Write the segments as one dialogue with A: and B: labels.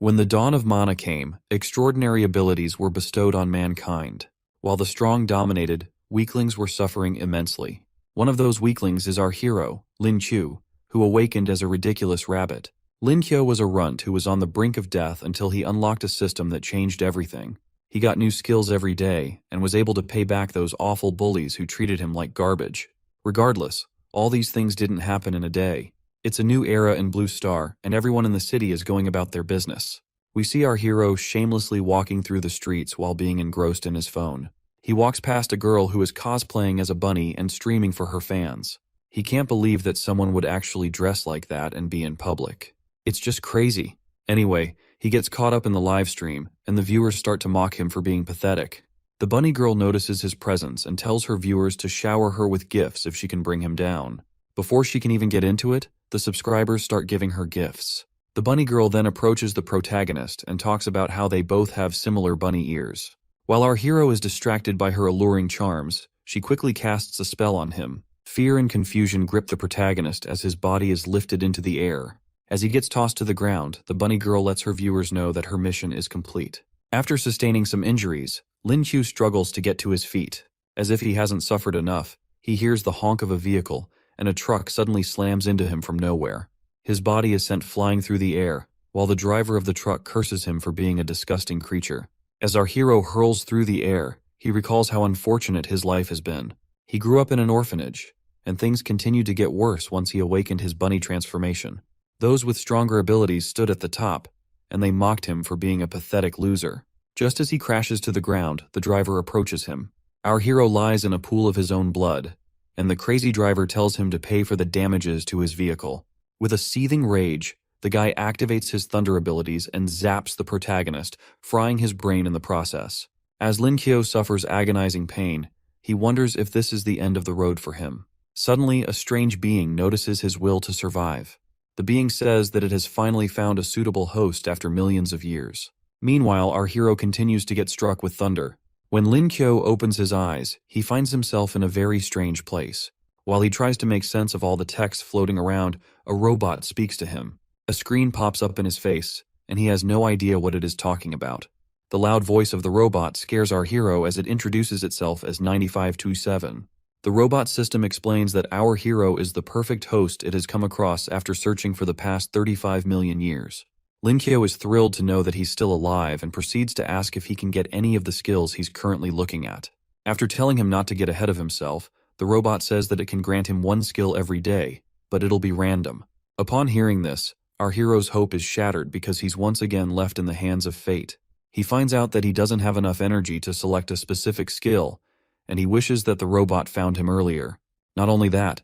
A: When the dawn of mana came, extraordinary abilities were bestowed on mankind. While the strong dominated, weaklings were suffering immensely. One of those weaklings is our hero, Lin Qiu, who awakened as a ridiculous rabbit. Lin Qiu was a runt who was on the brink of death until he unlocked a system that changed everything. He got new skills every day and was able to pay back those awful bullies who treated him like garbage. Regardless, all these things didn't happen in a day. It's a new era in Blue Star, and everyone in the city is going about their business. We see our hero shamelessly walking through the streets while being engrossed in his phone. He walks past a girl who is cosplaying as a bunny and streaming for her fans. He can't believe that someone would actually dress like that and be in public. It's just crazy. Anyway, he gets caught up in the live stream, and the viewers start to mock him for being pathetic. The bunny girl notices his presence and tells her viewers to shower her with gifts if she can bring him down. Before she can even get into it, the subscribers start giving her gifts. The bunny girl then approaches the protagonist and talks about how they both have similar bunny ears. While our hero is distracted by her alluring charms, she quickly casts a spell on him. Fear and confusion grip the protagonist as his body is lifted into the air. As he gets tossed to the ground, the bunny girl lets her viewers know that her mission is complete. After sustaining some injuries, Lin Qiu struggles to get to his feet. As if he hasn't suffered enough, he hears the honk of a vehicle, and a truck suddenly slams into him from nowhere. His body is sent flying through the air, while the driver of the truck curses him for being a disgusting creature. As our hero hurls through the air, he recalls how unfortunate his life has been. He grew up in an orphanage, and things continued to get worse once he awakened his bunny transformation. Those with stronger abilities stood at the top, and they mocked him for being a pathetic loser. Just as he crashes to the ground, the driver approaches him. Our hero lies in a pool of his own blood, and the crazy driver tells him to pay for the damages to his vehicle. With a seething rage, the guy activates his thunder abilities and zaps the protagonist, frying his brain in the process. As Lin Qiu suffers agonizing pain, he wonders if this is the end of the road for him. Suddenly, a strange being notices his will to survive. The being says that it has finally found a suitable host after millions of years. Meanwhile, our hero continues to get struck with thunder. When Lin Qiu opens his eyes, he finds himself in a very strange place. While he tries to make sense of all the text floating around, a robot speaks to him. A screen pops up in his face, and he has no idea what it is talking about. The loud voice of the robot scares our hero as it introduces itself as 9527. The robot system explains that our hero is the perfect host it has come across after searching for the past 35 million years. Lin Qiu is thrilled to know that he's still alive and proceeds to ask if he can get any of the skills he's currently looking at. After telling him not to get ahead of himself, the robot says that it can grant him one skill every day, but it'll be random. Upon hearing this, our hero's hope is shattered because he's once again left in the hands of fate. He finds out that he doesn't have enough energy to select a specific skill, and he wishes that the robot found him earlier. Not only that,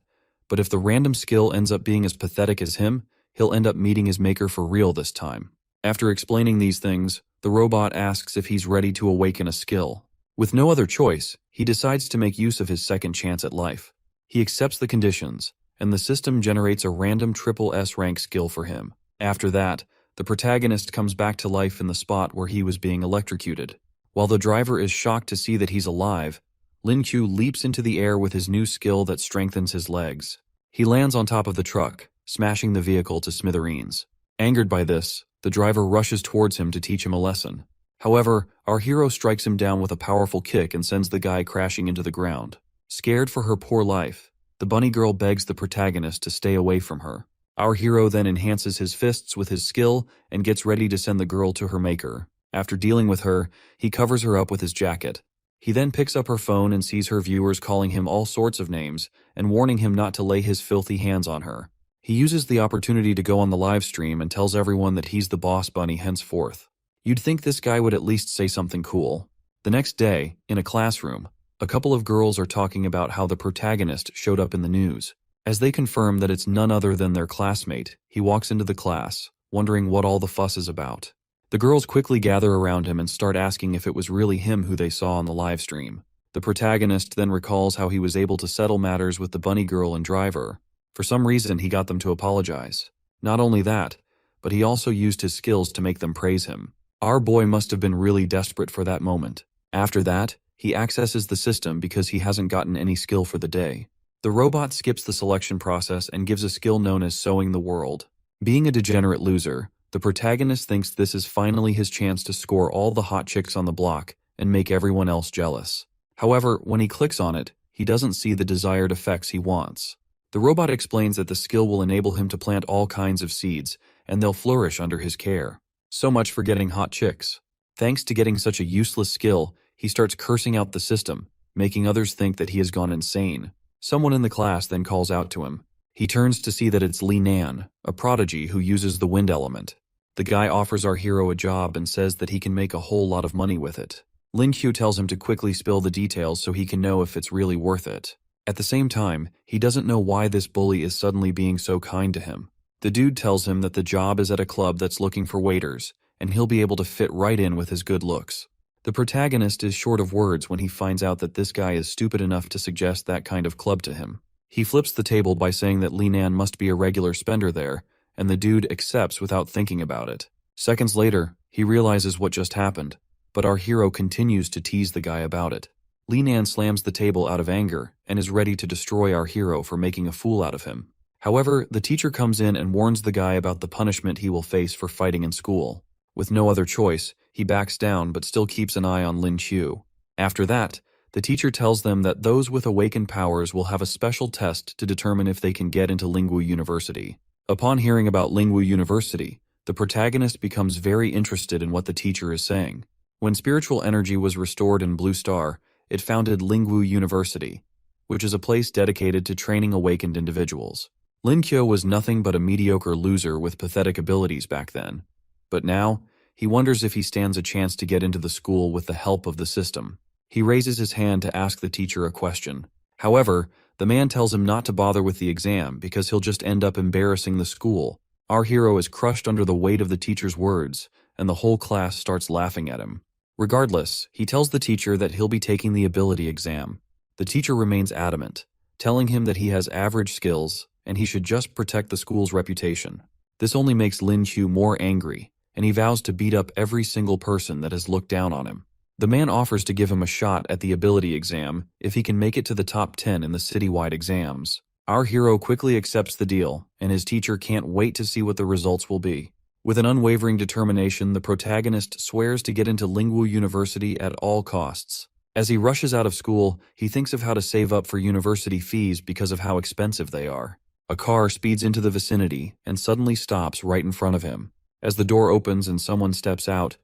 A: but if the random skill ends up being as pathetic as him, he'll end up meeting his maker for real this time. After explaining these things, the robot asks if he's ready to awaken a skill. With no other choice, he decides to make use of his second chance at life. He accepts the conditions, and the system generates a random triple S rank skill for him. After that, the protagonist comes back to life in the spot where he was being electrocuted. While the driver is shocked to see that he's alive, Lin Qiu leaps into the air with his new skill that strengthens his legs. He lands on top of the truck, smashing the vehicle to smithereens. Angered by this, the driver rushes towards him to teach him a lesson. However, our hero strikes him down with a powerful kick and sends the guy crashing into the ground. Scared for her poor life, the bunny girl begs the protagonist to stay away from her. Our hero then enhances his fists with his skill and gets ready to send the girl to her maker. After dealing with her, he covers her up with his jacket. He then picks up her phone and sees her viewers calling him all sorts of names and warning him not to lay his filthy hands on her. He uses the opportunity to go on the live stream and tells everyone that he's the boss bunny henceforth. You'd think this guy would at least say something cool. The next day, in a classroom, a couple of girls are talking about how the protagonist showed up in the news. As they confirm that it's none other than their classmate, he walks into the class, wondering what all the fuss is about. The girls quickly gather around him and start asking if it was really him who they saw on the live stream. The protagonist then recalls how he was able to settle matters with the bunny girl and driver. For some reason, he got them to apologize. Not only that, but he also used his skills to make them praise him. Our boy must have been really desperate for that moment. After that, he accesses the system because he hasn't gotten any skill for the day. The robot skips the selection process and gives a skill known as sewing the world. Being a degenerate loser, The protagonist thinks this is finally his chance to score all the hot chicks on the block and make everyone else jealous. However, when he clicks on it, he doesn't see the desired effects he wants. The robot explains that the skill will enable him to plant all kinds of seeds, and they'll flourish under his care. So much for getting hot chicks. Thanks to getting such a useless skill, he starts cursing out the system, making others think that he has gone insane. Someone in the class then calls out to him. He turns to see that it's Li Nan, a prodigy who uses the wind element. The guy offers our hero a job and says that he can make a whole lot of money with it. Lin Qiu tells him to quickly spill the details so he can know if it's really worth it. At the same time, he doesn't know why this bully is suddenly being so kind to him. The dude tells him that the job is at a club that's looking for waiters, and he'll be able to fit right in with his good looks. The protagonist is short of words when he finds out that this guy is stupid enough to suggest that kind of club to him. He flips the table by saying that Li Nan must be a regular spender there, and the dude accepts without thinking about it. Seconds later, he realizes what just happened, but our hero continues to tease the guy about it. Li Nan slams the table out of anger and is ready to destroy our hero for making a fool out of him. However, the teacher comes in and warns the guy about the punishment he will face for fighting in school. With no other choice, he backs down but still keeps an eye on Lin Qiu. After that, the teacher tells them that those with awakened powers will have a special test to determine if they can get into Lingwu University. Upon hearing about Lingwu University, the protagonist becomes very interested in what the teacher is saying. When spiritual energy was restored in Blue Star, it founded Lingwu University, which is a place dedicated to training awakened individuals. Lin Qiu was nothing but a mediocre loser with pathetic abilities back then. But now, he wonders if he stands a chance to get into the school with the help of the system. He raises his hand to ask the teacher a question. However, the man tells him not to bother with the exam because he'll just end up embarrassing the school. Our hero is crushed under the weight of the teacher's words, and the whole class starts laughing at him. Regardless, he tells the teacher that he'll be taking the ability exam. The teacher remains adamant, telling him that he has average skills and he should just protect the school's reputation. This only makes Lin Qiu more angry, and he vows to beat up every single person that has looked down on him. The man offers to give him a shot at the ability exam if he can make it to the top 10 in the citywide exams. Our hero quickly accepts the deal, and his teacher can't wait to see what the results will be. With an unwavering determination, the protagonist swears to get into Lingwu University at all costs. As he rushes out of school, he thinks of how to save up for university fees because of how expensive they are. A car speeds into the vicinity and suddenly stops right in front of him. As the door opens and someone steps out,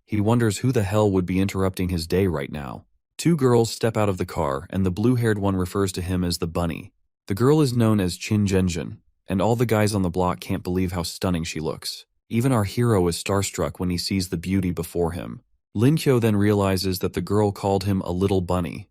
A: he wonders who the hell would be interrupting his day right now. Two girls step out of the car, and the blue-haired one refers to him as the bunny. The girl is known as Qin Zhenjin, and all the guys on the block can't believe how stunning she looks. Even our hero is starstruck when he sees the beauty before him. Lin Qiu then realizes that the girl called him a little bunny,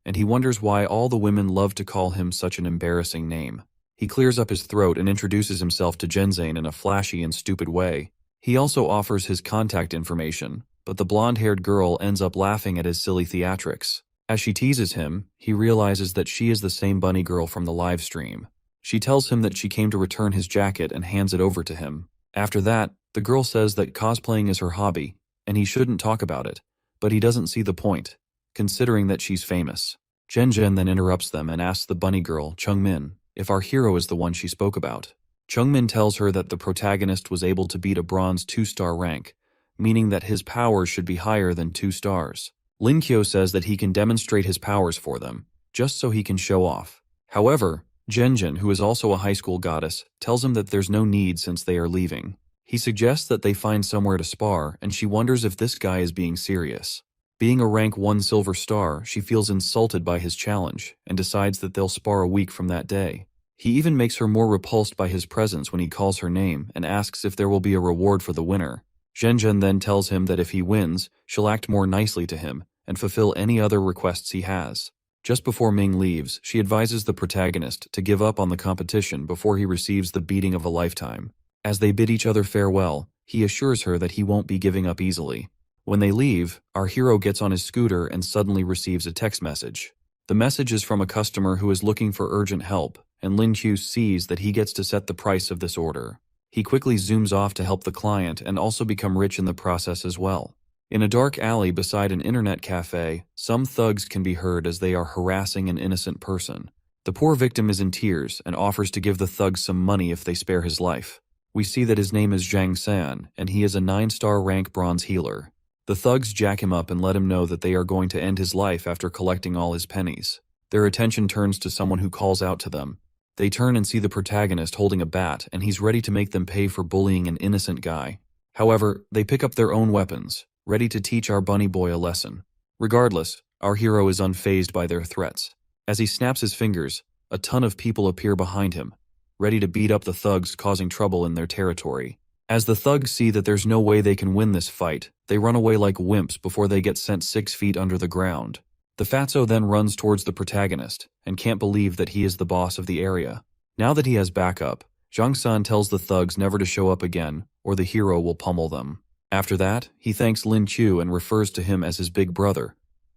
A: and he wonders why all the women love to call him such an embarrassing name. He clears up his throat and introduces himself to Zhenzane in a flashy and stupid way. He also offers his contact information, but the blonde-haired girl ends up laughing at his silly theatrics. As she teases him, he realizes that she is the same bunny girl from the live stream. She tells him that she came to return his jacket and hands it over to him. After that, the girl says that cosplaying is her hobby, and he shouldn't talk about it, but he doesn't see the point, considering that she's famous. Zhen then interrupts them and asks the bunny girl, Chungmin, if our hero is the one she spoke about. Chungmin tells her that the protagonist was able to beat a bronze 2-star rank, meaning that his powers should be higher than 2 stars. Lin Qiu says that he can demonstrate his powers for them, just so he can show off. However, Zhenjin, who is also a high school goddess, tells him that there's no need since they are leaving. He suggests that they find somewhere to spar, and she wonders if this guy is being serious. Being a rank 1 silver star, she feels insulted by his challenge, and decides that they'll spar a week from that day. He even makes her more repulsed by his presence when he calls her name and asks if there will be a reward for the winner. Zhenjin then tells him that if he wins, she'll act more nicely to him and fulfill any other requests he has. Just before Ming leaves, she advises the protagonist to give up on the competition before he receives the beating of a lifetime. As they bid each other farewell, he assures her that he won't be giving up easily. When they leave, our hero gets on his scooter and suddenly receives a text message. The message is from a customer who is looking for urgent help, and Lin Qiu sees that he gets to set the price of this order. He quickly zooms off to help the client and also become rich in the process as well. In a dark alley beside an internet cafe, some thugs can be heard as they are harassing an innocent person. The poor victim is in tears and offers to give the thugs some money if they spare his life. We see that his name is Zhang San, and he is a 9-star rank bronze healer. The thugs jack him up and let him know that they are going to end his life after collecting all his pennies. Their attention turns to someone who calls out to them. They turn and see the protagonist holding a bat, and he's ready to make them pay for bullying an innocent guy. However, they pick up their own weapons, ready to teach our bunny boy a lesson. Regardless, our hero is unfazed by their threats. As he snaps his fingers, a ton of people appear behind him, ready to beat up the thugs causing trouble in their territory. As the thugs see that there's no way they can win this fight, they run away like wimps before they get sent 6 feet under the ground. The fatso then runs towards the protagonist, and can't believe that he is the boss of the area. Now that he has backup, Zhang San tells the thugs never to show up again, or the hero will pummel them. After that, he thanks Lin Chu and refers to him as his big brother.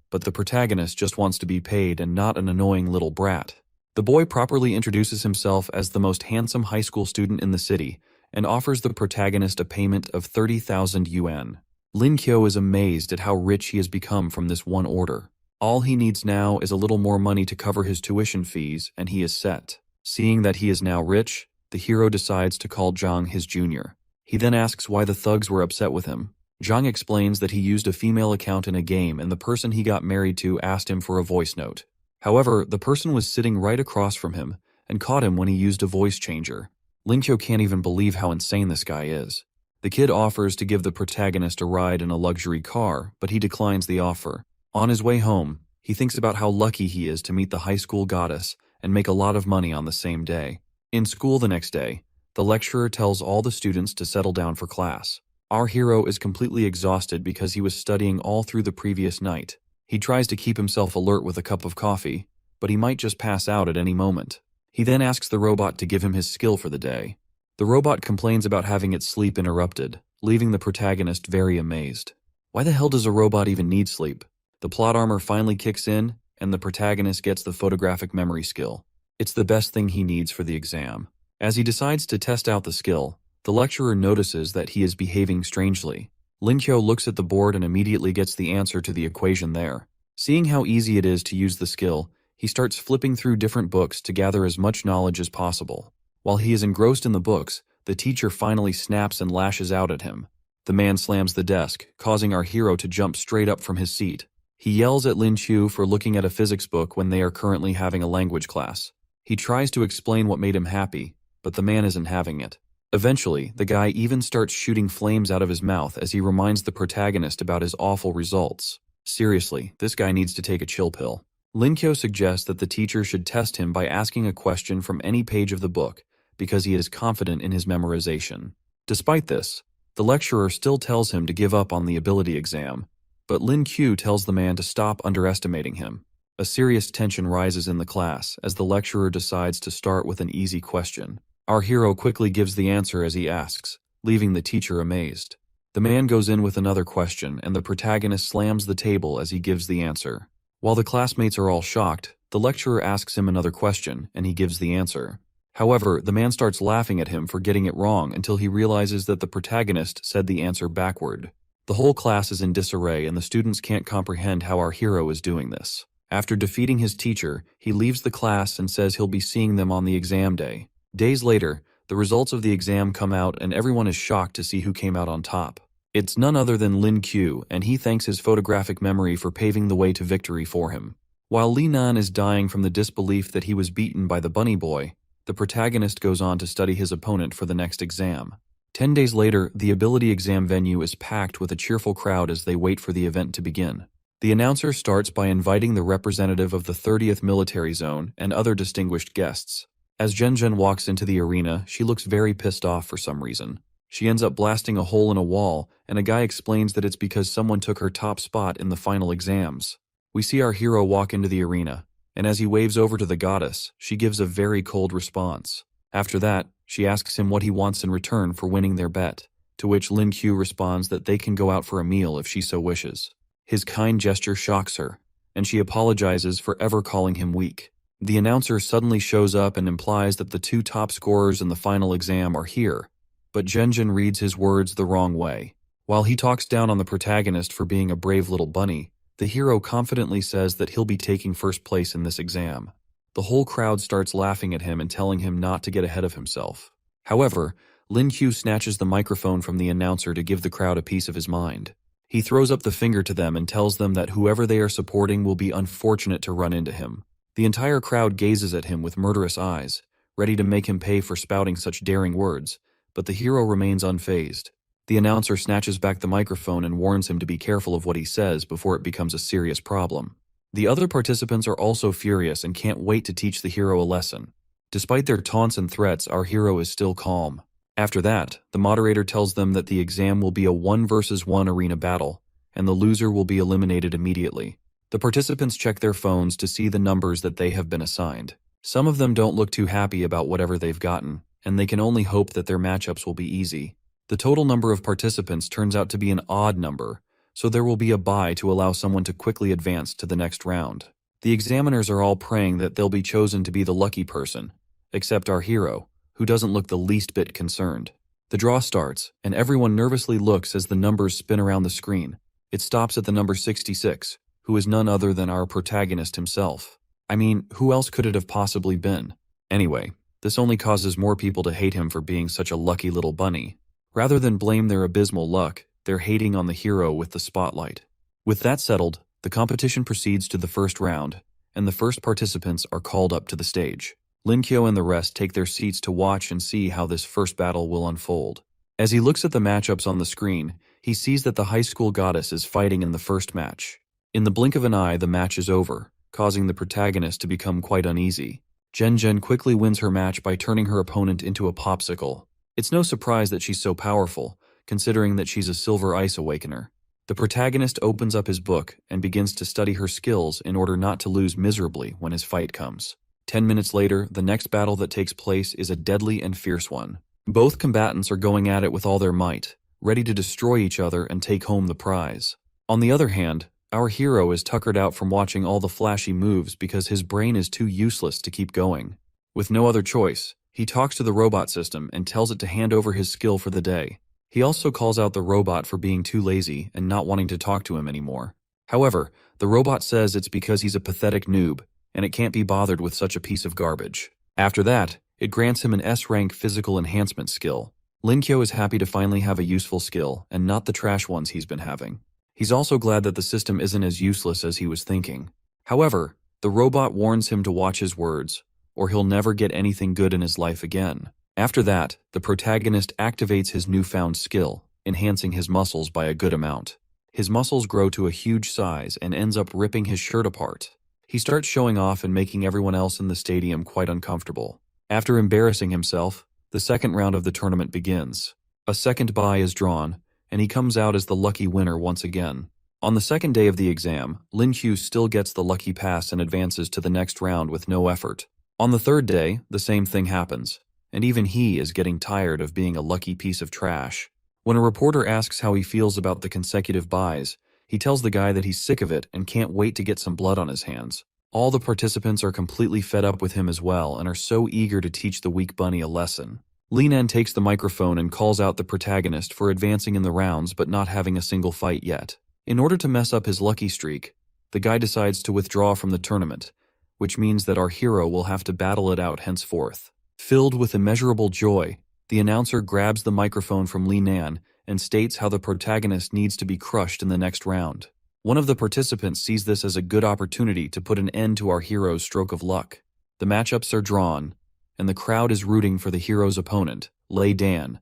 A: But the protagonist just wants to be paid and not an annoying little brat. The boy properly introduces himself as the most handsome high school student in the city, and offers the protagonist a payment of 30,000 yuan. Lin Kyo is amazed at how rich he has become from this one order. All he needs now is a little more money to cover his tuition fees, and he is set. Seeing that he is now rich, the hero decides to call Zhang his junior. He then asks why the thugs were upset with him. Zhang explains that he used a female account in a game and the person he got married to asked him for a voice note. However, the person was sitting right across from him and caught him when he used a voice changer. Lin Kyo can't even believe how insane this guy is. The kid offers to give the protagonist a ride in a luxury car, but he declines the offer. On his way home, he thinks about how lucky he is to meet the high school goddess and make a lot of money on the same day. In school the next day, the lecturer tells all the students to settle down for class. Our hero is completely exhausted because he was studying all through the previous night. He tries to keep himself alert with a cup of coffee, but he might just pass out at any moment. He then asks the robot to give him his skill for the day. The robot complains about having its sleep interrupted, leaving the protagonist very amazed. Why the hell does a robot even need sleep? The plot armor finally kicks in, and the protagonist gets the photographic memory skill. It's the best thing he needs for the exam. As he decides to test out the skill, the lecturer notices that he is behaving strangely. Lin Kyo looks at the board and immediately gets the answer to the equation there. Seeing how easy it is to use the skill, he starts flipping through different books to gather as much knowledge as possible. While he is engrossed in the books, the teacher finally snaps and lashes out at him. The man slams the desk, causing our hero to jump straight up from his seat. He yells at Lin Chu for looking at a physics book when they are currently having a language class. He tries to explain what made him happy, but the man isn't having it. Eventually, the guy even starts shooting flames out of his mouth as he reminds the protagonist about his awful results. Seriously, this guy needs to take a chill pill. Lin Kyo suggests that the teacher should test him by asking a question from any page of the book, because he is confident in his memorization. Despite this, the lecturer still tells him to give up on the ability exam, but Lin Q tells the man to stop underestimating him. A serious tension rises in the class as the lecturer decides to start with an easy question. Our hero quickly gives the answer as he asks, leaving the teacher amazed. The man goes in with another question, and the protagonist slams the table as he gives the answer. While the classmates are all shocked, the lecturer asks him another question, and he gives the answer. However, the man starts laughing at him for getting it wrong until he realizes that the protagonist said the answer backward. The whole class is in disarray, and the students can't comprehend how our hero is doing this. After defeating his teacher, he leaves the class and says he'll be seeing them on the exam day. Days later, the results of the exam come out and everyone is shocked to see who came out on top. It's none other than Lin Q, and he thanks his photographic memory for paving the way to victory for him. While Li Nan is dying from the disbelief that he was beaten by the bunny boy, the protagonist goes on to study his opponent for the next exam. 10 days later, the ability exam venue is packed with a cheerful crowd as they wait for the event to begin. The announcer starts by inviting the representative of the 30th Military Zone and other distinguished guests. As Zhen walks into the arena, she looks very pissed off for some reason. She ends up blasting a hole in a wall, and a guy explains that it's because someone took her top spot in the final exams. We see our hero walk into the arena, and as he waves over to the goddess, she gives a very cold response. After that, she asks him what he wants in return for winning their bet, to which Lin Q responds that they can go out for a meal if she so wishes. His kind gesture shocks her, and she apologizes for ever calling him weak. The announcer suddenly shows up and implies that the two top scorers in the final exam are here, but Zhen reads his words the wrong way. While he talks down on the protagonist for being a brave little bunny, the hero confidently says that he'll be taking first place in this exam. The whole crowd starts laughing at him and telling him not to get ahead of himself. However, Lin Q snatches the microphone from the announcer to give the crowd a piece of his mind. He throws up the finger to them and tells them that whoever they are supporting will be unfortunate to run into him. The entire crowd gazes at him with murderous eyes, ready to make him pay for spouting such daring words, but the hero remains unfazed. The announcer snatches back the microphone and warns him to be careful of what he says before it becomes a serious problem. The other participants are also furious and can't wait to teach the hero a lesson. Despite their taunts and threats, our hero is still calm. After that, the moderator tells them that the exam will be a 1-versus-1 arena battle, and the loser will be eliminated immediately. The participants check their phones to see the numbers that they have been assigned. Some of them don't look too happy about whatever they've gotten, and they can only hope that their matchups will be easy. The total number of participants turns out to be an odd number, so there will be a bye to allow someone to quickly advance to the next round. The examiners are all praying that they'll be chosen to be the lucky person, except our hero, who doesn't look the least bit concerned. The draw starts, and everyone nervously looks as the numbers spin around the screen. It stops at the number 66, who is none other than our protagonist himself. I mean, who else could it have possibly been? Anyway, this only causes more people to hate him for being such a lucky little bunny. Rather than blame their abysmal luck, they're hating on the hero with the spotlight. With that settled, the competition proceeds to the first round, and the first participants are called up to the stage. Lin Kyo and the rest take their seats to watch and see how this first battle will unfold. As he looks at the matchups on the screen, he sees that the high school goddess is fighting in the first match. In the blink of an eye, the match is over, causing the protagonist to become quite uneasy. Jen quickly wins her match by turning her opponent into a popsicle. It's no surprise that she's so powerful, considering that she's a silver ice awakener. The protagonist opens up his book and begins to study her skills in order not to lose miserably when his fight comes. 10 minutes later, the next battle that takes place is a deadly and fierce one. Both combatants are going at it with all their might, ready to destroy each other and take home the prize. On the other hand, our hero is tuckered out from watching all the flashy moves because his brain is too useless to keep going. With no other choice, he talks to the robot system and tells it to hand over his skill for the day. He also calls out the robot for being too lazy and not wanting to talk to him anymore. However, the robot says it's because he's a pathetic noob, and it can't be bothered with such a piece of garbage. After that, it grants him an S-rank physical enhancement skill. Lin Kyo is happy to finally have a useful skill, and not the trash ones he's been having. He's also glad that the system isn't as useless as he was thinking. However, the robot warns him to watch his words, or he'll never get anything good in his life again. After that, the protagonist activates his newfound skill, enhancing his muscles by a good amount. His muscles grow to a huge size and ends up ripping his shirt apart. He starts showing off and making everyone else in the stadium quite uncomfortable. After embarrassing himself, the second round of the tournament begins. A second bye is drawn, and he comes out as the lucky winner once again. On the second day of the exam, Lin Q still gets the lucky pass and advances to the next round with no effort. On the third day, the same thing happens, and even he is getting tired of being a lucky piece of trash. When a reporter asks how he feels about the consecutive byes, he tells the guy that he's sick of it and can't wait to get some blood on his hands. All the participants are completely fed up with him as well and are so eager to teach the weak bunny a lesson. Linan takes the microphone and calls out the protagonist for advancing in the rounds but not having a single fight yet. In order to mess up his lucky streak, the guy decides to withdraw from the tournament, which means that our hero will have to battle it out henceforth. Filled with immeasurable joy, the announcer grabs the microphone from Linan and states how the protagonist needs to be crushed in the next round. One of the participants sees this as a good opportunity to put an end to our hero's stroke of luck. The matchups are drawn, and the crowd is rooting for the hero's opponent, Lei Dan,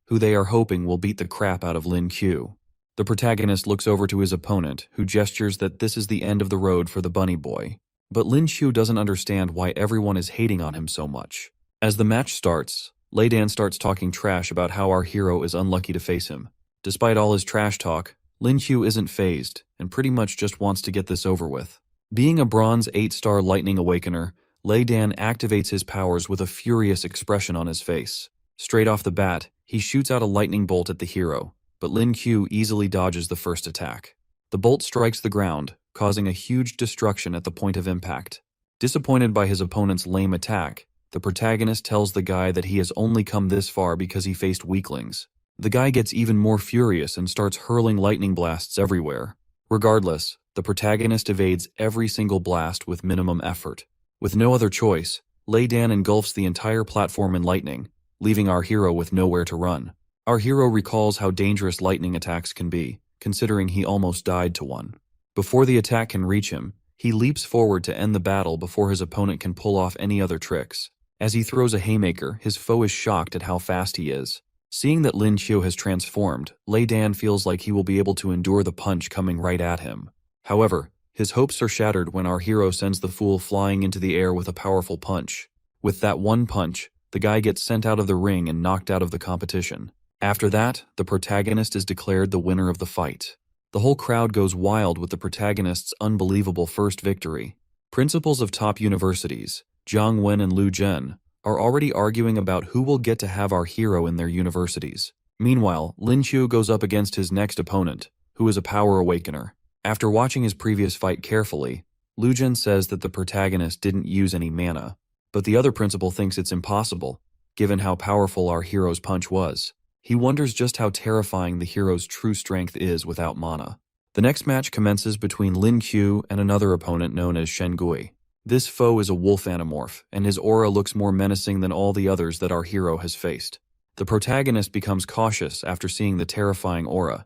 A: who they are hoping will beat the crap out of Lin Q. The protagonist looks over to his opponent, who gestures that this is the end of the road for the bunny boy. But Lin Q doesn't understand why everyone is hating on him so much. As the match starts, Lei Dan starts talking trash about how our hero is unlucky to face him. Despite all his trash talk, Lin Q isn't fazed and pretty much just wants to get this over with. Being a bronze 8-star lightning awakener, Lei Dan activates his powers with a furious expression on his face. Straight off the bat, he shoots out a lightning bolt at the hero, but Lin Q easily dodges the first attack. The bolt strikes the ground, causing a huge destruction at the point of impact. Disappointed by his opponent's lame attack, the protagonist tells the guy that he has only come this far because he faced weaklings. The guy gets even more furious and starts hurling lightning blasts everywhere. Regardless, the protagonist evades every single blast with minimum effort. With no other choice, Lei Dan engulfs the entire platform in lightning, leaving our hero with nowhere to run. Our hero recalls how dangerous lightning attacks can be, considering he almost died to one. Before the attack can reach him, he leaps forward to end the battle before his opponent can pull off any other tricks. As he throws a haymaker, his foe is shocked at how fast he is. Seeing that Lin Qiu has transformed, Lei Dan feels like he will be able to endure the punch coming right at him. However, his hopes are shattered when our hero sends the fool flying into the air with a powerful punch. With that one punch, the guy gets sent out of the ring and knocked out of the competition. After that, the protagonist is declared the winner of the fight. The whole crowd goes wild with the protagonist's unbelievable first victory. Principals of top universities, Jiang Wen and Lu Zhen, are already arguing about who will get to have our hero in their universities. Meanwhile, Lin Qiu goes up against his next opponent, who is a power awakener. After watching his previous fight carefully, Lu Zhen says that the protagonist didn't use any mana, but the other principal thinks it's impossible, given how powerful our hero's punch was. He wonders just how terrifying the hero's true strength is without mana. The next match commences between Lin Qiu and another opponent known as Shen Gui. This foe is a wolf anamorph, and his aura looks more menacing than all the others that our hero has faced. The protagonist becomes cautious after seeing the terrifying aura,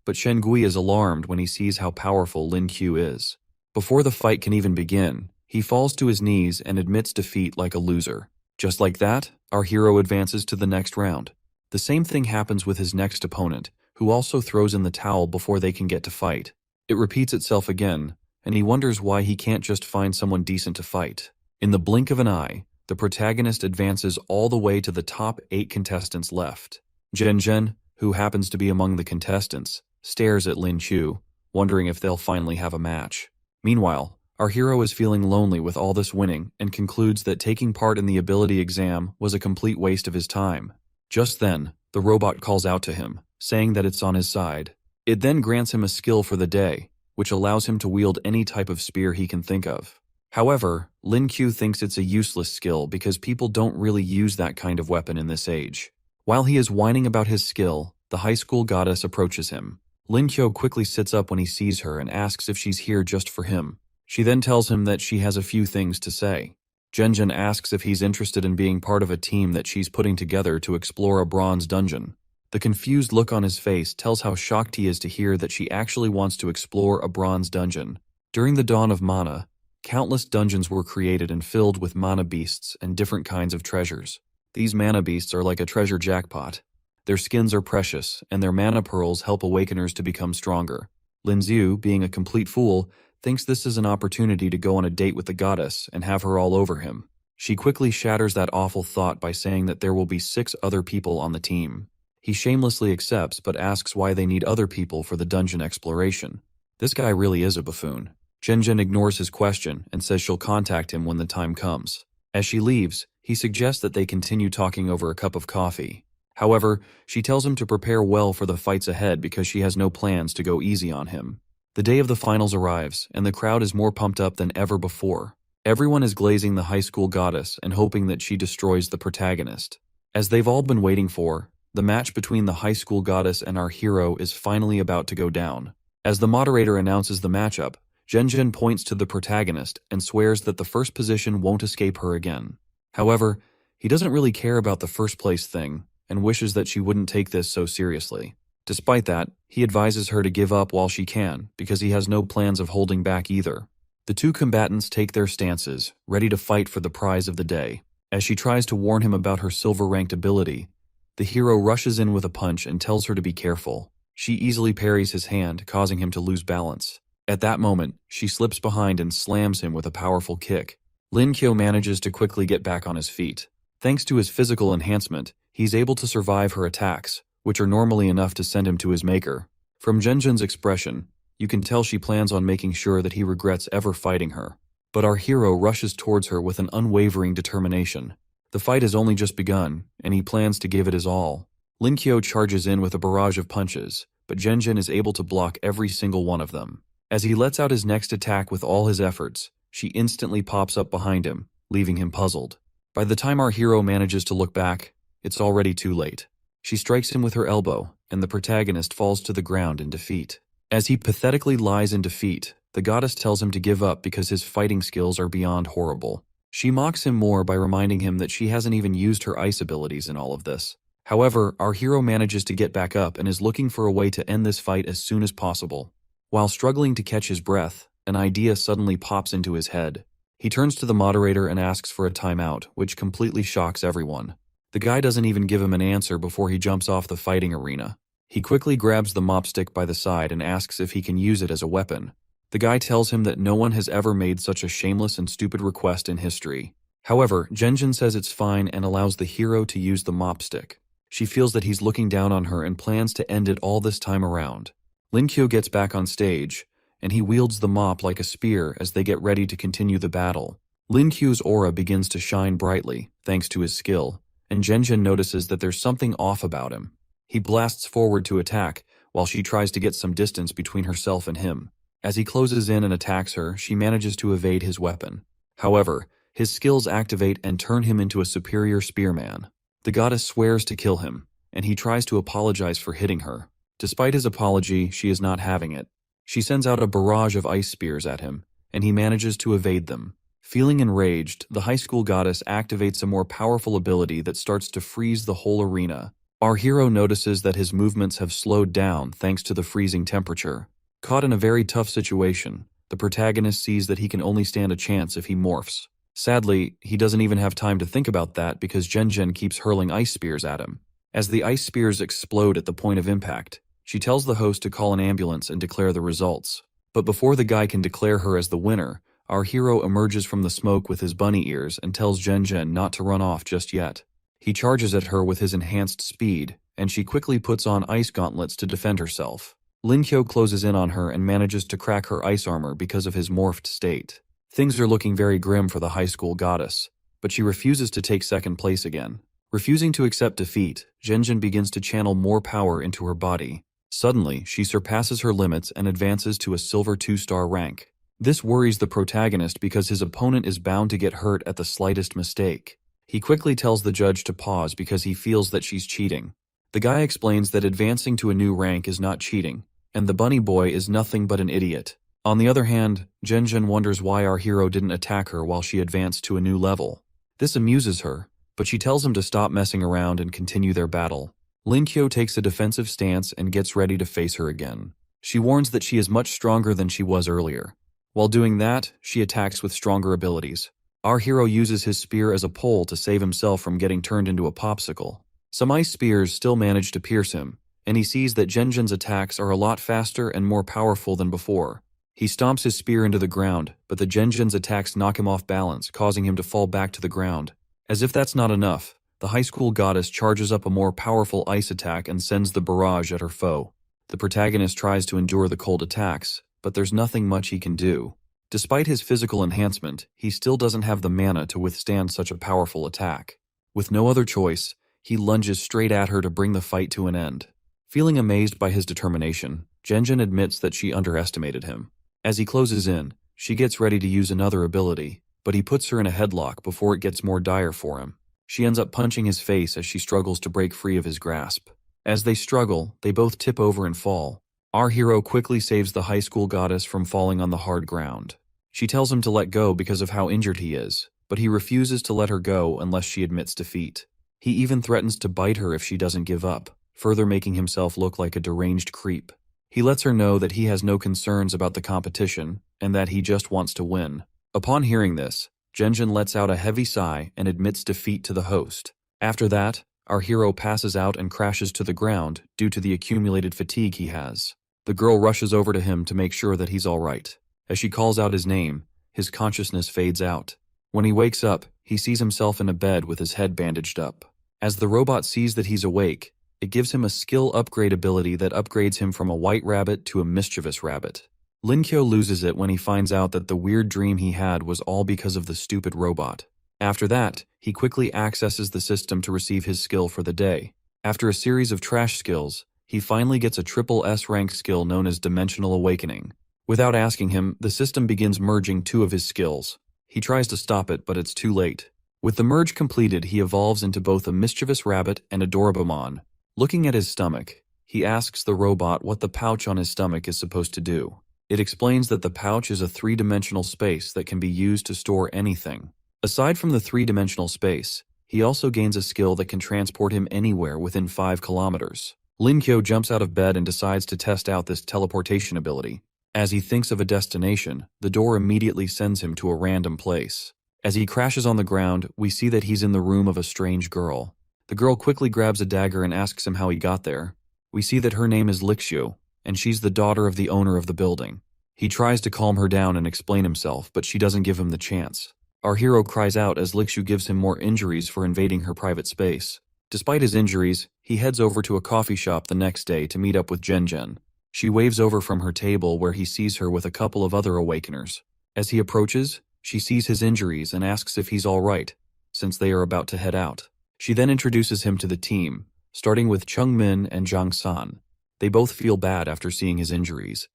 A: but Shen Gui is alarmed when he sees how powerful Lin Qiu is. Before the fight can even begin, he falls to his knees and admits defeat like a loser. Just like that, our hero advances to the next round. The same thing happens with his next opponent, who also throws in the towel before they can get to fight. It repeats itself again, and he wonders why he can't just find someone decent to fight. In the blink of an eye, the protagonist advances all the way to the top 8 contestants left. Zhen Zhen, who happens to be among the contestants, stares at Lin Qiu, wondering if they'll finally have a match. Meanwhile, our hero is feeling lonely with all this winning and concludes that taking part in the ability exam was a complete waste of his time. Just then, the robot calls out to him, saying that it's on his side. It then grants him a skill for the day, which allows him to wield any type of spear he can think of. However, Lin Qiu thinks it's a useless skill because people don't really use that kind of weapon in this age. While he is whining about his skill, the high school goddess approaches him. Lin Qiu quickly sits up when he sees her and asks if she's here just for him. She then tells him that she has a few things to say. Zhen Zhen asks if he's interested in being part of a team that she's putting together to explore a bronze dungeon. The confused look on his face tells how shocked he is to hear that she actually wants to explore a bronze dungeon. During the dawn of mana, countless dungeons were created and filled with mana beasts and different kinds of treasures. These mana beasts are like a treasure jackpot. Their skins are precious, and their mana pearls help awakeners to become stronger. Lin Xiu, being a complete fool, thinks this is an opportunity to go on a date with the goddess and have her all over him. She quickly shatters that awful thought by saying that there will be 6 other people on the team. He shamelessly accepts but asks why they need other people for the dungeon exploration. This guy really is a buffoon. Zhen Zhen ignores his question and says she'll contact him when the time comes. As she leaves, he suggests that they continue talking over a cup of coffee. However, she tells him to prepare well for the fights ahead because she has no plans to go easy on him. The day of the finals arrives, and the crowd is more pumped up than ever before. Everyone is glazing the high school goddess and hoping that she destroys the protagonist. As they've all been waiting for, the match between the high school goddess and our hero is finally about to go down. As the moderator announces the matchup, Zhen Zhen points to the protagonist and swears that the first position won't escape her again. However, he doesn't really care about the first place thing and wishes that she wouldn't take this so seriously. Despite that, he advises her to give up while she can because he has no plans of holding back either. The 2 combatants take their stances, ready to fight for the prize of the day. As she tries to warn him about her silver-ranked ability, the hero rushes in with a punch and tells her to be careful. She easily parries his hand, causing him to lose balance. At that moment, she slips behind and slams him with a powerful kick. Lin Qiu manages to quickly get back on his feet. Thanks to his physical enhancement, he's able to survive her attacks, which are normally enough to send him to his maker. From Zhen Zhen's expression, you can tell she plans on making sure that he regrets ever fighting her. But our hero rushes towards her with an unwavering determination. The fight has only just begun, and he plans to give it his all. Lin Qiu charges in with a barrage of punches, but Zhen Zhen is able to block every single one of them. As he lets out his next attack with all his efforts, she instantly pops up behind him, leaving him puzzled. By the time our hero manages to look back, it's already too late. She strikes him with her elbow, and the protagonist falls to the ground in defeat. As he pathetically lies in defeat, the goddess tells him to give up because his fighting skills are beyond horrible. She mocks him more by reminding him that she hasn't even used her ice abilities in all of this. However, our hero manages to get back up and is looking for a way to end this fight as soon as possible. While struggling to catch his breath, an idea suddenly pops into his head. He turns to the moderator and asks for a timeout, which completely shocks everyone. The guy doesn't even give him an answer before he jumps off the fighting arena. He quickly grabs the mop stick by the side and asks if he can use it as a weapon. The guy tells him that no one has ever made such a shameless and stupid request in history. However, Genjin says it's fine and allows the hero to use the mop stick. She feels that he's looking down on her and plans to end it all this time around. Linkyo gets back on stage, and he wields the mop like a spear as they get ready to continue the battle. Linkyo's aura begins to shine brightly, thanks to his skill, and Genjin notices that there's something off about him. He blasts forward to attack, while she tries to get some distance between herself and him. As he closes in and attacks her, she manages to evade his weapon. However, his skills activate and turn him into a superior spearman. The goddess swears to kill him, and he tries to apologize for hitting her. Despite his apology, she is not having it. She sends out a barrage of ice spears at him, and he manages to evade them. Feeling enraged, the high school goddess activates a more powerful ability that starts to freeze the whole arena. Our hero notices that his movements have slowed down thanks to the freezing temperature. Caught in a very tough situation, the protagonist sees that he can only stand a chance if he morphs. Sadly, he doesn't even have time to think about that because Genjin keeps hurling ice spears at him. As the ice spears explode at the point of impact, she tells the host to call an ambulance and declare the results. But before the guy can declare her as the winner, our hero emerges from the smoke with his bunny ears and tells Genjin not to run off just yet. He charges at her with his enhanced speed, and she quickly puts on ice gauntlets to defend herself. Linkyo closes in on her and manages to crack her ice armor because of his morphed state. Things are looking very grim for the high school goddess, but she refuses to take second place again. Refusing to accept defeat, Genjin begins to channel more power into her body. Suddenly, she surpasses her limits and advances to a silver 2-star rank. This worries the protagonist because his opponent is bound to get hurt at the slightest mistake. He quickly tells the judge to pause because he feels that she's cheating. The guy explains that advancing to a new rank is not cheating, and the bunny boy is nothing but an idiot. On the other hand, Genjin wonders why our hero didn't attack her while she advanced to a new level. This amuses her, but she tells him to stop messing around and continue their battle. Linkyo takes a defensive stance and gets ready to face her again. She warns that she is much stronger than she was earlier. While doing that, she attacks with stronger abilities. Our hero uses his spear as a pole to save himself from getting turned into a popsicle. Some ice spears still manage to pierce him, and he sees that Genjin's attacks are a lot faster and more powerful than before. He stomps his spear into the ground, but the Genjin's attacks knock him off balance, causing him to fall back to the ground. As if that's not enough, the high school goddess charges up a more powerful ice attack and sends the barrage at her foe. The protagonist tries to endure the cold attacks, but there's nothing much he can do. Despite his physical enhancement, he still doesn't have the mana to withstand such a powerful attack. With no other choice, he lunges straight at her to bring the fight to an end. Feeling amazed by his determination, Genjin admits that she underestimated him. As he closes in, she gets ready to use another ability, but he puts her in a headlock before it gets more dire for him. She ends up punching his face as she struggles to break free of his grasp. As they struggle, they both tip over and fall. Our hero quickly saves the high school goddess from falling on the hard ground. She tells him to let go because of how injured he is, but he refuses to let her go unless she admits defeat. He even threatens to bite her if she doesn't give up, further making himself look like a deranged creep. He lets her know that he has no concerns about the competition and that he just wants to win. Upon hearing this, Genjin lets out a heavy sigh and admits defeat to the host. After that, our hero passes out and crashes to the ground due to the accumulated fatigue he has. The girl rushes over to him to make sure that he's all right. As she calls out his name, his consciousness fades out. When he wakes up, he sees himself in a bed with his head bandaged up. As the robot sees that he's awake, it gives him a skill upgrade ability that upgrades him from a white rabbit to a mischievous rabbit. Linkyo loses it when he finds out that the weird dream he had was all because of the stupid robot. After that, he quickly accesses the system to receive his skill for the day. After a series of trash skills, he finally gets a triple S rank skill known as Dimensional Awakening. Without asking him, the system begins merging 2 of his skills. He tries to stop it, but it's too late. With the merge completed, he evolves into both a mischievous rabbit and a Dorabamon. Looking at his stomach, he asks the robot what the pouch on his stomach is supposed to do. It explains that the pouch is a 3-dimensional space that can be used to store anything. Aside from the three-dimensional space, he also gains a skill that can transport him anywhere within 5 kilometers. Lin Kyo jumps out of bed and decides to test out this teleportation ability. As he thinks of a destination, the door immediately sends him to a random place. As he crashes on the ground, we see that he's in the room of a strange girl. The girl quickly grabs a dagger and asks him how he got there. We see that her name is Lixu, and she's the daughter of the owner of the building. He tries to calm her down and explain himself, but she doesn't give him the chance. Our hero cries out as Lixu gives him more injuries for invading her private space. Despite his injuries, he heads over to a coffee shop the next day to meet up with Zhen. She waves over from her table where he sees her with a couple of other awakeners. As he approaches, she sees his injuries and asks if he's all right, since they are about to head out. She then introduces him to the team, starting with Chung Min and Zhang San. They both feel bad after seeing his injuries,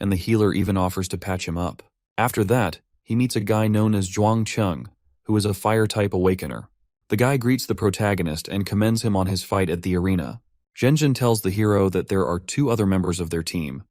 A: and the healer even offers to patch him up. After that, he meets a guy known as Zhuang Cheng, who is a fire-type awakener. The guy greets the protagonist and commends him on his fight at the arena. Zhen tells the hero that there are 2 other members of their team,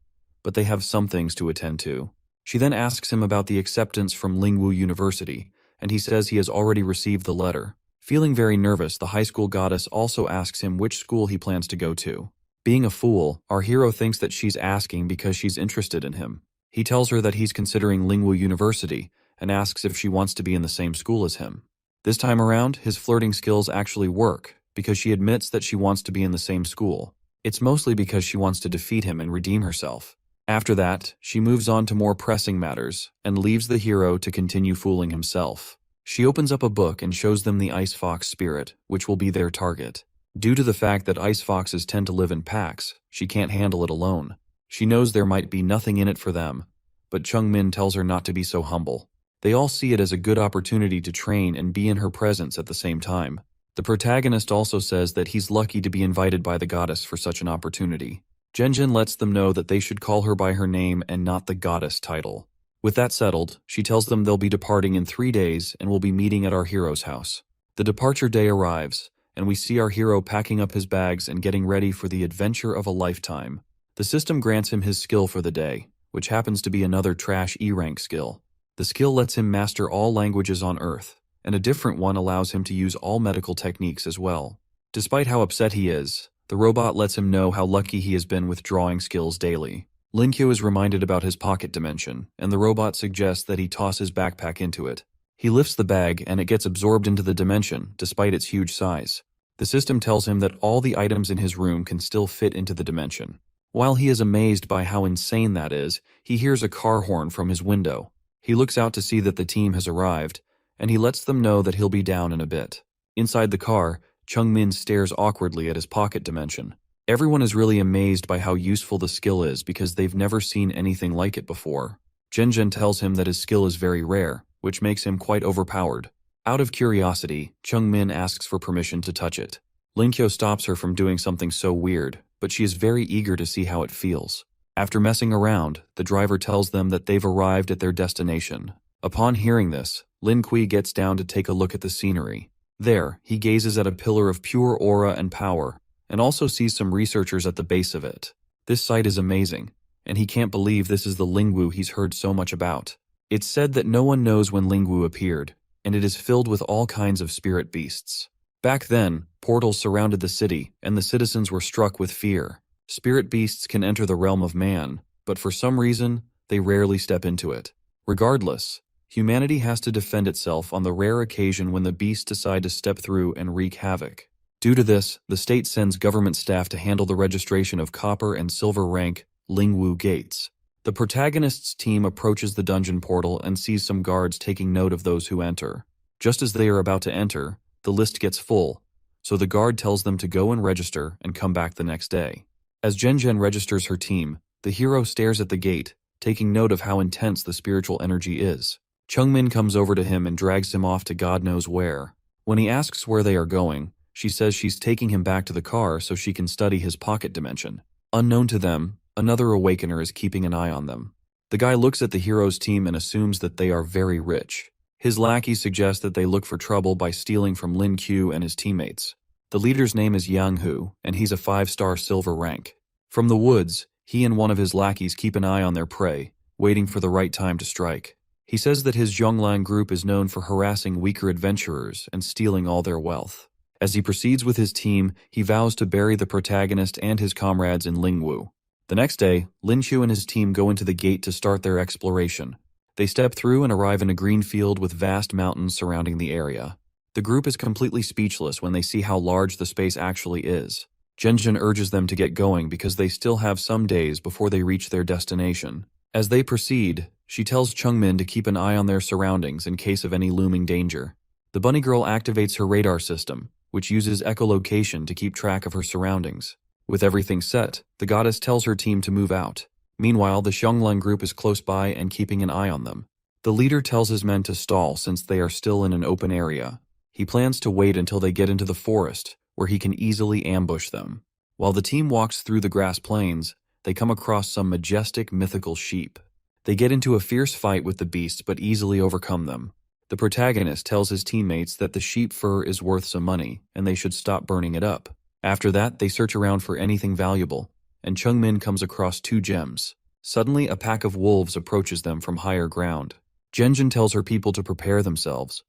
A: but they have some things to attend to. She then asks him about the acceptance from Lingwu University, and he says he has already received the letter. Feeling very nervous, the high school goddess also asks him which school he plans to go to. Being a fool, our hero thinks that she's asking because she's interested in him. He tells her that he's considering Lingwu University and asks if she wants to be in the same school as him. This time around, his flirting skills actually work, because she admits that she wants to be in the same school. It's mostly because she wants to defeat him and redeem herself. After that, she moves on to more pressing matters and leaves the hero to continue fooling himself. She opens up a book and shows them the ice fox spirit, which will be their target. Due to the fact that ice foxes tend to live in packs, she can't handle it alone. She knows there might be nothing in it for them, but Chung Min tells her not to be so humble. They all see it as a good opportunity to train and be in her presence at the same time. The protagonist also says that he's lucky to be invited by the goddess for such an opportunity. Zhen lets them know that they should call her by her name and not the goddess title. With that settled, she tells them they'll be departing in 3 days and will be meeting at our hero's house. The departure day arrives, and we see our hero packing up his bags and getting ready for the adventure of a lifetime. The system grants him his skill for the day, which happens to be another trash E-rank skill. The skill lets him master all languages on Earth, and a different one allows him to use all medical techniques as well. Despite how upset he is, the robot lets him know how lucky he has been with drawing skills daily. Lin Kyo is reminded about his pocket dimension, and the robot suggests that he toss his backpack into it. He lifts the bag and it gets absorbed into the dimension, despite its huge size. The system tells him that all the items in his room can still fit into the dimension. While he is amazed by how insane that is, he hears a car horn from his window. He looks out to see that the team has arrived, and he lets them know that he'll be down in a bit. Inside the car, Chung Min stares awkwardly at his pocket dimension. Everyone is really amazed by how useful the skill is because they've never seen anything like it before. Zhen tells him that his skill is very rare, which makes him quite overpowered. Out of curiosity, Chung Min asks for permission to touch it. Lin Kyo stops her from doing something so weird, but she is very eager to see how it feels. After messing around, the driver tells them that they've arrived at their destination. Upon hearing this, Lin Kui gets down to take a look at the scenery. There, he gazes at a pillar of pure aura and power, and also sees some researchers at the base of it. This sight is amazing, and he can't believe this is the Lingwu he's heard so much about. It's said that no one knows when Lingwu appeared, and it is filled with all kinds of spirit beasts. Back then, portals surrounded the city, and the citizens were struck with fear. Spirit beasts can enter the realm of man, but for some reason, they rarely step into it. Regardless, humanity has to defend itself on the rare occasion when the beasts decide to step through and wreak havoc. Due to this, the state sends government staff to handle the registration of copper and silver rank Lingwu gates. The protagonist's team approaches the dungeon portal and sees some guards taking note of those who enter. Just as they are about to enter, the list gets full, so the guard tells them to go and register and come back the next day. As Zhen registers her team, the hero stares at the gate, taking note of how intense the spiritual energy is. Chung Min comes over to him and drags him off to God knows where. When he asks where they are going, she says she's taking him back to the car so she can study his pocket dimension. Unknown to them, another awakener is keeping an eye on them. The guy looks at the hero's team and assumes that they are very rich. His lackey suggests that they look for trouble by stealing from Lin Q and his teammates. The leader's name is Yang Hu, and he's a 5-star silver rank. From the woods, he and one of his lackeys keep an eye on their prey, waiting for the right time to strike. He says that his Zhonglang group is known for harassing weaker adventurers and stealing all their wealth. As he proceeds with his team, he vows to bury the protagonist and his comrades in Lingwu. The next day, Lin Chu and his team go into the gate to start their exploration. They step through and arrive in a green field with vast mountains surrounding the area. The group is completely speechless when they see how large the space actually is. Zhenjun urges them to get going because they still have some days before they reach their destination. As they proceed, she tells Chungmin to keep an eye on their surroundings in case of any looming danger. The bunny girl activates her radar system, which uses echolocation to keep track of her surroundings. With everything set, the goddess tells her team to move out. Meanwhile, the Xionglan group is close by and keeping an eye on them. The leader tells his men to stall since they are still in an open area. He plans to wait until they get into the forest, where he can easily ambush them. While the team walks through the grass plains, they come across some majestic mythical sheep. They get into a fierce fight with the beasts but easily overcome them. The protagonist tells his teammates that the sheep fur is worth some money and they should stop burning it up. After that, they search around for anything valuable, and Chungmin comes across 2 gems. Suddenly, a pack of wolves approaches them from higher ground. Zhenjun tells her people to prepare themselves,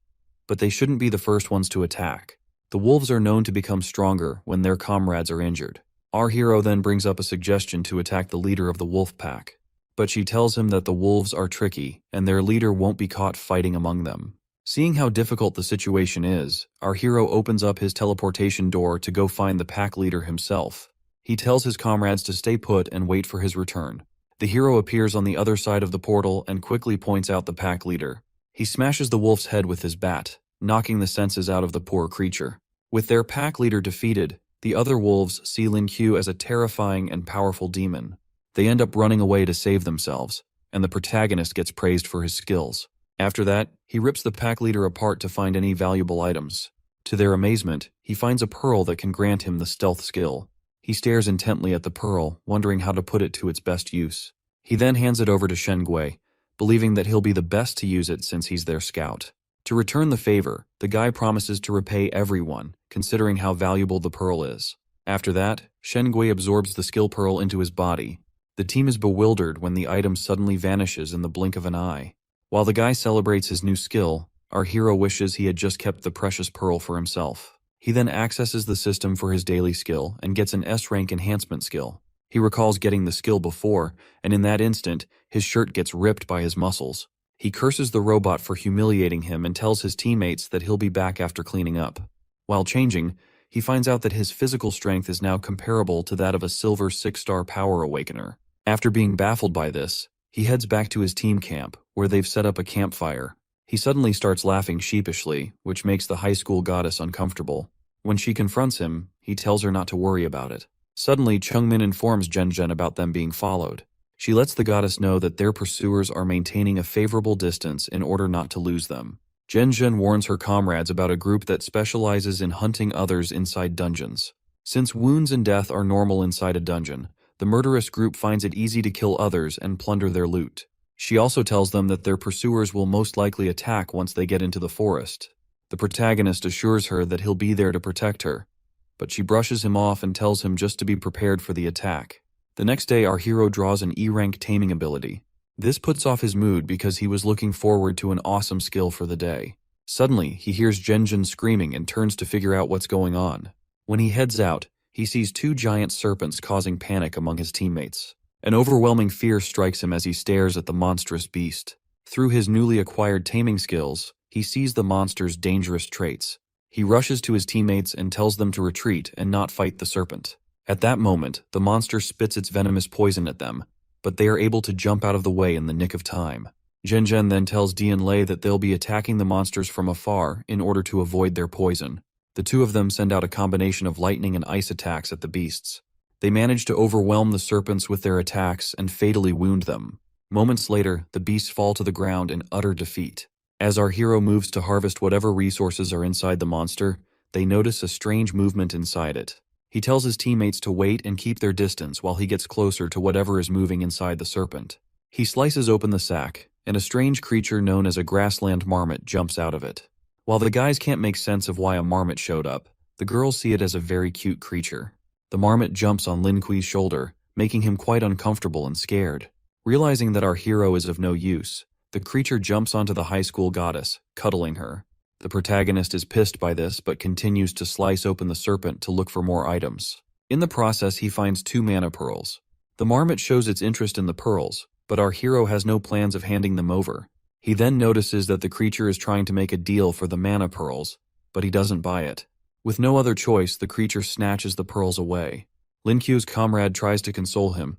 A: but they shouldn't be the first ones to attack. The wolves are known to become stronger when their comrades are injured. Our hero then brings up a suggestion to attack the leader of the wolf pack, but she tells him that the wolves are tricky and their leader won't be caught fighting among them. Seeing how difficult the situation is, our hero opens up his teleportation door to go find the pack leader himself. He tells his comrades to stay put and wait for his return. The hero appears on the other side of the portal and quickly points out the pack leader. He smashes the wolf's head with his bat, knocking the senses out of the poor creature. With their pack leader defeated, the other wolves see Lin Q as a terrifying and powerful demon. They end up running away to save themselves, and the protagonist gets praised for his skills. After that, he rips the pack leader apart to find any valuable items. To their amazement, he finds a pearl that can grant him the stealth skill. He stares intently at the pearl, wondering how to put it to its best use. He then hands it over to Shen Gui, believing that he'll be the best to use it since he's their scout. To return the favor, the guy promises to repay everyone, considering how valuable the pearl is. After that, Shen Gui absorbs the skill pearl into his body. The team is bewildered when the item suddenly vanishes in the blink of an eye. While the guy celebrates his new skill, our hero wishes he had just kept the precious pearl for himself. He then accesses the system for his daily skill and gets an S-rank enhancement skill. He recalls getting the skill before, and in that instant, his shirt gets ripped by his muscles. He curses the robot for humiliating him and tells his teammates that he'll be back after cleaning up. While changing, he finds out that his physical strength is now comparable to that of a silver 6-star power awakener. After being baffled by this, he heads back to his team camp, where they've set up a campfire. He suddenly starts laughing sheepishly, which makes the high school goddess uncomfortable. When she confronts him, he tells her not to worry about it. Suddenly, Chungmin informs Zhenjun about them being followed. She lets the goddess know that their pursuers are maintaining a favorable distance in order not to lose them. Zhenjun warns her comrades about a group that specializes in hunting others inside dungeons. Since wounds and death are normal inside a dungeon, the murderous group finds it easy to kill others and plunder their loot. She also tells them that their pursuers will most likely attack once they get into the forest. The protagonist assures her that he'll be there to protect her, but she brushes him off and tells him just to be prepared for the attack. The next day, our hero draws an E-rank taming ability. This puts off his mood because he was looking forward to an awesome skill for the day. Suddenly, he hears Zhenjun screaming and turns to figure out what's going on. When he heads out, he sees 2 giant serpents causing panic among his teammates. An overwhelming fear strikes him as he stares at the monstrous beast. Through his newly acquired taming skills, he sees the monster's dangerous traits. He rushes to his teammates and tells them to retreat and not fight the serpent. At that moment, the monster spits its venomous poison at them, but they are able to jump out of the way in the nick of time. Zhenjun then tells Dian Lei that they'll be attacking the monsters from afar in order to avoid their poison. The 2 of them send out a combination of lightning and ice attacks at the beasts. They manage to overwhelm the serpents with their attacks and fatally wound them. Moments later, the beasts fall to the ground in utter defeat. As our hero moves to harvest whatever resources are inside the monster, they notice a strange movement inside it. He tells his teammates to wait and keep their distance while he gets closer to whatever is moving inside the serpent. He slices open the sack, and a strange creature known as a grassland marmot jumps out of it. While the guys can't make sense of why a marmot showed up, the girls see it as a very cute creature. The marmot jumps on Lin Kui's shoulder, making him quite uncomfortable and scared. Realizing that our hero is of no use, The creature jumps onto the high school goddess, cuddling her. The protagonist is pissed by this but continues to slice open the serpent to look for more items. In the process, he finds 2 mana pearls. The marmot shows its interest in the pearls, but our hero has no plans of handing them over. He then notices that the creature is trying to make a deal for the mana pearls, but he doesn't buy it. With no other choice, the creature snatches the pearls away. Linkyu's comrade tries to console him,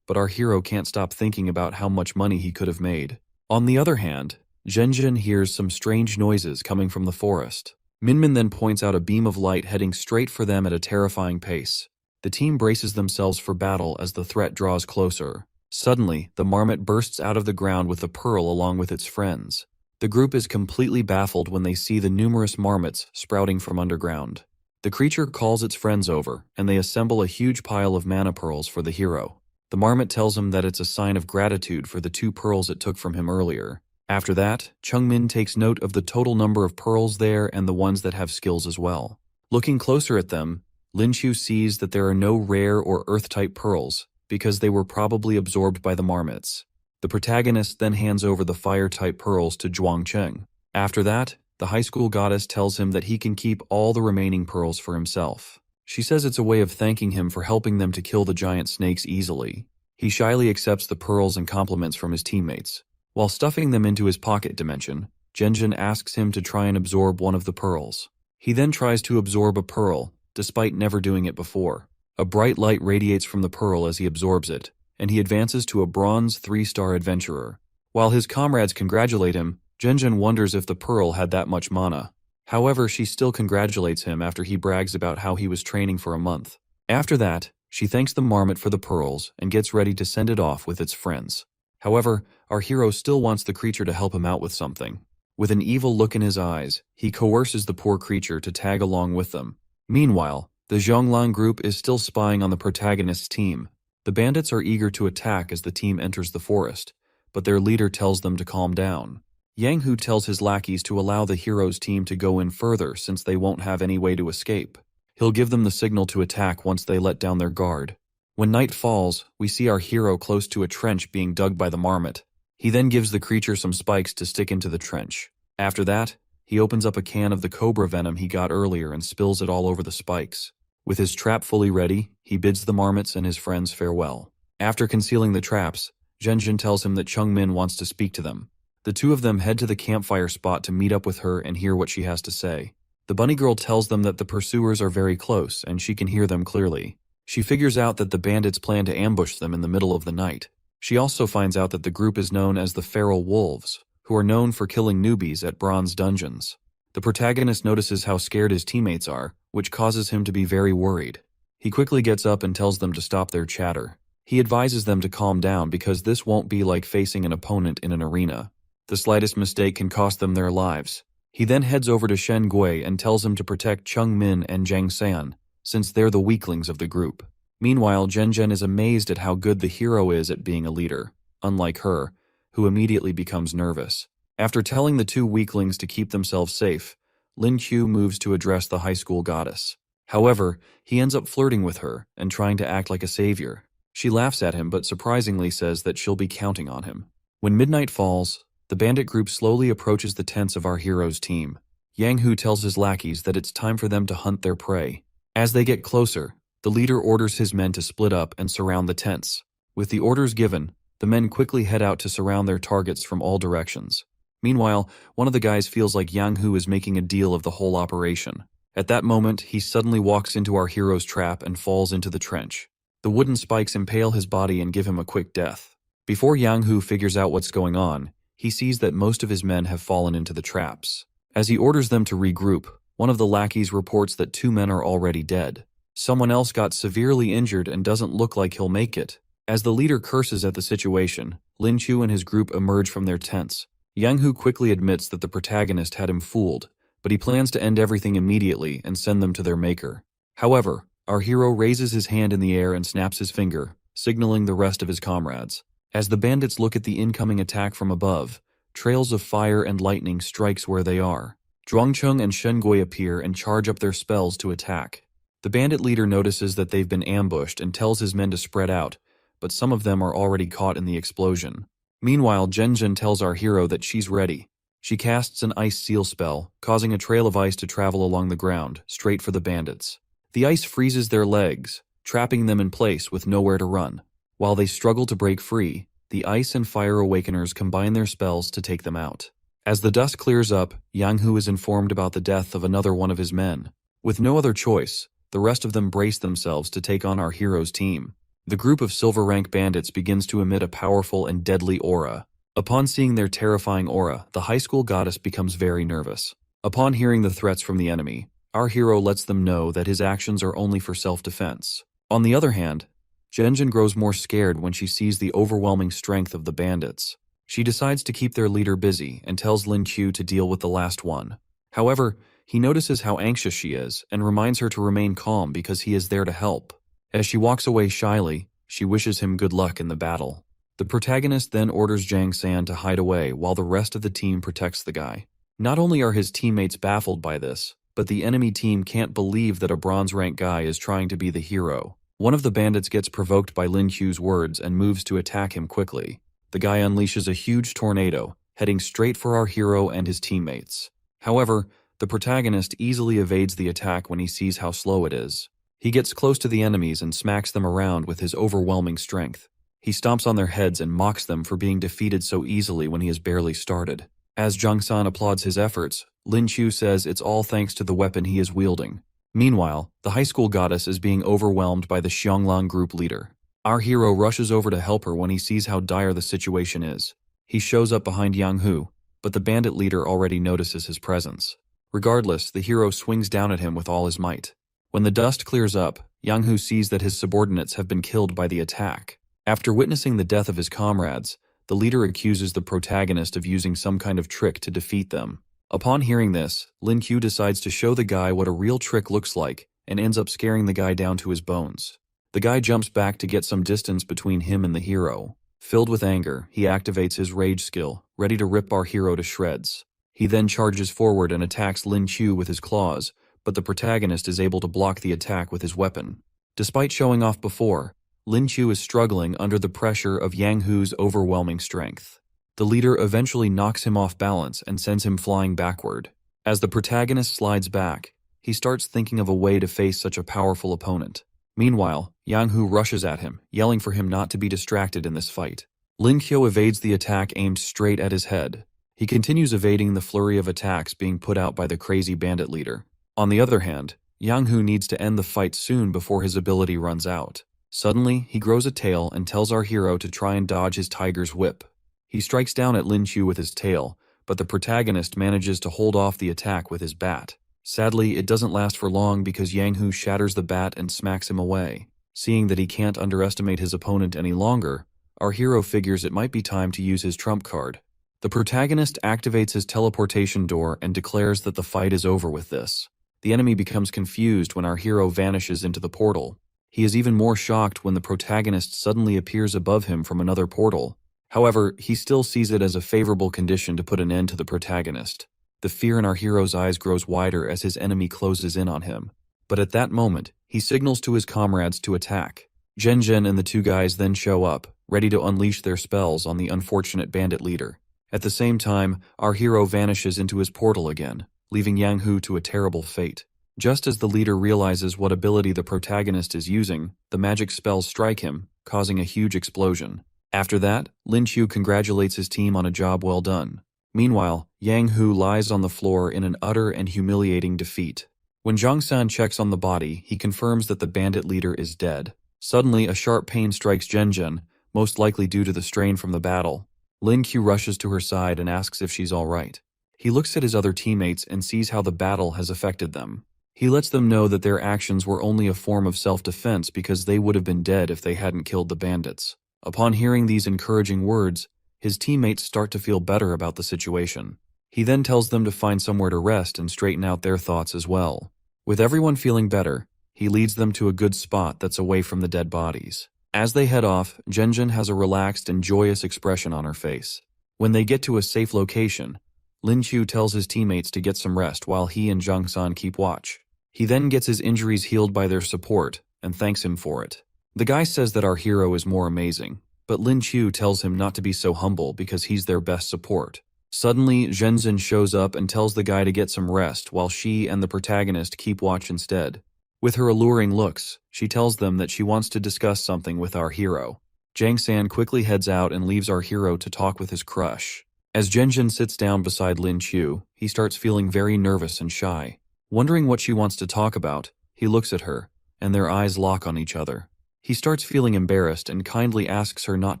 A: but our hero can't stop thinking about how much money he could have made. On the other hand, Zhenjin hears some strange noises coming from the forest. Minmin then points out a beam of light heading straight for them at a terrifying pace. The team braces themselves for battle as the threat draws closer. Suddenly, the marmot bursts out of the ground with the pearl along with its friends. The group is completely baffled when they see the numerous marmots sprouting from underground. The creature calls its friends over, and they assemble a huge pile of mana pearls for the hero. The marmot tells him that it's a sign of gratitude for the 2 pearls it took from him earlier. After that, Chungmin takes note of the total number of pearls there and the ones that have skills as well. Looking closer at them, Linchu sees that there are no rare or earth-type pearls, because they were probably absorbed by the marmots. The protagonist then hands over the fire-type pearls to Zhuangcheng. After that, the high school goddess tells him that he can keep all the remaining pearls for himself. She says it's a way of thanking him for helping them to kill the giant snakes easily. He shyly accepts the pearls and compliments from his teammates. While stuffing them into his pocket dimension, Zhenjin asks him to try and absorb one of the pearls. He then tries to absorb a pearl, despite never doing it before. A bright light radiates from the pearl as he absorbs it, and he advances to a bronze 3-star adventurer. While his comrades congratulate him, Zhenjin wonders if the pearl had that much mana. However, she still congratulates him after he brags about how he was training for a month. After that, she thanks the marmot for the pearls and gets ready to send it off with its friends. However, our hero still wants the creature to help him out with something. With an evil look in his eyes, he coerces the poor creature to tag along with them. Meanwhile, the Zhonglan group is still spying on the protagonist's team. The bandits are eager to attack as the team enters the forest, but their leader tells them to calm down. Yang Hu tells his lackeys to allow the hero's team to go in further since they won't have any way to escape. He'll give them the signal to attack once they let down their guard. When night falls, we see our hero close to a trench being dug by the marmot. He then gives the creature some spikes to stick into the trench. After that, he opens up a can of the cobra venom he got earlier and spills it all over the spikes. With his trap fully ready, he bids the marmots and his friends farewell. After concealing the traps, Zhenjin tells him that Chungmin wants to speak to them. The 2 of them head to the campfire spot to meet up with her and hear what she has to say. The bunny girl tells them that the pursuers are very close and she can hear them clearly. She figures out that the bandits plan to ambush them in the middle of the night. She also finds out that the group is known as the Feral Wolves, who are known for killing newbies at bronze dungeons. The protagonist notices how scared his teammates are, which causes him to be very worried. He quickly gets up and tells them to stop their chatter. He advises them to calm down because this won't be like facing an opponent in an arena. The slightest mistake can cost them their lives. He then heads over to Shen Gui and tells him to protect Cheng Min and Zhang San, since they're the weaklings of the group. Meanwhile, Zhenjin is amazed at how good the hero is at being a leader, unlike her, who immediately becomes nervous. After telling the 2 weaklings to keep themselves safe, Lin Qiu moves to address the high school goddess. However, he ends up flirting with her and trying to act like a savior. She laughs at him but surprisingly says that she'll be counting on him. When midnight falls, the bandit group slowly approaches the tents of our hero's team. Yang Hu tells his lackeys that it's time for them to hunt their prey. As they get closer, the leader orders his men to split up and surround the tents. With the orders given, the men quickly head out to surround their targets from all directions. Meanwhile, one of the guys feels like Yang Hu is making a deal of the whole operation. At that moment, he suddenly walks into our hero's trap and falls into the trench. The wooden spikes impale his body and give him a quick death. Before Yang Hu figures out what's going on, he sees that most of his men have fallen into the traps. As he orders them to regroup, one of the lackeys reports that 2 men are already dead. Someone else got severely injured and doesn't look like he'll make it. As the leader curses at the situation, Lin Qiu and his group emerge from their tents. Yang Hu quickly admits that the protagonist had him fooled, but he plans to end everything immediately and send them to their maker. However, our hero raises his hand in the air and snaps his finger, signaling the rest of his comrades. As the bandits look at the incoming attack from above, trails of fire and lightning strikes where they are. Zhuangcheng and Shen Gui appear and charge up their spells to attack. The bandit leader notices that they've been ambushed and tells his men to spread out, but some of them are already caught in the explosion. Meanwhile, Zhenjin tells our hero that she's ready. She casts an ice seal spell, causing a trail of ice to travel along the ground, straight for the bandits. The ice freezes their legs, trapping them in place with nowhere to run. While they struggle to break free, the ice and fire awakeners combine their spells to take them out. As the dust clears up, Yang Hu is informed about the death of another one of his men. With no other choice, the rest of them brace themselves to take on our hero's team. The group of silver rank bandits begins to emit a powerful and deadly aura. Upon seeing their terrifying aura, the high school goddess becomes very nervous. Upon hearing the threats from the enemy, our hero lets them know that his actions are only for self-defense. On the other hand, Zhenjin grows more scared when she sees the overwhelming strength of the bandits. She decides to keep their leader busy and tells Lin Qiu to deal with the last one. However, he notices how anxious she is and reminds her to remain calm because he is there to help. As she walks away shyly, she wishes him good luck in the battle. The protagonist then orders Zhang San to hide away while the rest of the team protects the guy. Not only are his teammates baffled by this, but the enemy team can't believe that a bronze rank guy is trying to be the hero. One of the bandits gets provoked by Lin Qiu's words and moves to attack him quickly. The guy unleashes a huge tornado, heading straight for our hero and his teammates. However, the protagonist easily evades the attack when he sees how slow it is. He gets close to the enemies and smacks them around with his overwhelming strength. He stomps on their heads and mocks them for being defeated so easily when he has barely started. As Zhang San applauds his efforts, Lin Qiu says it's all thanks to the weapon he is wielding. Meanwhile, the high school goddess is being overwhelmed by the Xionglang group leader. Our hero rushes over to help her when he sees how dire the situation is. He shows up behind Yang Hu, but the bandit leader already notices his presence. Regardless, the hero swings down at him with all his might. When the dust clears up, Yang Hu sees that his subordinates have been killed by the attack. After witnessing the death of his comrades, the leader accuses the protagonist of using some kind of trick to defeat them. Upon hearing this, Lin Qiu decides to show the guy what a real trick looks like and ends up scaring the guy down to his bones. The guy jumps back to get some distance between him and the hero. Filled with anger, he activates his rage skill, ready to rip our hero to shreds. He then charges forward and attacks Lin Qiu with his claws, but the protagonist is able to block the attack with his weapon. Despite showing off before, Lin Qiu is struggling under the pressure of Yang Hu's overwhelming strength. The leader eventually knocks him off balance and sends him flying backward. As the protagonist slides back, he starts thinking of a way to face such a powerful opponent. Meanwhile, Yang Hu rushes at him, yelling for him not to be distracted in this fight. Lin Qiu evades the attack aimed straight at his head. He continues evading the flurry of attacks being put out by the crazy bandit leader. On the other hand, Yang Hu needs to end the fight soon before his ability runs out. Suddenly, he grows a tail and tells our hero to try and dodge his tiger's whip. He strikes down at Lin Qiu with his tail, but the protagonist manages to hold off the attack with his bat. Sadly, it doesn't last for long because Yang Hu shatters the bat and smacks him away. Seeing that he can't underestimate his opponent any longer, our hero figures it might be time to use his trump card. The protagonist activates his teleportation door and declares that the fight is over with this. The enemy becomes confused when our hero vanishes into the portal. He is even more shocked when the protagonist suddenly appears above him from another portal. However, he still sees it as a favorable condition to put an end to the protagonist. The fear in our hero's eyes grows wider as his enemy closes in on him. But at that moment, he signals to his comrades to attack. Zhen and the two guys then show up, ready to unleash their spells on the unfortunate bandit leader. At the same time, our hero vanishes into his portal again, leaving Yang Hu to a terrible fate. Just as the leader realizes what ability the protagonist is using, the magic spells strike him, causing a huge explosion. After that, Lin Qiu congratulates his team on a job well done. Meanwhile, Yang Hu lies on the floor in an utter and humiliating defeat. When Zhang San checks on the body, he confirms that the bandit leader is dead. Suddenly, a sharp pain strikes Zhen, most likely due to the strain from the battle. Lin Qiu rushes to her side and asks if she's all right. He looks at his other teammates and sees how the battle has affected them. He lets them know that their actions were only a form of self-defense because they would have been dead if they hadn't killed the bandits. Upon hearing these encouraging words, his teammates start to feel better about the situation. He then tells them to find somewhere to rest and straighten out their thoughts as well. With everyone feeling better, he leads them to a good spot that's away from the dead bodies. As they head off, Zhen has a relaxed and joyous expression on her face. When they get to a safe location, Lin Qiu tells his teammates to get some rest while he and Zhang San keep watch. He then gets his injuries healed by their support and thanks him for it. The guy says that our hero is more amazing. but Lin Chu tells him not to be so humble because he's their best support. Suddenly, Zhenzhen shows up and tells the guy to get some rest while she and the protagonist keep watch instead. With her alluring looks, she tells them that she wants to discuss something with our hero. Jang San quickly heads out and leaves our hero to talk with his crush. As Zhenzhen sits down beside Lin Chu, he starts feeling very nervous and shy. Wondering what she wants to talk about, he looks at her, and their eyes lock on each other. He starts feeling embarrassed and kindly asks her not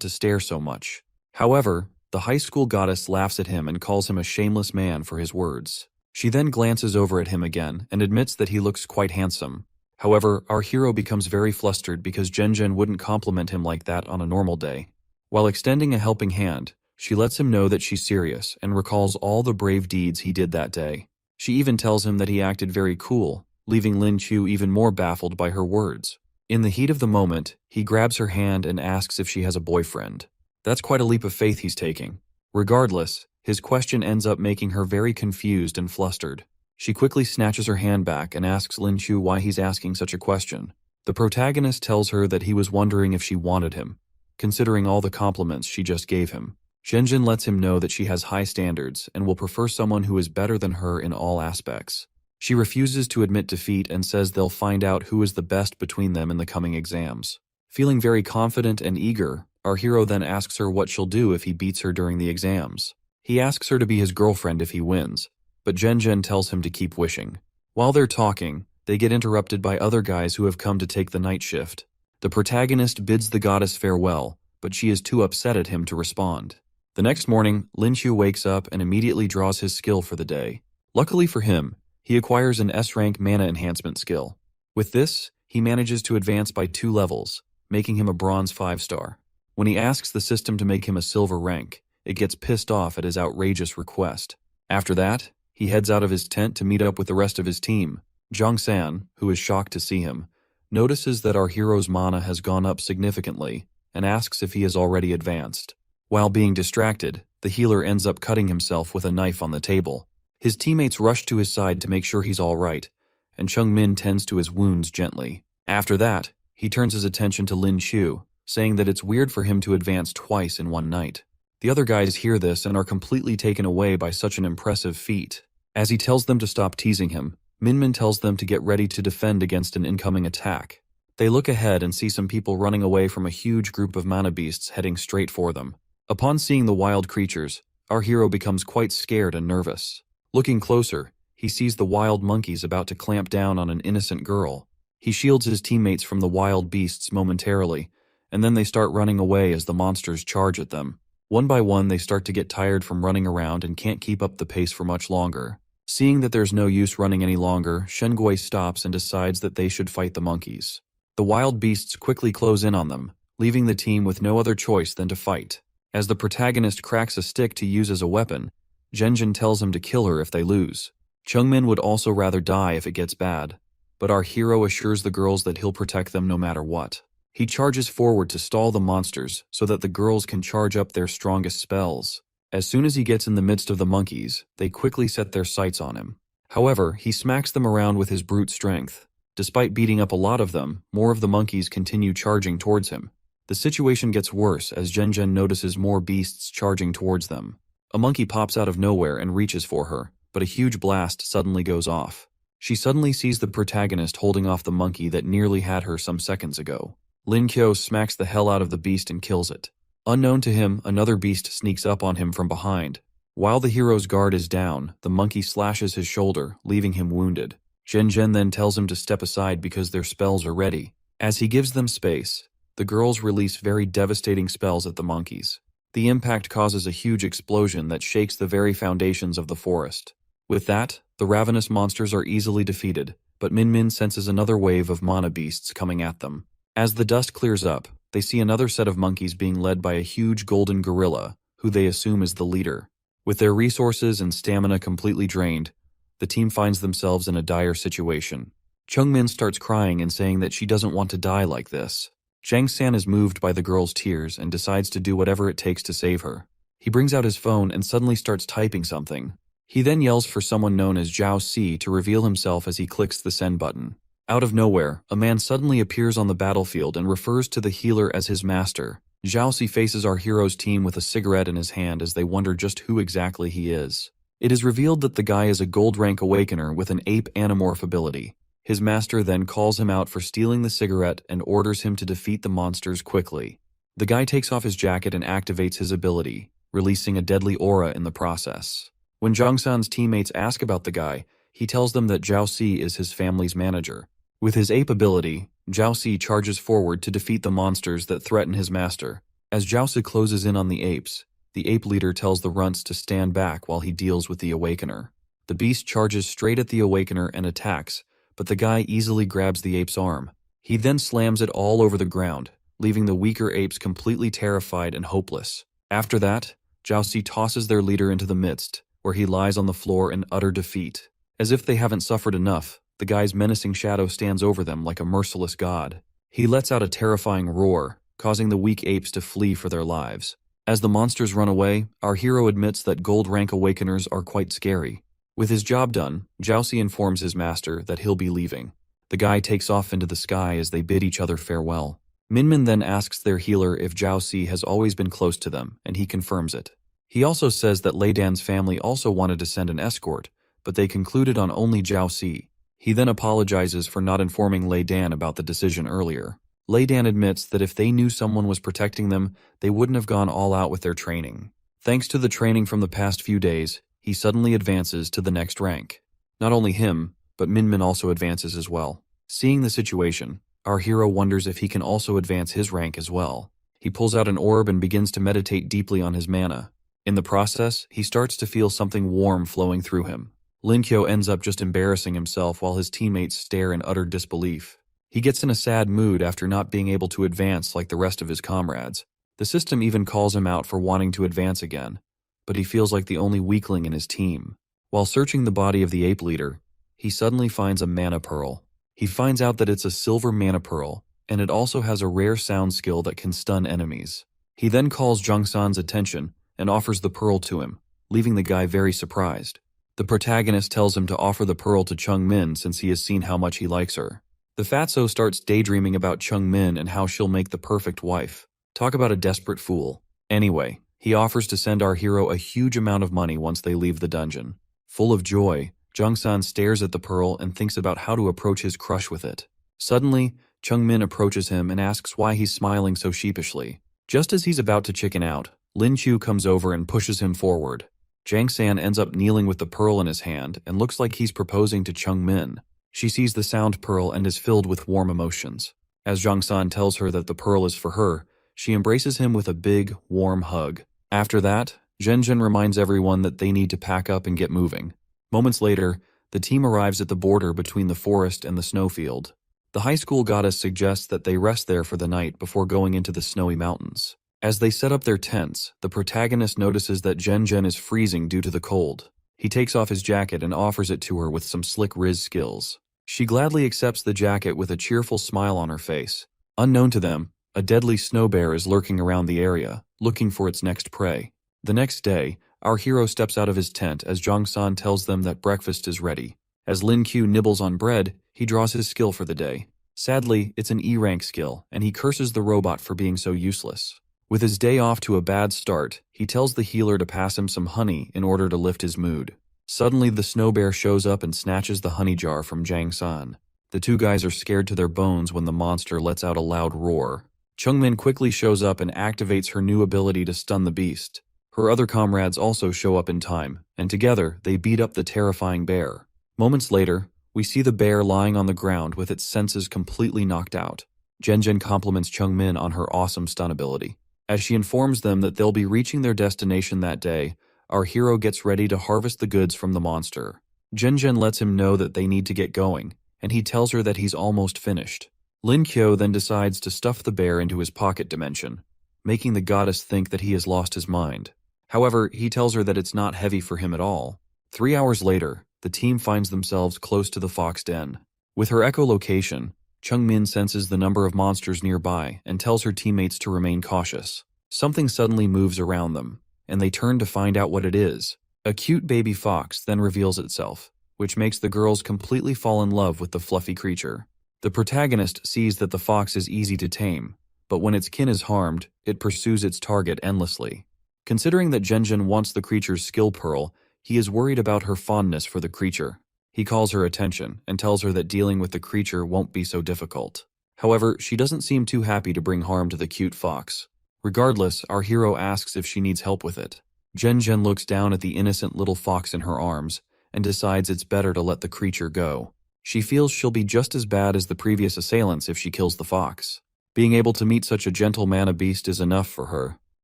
A: to stare so much. However, the high school goddess laughs at him and calls him a shameless man for his words. She then glances over at him again and admits that he looks quite handsome. However, our hero becomes very flustered because Zhenzhen wouldn't compliment him like that on a normal day. While extending a helping hand, she lets him know that she's serious and recalls all the brave deeds he did that day. She even tells him that he acted very cool, leaving Lin Chu even more baffled by her words. In the heat of the moment, he grabs her hand and asks if she has a boyfriend. That's quite a leap of faith he's taking. Regardless, his question ends up making her very confused and flustered. She quickly snatches her hand back and asks Lin Chu why he's asking such a question. The protagonist tells her that he was wondering if she wanted him, considering all the compliments she just gave him. Zhenzhen lets him know that she has high standards and will prefer someone who is better than her in all aspects. She refuses to admit defeat and says they'll find out who is the best between them in the coming exams. Feeling very confident and eager, our hero then asks her what she'll do if he beats her during the exams. He asks her to be his girlfriend if he wins, but Zhenzhen tells him to keep wishing. While they're talking, they get interrupted by other guys who have come to take the night shift. The protagonist bids the goddess farewell, but she is too upset at him to respond. The next morning, Lin Chu wakes up and immediately draws his skill for the day. Luckily for him, he acquires an S-rank mana enhancement skill. With this, he manages to advance by 2 levels, making him a bronze 5-star. When he asks the system to make him a silver rank, it gets pissed off at his outrageous request. After that, he heads out of his tent to meet up with the rest of his team. Jang San, who is shocked to see him, notices that our hero's mana has gone up significantly and asks if he has already advanced. While being distracted, the healer ends up cutting himself with a knife on the table. His teammates rush to his side to make sure he's all right, and Chung Min tends to his wounds gently. After that, he turns his attention to Lin Chu, saying that it's weird for him to advance twice in one night. The other guys hear this and are completely taken away by such an impressive feat. As he tells them to stop teasing him, Min tells them to get ready to defend against an incoming attack. They look ahead and see some people running away from a huge group of mana beasts heading straight for them. Upon seeing the wild creatures, our hero becomes quite scared and nervous. Looking closer, he sees the wild monkeys about to clamp down on an innocent girl. He shields his teammates from the wild beasts momentarily, and then they start running away as the monsters charge at them. One by one, they start to get tired from running around and can't keep up the pace for much longer. Seeing that there's no use running any longer, Shen Gui stops and decides that they should fight the monkeys. The wild beasts quickly close in on them, leaving the team with no other choice than to fight. As the protagonist cracks a stick to use as a weapon, Zhenzhen tells him to kill her if they lose. Chungmin would also rather die if it gets bad, but our hero assures the girls that he'll protect them no matter what. He charges forward to stall the monsters so that the girls can charge up their strongest spells. As soon as he gets in the midst of the monkeys, they quickly set their sights on him. However, he smacks them around with his brute strength. Despite beating up a lot of them, more of the monkeys continue charging towards him. The situation gets worse as Zhenzhen notices more beasts charging towards them. A monkey pops out of nowhere and reaches for her, but a huge blast suddenly goes off. She suddenly sees the protagonist holding off the monkey that nearly had her some seconds ago. Lin Kyo smacks the hell out of the beast and kills it. Unknown to him, another beast sneaks up on him from behind. While the hero's guard is down, the monkey slashes his shoulder, leaving him wounded. Zhenzhen then tells him to step aside because their spells are ready. As he gives them space, the girls release very devastating spells at the monkeys. The impact causes a huge explosion that shakes the very foundations of the forest. With that, the ravenous monsters are easily defeated, but Min senses another wave of mana beasts coming at them. As the dust clears up, they see another set of monkeys being led by a huge golden gorilla, who they assume is the leader. With their resources and stamina completely drained, the team finds themselves in a dire situation. Chungmin starts crying and saying that she doesn't want to die like this. Jang San is moved by the girl's tears and decides to do whatever it takes to save her. He brings out his phone and suddenly starts typing something. He then yells for someone known as Zhao Si to reveal himself as he clicks the send button. Out of nowhere, a man suddenly appears on the battlefield and refers to the healer as his master. Zhao faces our hero's team with a cigarette in his hand as they wonder just who exactly he is. It is revealed that the guy is a gold rank awakener with an ape anamorph ability. His master then calls him out for stealing the cigarette and orders him to defeat the monsters quickly. The guy takes off his jacket and activates his ability, releasing a deadly aura in the process. When Zhangsan's teammates ask about the guy, he tells them that Zhao Si is his family's manager. With his ape ability, Zhao Si charges forward to defeat the monsters that threaten his master. As Zhao Si closes in on the apes, the ape leader tells the runts to stand back while he deals with the awakener. The beast charges straight at the awakener and attacks, but the guy easily grabs the ape's arm. He then slams it all over the ground, leaving the weaker apes completely terrified and hopeless. After that, Zhao Si tosses their leader into the midst, where he lies on the floor in utter defeat. As if they haven't suffered enough, the guy's menacing shadow stands over them like a merciless god. He lets out a terrifying roar, causing the weak apes to flee for their lives. As the monsters run away, our hero admits that gold rank awakeners are quite scary. With his job done, Zhao Si informs his master that he'll be leaving. The guy takes off into the sky as they bid each other farewell. Minmin then asks their healer if Zhao Si has always been close to them, and he confirms it. He also says that Lei Dan's family also wanted to send an escort, but they concluded on only Zhao Si. He then apologizes for not informing Lei Dan about the decision earlier. Lei Dan admits that if they knew someone was protecting them, they wouldn't have gone all out with their training. Thanks to the training from the past few days, he suddenly advances to the next rank. Not only him, but Minmin also advances as well. Seeing the situation, our hero wonders if he can also advance his rank as well. He pulls out an orb and begins to meditate deeply on his mana. In the process, he starts to feel something warm flowing through him. Lin Qiu ends up just embarrassing himself while his teammates stare in utter disbelief. He gets in a sad mood after not being able to advance like the rest of his comrades. The system even calls him out for wanting to advance again, but he feels like the only weakling in his team. While searching the body of the ape leader, he suddenly finds a mana pearl. He finds out that it's a silver mana pearl, and it also has a rare sound skill that can stun enemies. He then calls Zhangsan's attention and offers the pearl to him, leaving the guy very surprised. The protagonist tells him to offer the pearl to Chung Min since he has seen how much he likes her. The fatso starts daydreaming about Chung Min and how she'll make the perfect wife. Talk about a desperate fool. Anyway, he offers to send our hero a huge amount of money once they leave the dungeon. Full of joy, Zhangsan stares at the pearl and thinks about how to approach his crush with it. Suddenly, Chung Min approaches him and asks why he's smiling so sheepishly. Just as he's about to chicken out, Lin Qiu comes over and pushes him forward. Zhang San ends up kneeling with the pearl in his hand and looks like he's proposing to Chung Min. She sees the sound pearl and is filled with warm emotions. As Zhang San tells her that the pearl is for her, she embraces him with a big, warm hug. After that, Zhen reminds everyone that they need to pack up and get moving. Moments later, the team arrives at the border between the forest and the snowfield. The high school goddess suggests that they rest there for the night before going into the snowy mountains. As they set up their tents, the protagonist notices that Zhen is freezing due to the cold. He takes off his jacket and offers it to her with some slick riz skills. She gladly accepts the jacket with a cheerful smile on her face. Unknown to them, a deadly snow bear is lurking around the area, looking for its next prey. The next day, our hero steps out of his tent as Zhangsan tells them that breakfast is ready. As Lin Qiu nibbles on bread, he draws his skill for the day. Sadly, it's an E-rank skill, and he curses the robot for being so useless. With his day off to a bad start, he tells the healer to pass him some honey in order to lift his mood. Suddenly, the snow bear shows up and snatches the honey jar from Zhang San. The two guys are scared to their bones when the monster lets out a loud roar. Chung Min quickly shows up and activates her new ability to stun the beast. Her other comrades also show up in time, and together they beat up the terrifying bear. Moments later, we see the bear lying on the ground with its senses completely knocked out. Zhen compliments Chung Min on her awesome stun ability. As she informs them that they'll be reaching their destination that day, our hero gets ready to harvest the goods from the monster. Zhen lets him know that they need to get going, and he tells her that he's almost finished. Lin Qiu then decides to stuff the bear into his pocket dimension, making the goddess think that he has lost his mind. However, he tells her that it's not heavy for him at all. 3 hours later, the team finds themselves close to the fox den. With her echolocation, Chung Min senses the number of monsters nearby and tells her teammates to remain cautious. Something suddenly moves around them, and they turn to find out what it is. A cute baby fox then reveals itself, which makes the girls completely fall in love with the fluffy creature. The protagonist sees that the fox is easy to tame, but when its kin is harmed, it pursues its target endlessly. Considering that Genjin wants the creature's skill pearl, he is worried about her fondness for the creature. He calls her attention and tells her that dealing with the creature won't be so difficult. However, she doesn't seem too happy to bring harm to the cute fox. Regardless, our hero asks if she needs help with it. Genjin looks down at the innocent little fox in her arms and decides it's better to let the creature go. She feels she'll be just as bad as the previous assailants if she kills the fox. Being able to meet such a gentle mana beast is enough for her.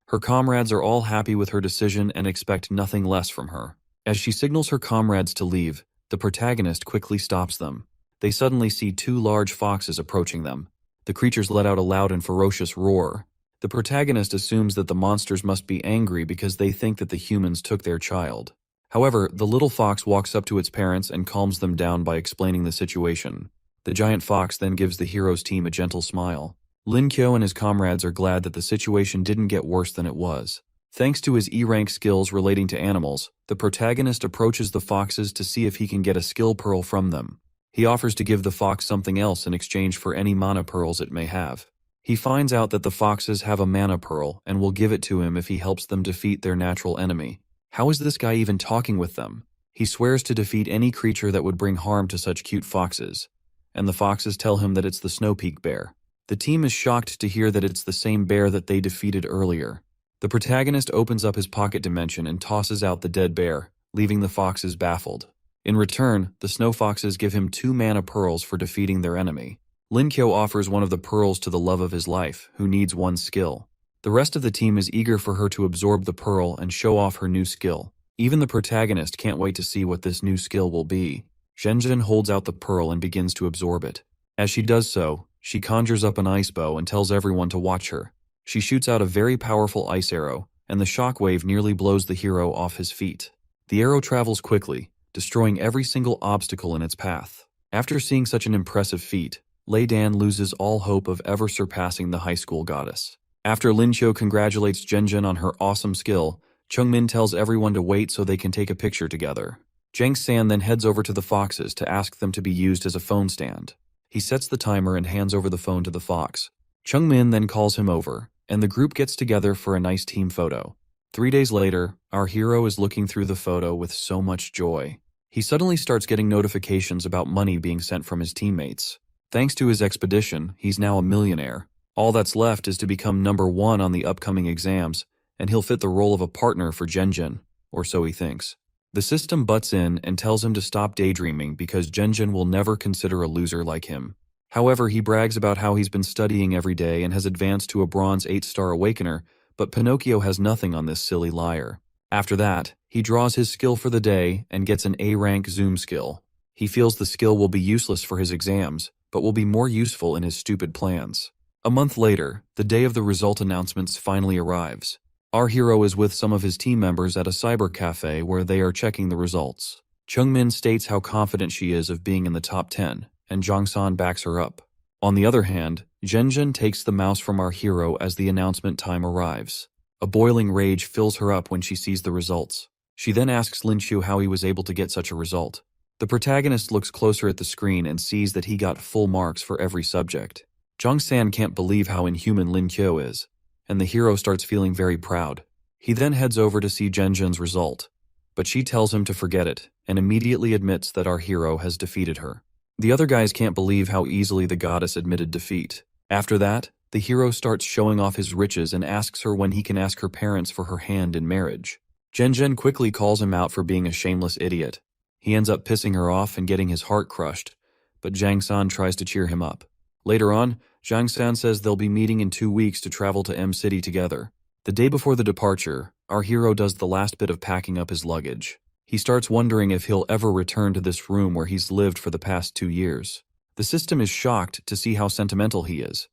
A: Her comrades are all happy with her decision and expect nothing less from her. As she signals her comrades to leave, the protagonist quickly stops them. They suddenly see two large foxes approaching them. The creatures let out a loud and ferocious roar. The protagonist assumes that the monsters must be angry because they think that the humans took their child. However, the little fox walks up to its parents and calms them down by explaining the situation. The giant fox then gives the hero's team a gentle smile. Lin Kyo and his comrades are glad that the situation didn't get worse than it was. Thanks to his E-rank skills relating to animals, the protagonist approaches the foxes to see if he can get a skill pearl from them. He offers to give the fox something else in exchange for any mana pearls it may have. He finds out that the foxes have a mana pearl and will give it to him if he helps them defeat their natural enemy. How is this guy even talking with them? He swears to defeat any creature that would bring harm to such cute foxes. And the foxes tell him that it's the Snow Peak bear. The team is shocked to hear that it's the same bear that they defeated earlier. The protagonist opens up his pocket dimension and tosses out the dead bear, leaving the foxes baffled. In return, the snow foxes give him 2 mana pearls for defeating their enemy. Lin Kyo offers one of the pearls to the love of his life, who needs one skill. The rest of the team is eager for her to absorb the pearl and show off her new skill. Even the protagonist can't wait to see what this new skill will be. Genjin holds out the pearl and begins to absorb it. As she does so, she conjures up an ice bow and tells everyone to watch her. She shoots out a very powerful ice arrow, and the shockwave nearly blows the hero off his feet. The arrow travels quickly, destroying every single obstacle in its path. After seeing such an impressive feat, Lei Dan loses all hope of ever surpassing the high school goddess. After Lin Qiu congratulates Genjin on her awesome skill, Chungmin tells everyone to wait so they can take a picture together. Zhang San then heads over to the foxes to ask them to be used as a phone stand. He sets the timer and hands over the phone to the fox. Chungmin then calls him over, and the group gets together for a nice team photo. 3 days later, our hero is looking through the photo with so much joy. He suddenly starts getting notifications about money being sent from his teammates. Thanks to his expedition, he's now a millionaire. All that's left is to become #1 on the upcoming exams, and he'll fit the role of a partner for Genjin, or so he thinks. The system butts in and tells him to stop daydreaming because Genjin will never consider a loser like him. However, he brags about how he's been studying every day and has advanced to a bronze 8-star awakener, but Pinocchio has nothing on this silly liar. After that, he draws his skill for the day and gets an A-rank zoom skill. He feels the skill will be useless for his exams, but will be more useful in his stupid plans. A month later, the day of the result announcements finally arrives. Our hero is with some of his team members at a cyber cafe where they are checking the results. Chungmin states how confident she is of being in the top 10, and Jongsan backs her up. On the other hand, Genjin takes the mouse from our hero as the announcement time arrives. A boiling rage fills her up when she sees the results. She then asks Lin Qiu how he was able to get such a result. The protagonist looks closer at the screen and sees that he got full marks for every subject. Jongsan can't believe how inhuman Lin Qiu is, and the hero starts feeling very proud. He then heads over to see Genjin's result, but she tells him to forget it and immediately admits that our hero has defeated her. The other guys can't believe how easily the goddess admitted defeat. After that, the hero starts showing off his riches and asks her when he can ask her parents for her hand in marriage. Genjin quickly calls him out for being a shameless idiot. He ends up pissing her off and getting his heart crushed, but Zhang San tries to cheer him up. Later on, Zhang San says they'll be meeting in 2 weeks to travel to M City together. The day before the departure, our hero does the last bit of packing up his luggage. He starts wondering if he'll ever return to this room where he's lived for the past 2 years. The system is shocked to see how sentimental he is,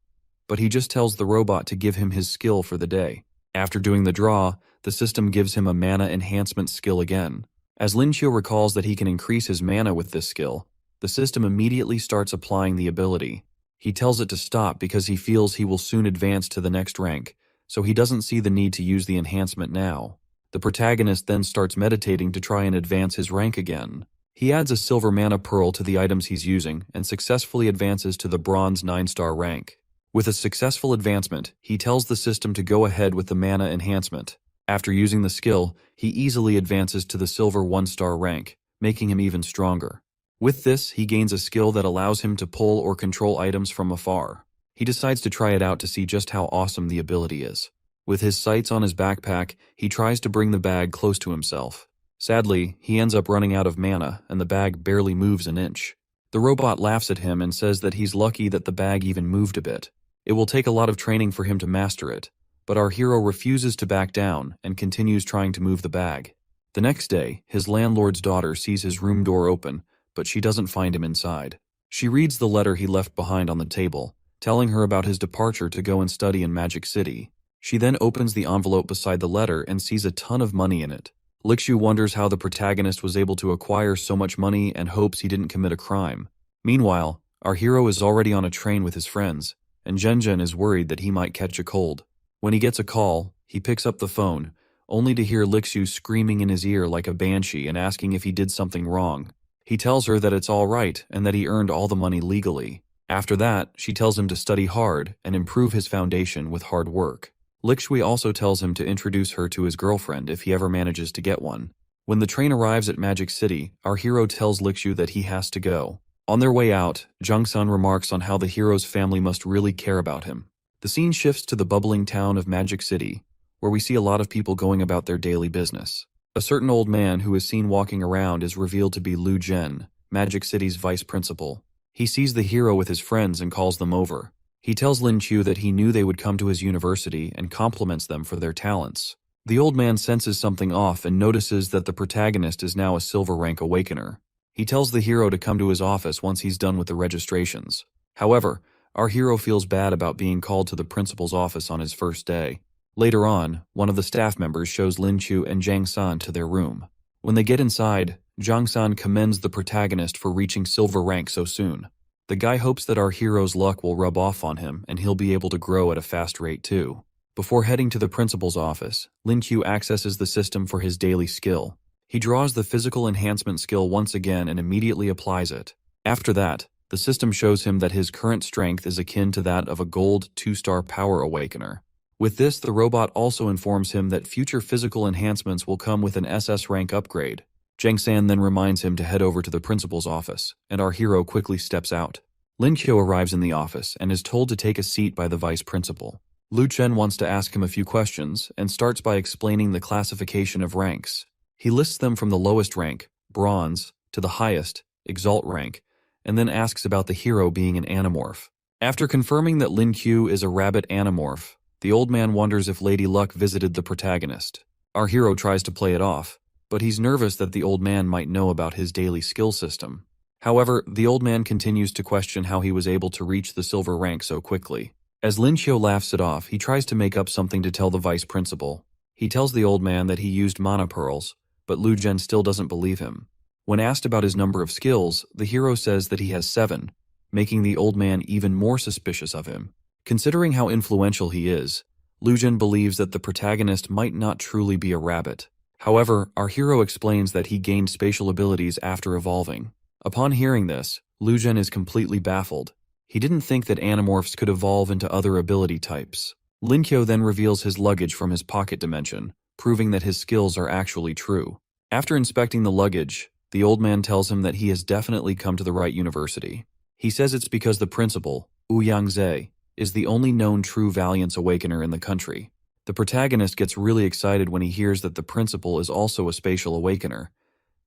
A: but he just tells the robot to give him his skill for the day. After doing the draw, the system gives him a mana enhancement skill again. As Lin Qiu recalls that he can increase his mana with this skill, the system immediately starts applying the ability. He tells it to stop because he feels he will soon advance to the next rank, so he doesn't see the need to use the enhancement now. The protagonist then starts meditating to try and advance his rank again. He adds a silver mana pearl to the items he's using and successfully advances to the bronze 9-star rank. With a successful advancement, he tells the system to go ahead with the mana enhancement. After using the skill, he easily advances to the silver 1-star rank, making him even stronger. With this, he gains a skill that allows him to pull or control items from afar. He decides to try it out to see just how awesome the ability is. With his sights on his backpack, he tries to bring the bag close to himself. Sadly, he ends up running out of mana, and the bag barely moves an inch. The robot laughs at him and says that he's lucky that the bag even moved a bit. It will take a lot of training for him to master it, but our hero refuses to back down and continues trying to move the bag. The next day, his landlord's daughter sees his room door open, but she doesn't find him inside. She reads the letter he left behind on the table, telling her about his departure to go and study in Magic City. She then opens the envelope beside the letter and sees a ton of money in it. Lixu wonders how the protagonist was able to acquire so much money and hopes he didn't commit a crime. Meanwhile, our hero is already on a train with his friends, and Zhenzhen is worried that he might catch a cold. When he gets a call, he picks up the phone, only to hear Lixu screaming in his ear like a banshee and asking if he did something wrong. He tells her that it's all right and that he earned all the money legally. After that, she tells him to study hard and improve his foundation with hard work. Lixu also tells him to introduce her to his girlfriend if he ever manages to get one. When the train arrives at Magic City, our hero tells Lixu that he has to go. On their way out, Jung-sun remarks on how the hero's family must really care about him. The scene shifts to the bubbling town of Magic City, where we see a lot of people going about their daily business. A certain old man who is seen walking around is revealed to be Lu Zhen, Magic City's vice principal. He sees the hero with his friends and calls them over. He tells Lin Qiu that he knew they would come to his university and compliments them for their talents. The old man senses something off and notices that the protagonist is now a silver rank awakener. He tells the hero to come to his office once he's done with the registrations. However, our hero feels bad about being called to the principal's office on his first day. Later on, one of the staff members shows Lin Qiu and Zhang San to their room. When they get inside, Zhang San commends the protagonist for reaching silver rank so soon. The guy hopes that our hero's luck will rub off on him and he'll be able to grow at a fast rate too. Before heading to the principal's office, Lin Qiu accesses the system for his daily skill. He draws the physical enhancement skill once again and immediately applies it. After that, the system shows him that his current strength is akin to that of a gold 2-star power awakener. With this, the robot also informs him that future physical enhancements will come with an SS rank upgrade. Zhang San then reminds him to head over to the principal's office, and our hero quickly steps out. Lin Qiu arrives in the office and is told to take a seat by the vice principal. Lu Chen wants to ask him a few questions and starts by explaining the classification of ranks. He lists them from the lowest rank, bronze, to the highest, exalt rank, and then asks about the hero being an animorph. After confirming that Lin Qiu is a rabbit animorph, the old man wonders if Lady Luck visited the protagonist. Our hero tries to play it off, but he's nervous that the old man might know about his daily skill system. However, the old man continues to question how he was able to reach the silver rank so quickly. As Lin Qiu laughs it off, he tries to make up something to tell the vice principal. He tells the old man that he used mana pearls, but Lu Zhen still doesn't believe him. When asked about his number of skills, the hero says that he has 7, making the old man even more suspicious of him. Considering how influential he is, Lu Zhen believes that the protagonist might not truly be a rabbit. However, our hero explains that he gained spatial abilities after evolving. Upon hearing this, Lu Zhen is completely baffled. He didn't think that animorphs could evolve into other ability types. Lin Qiu then reveals his luggage from his pocket dimension, proving that his skills are actually true. After inspecting the luggage, the old man tells him that he has definitely come to the right university. He says it's because the principal, Wu Yangze, is the only known true Valiance Awakener in the country. The protagonist gets really excited when he hears that the principal is also a spatial awakener,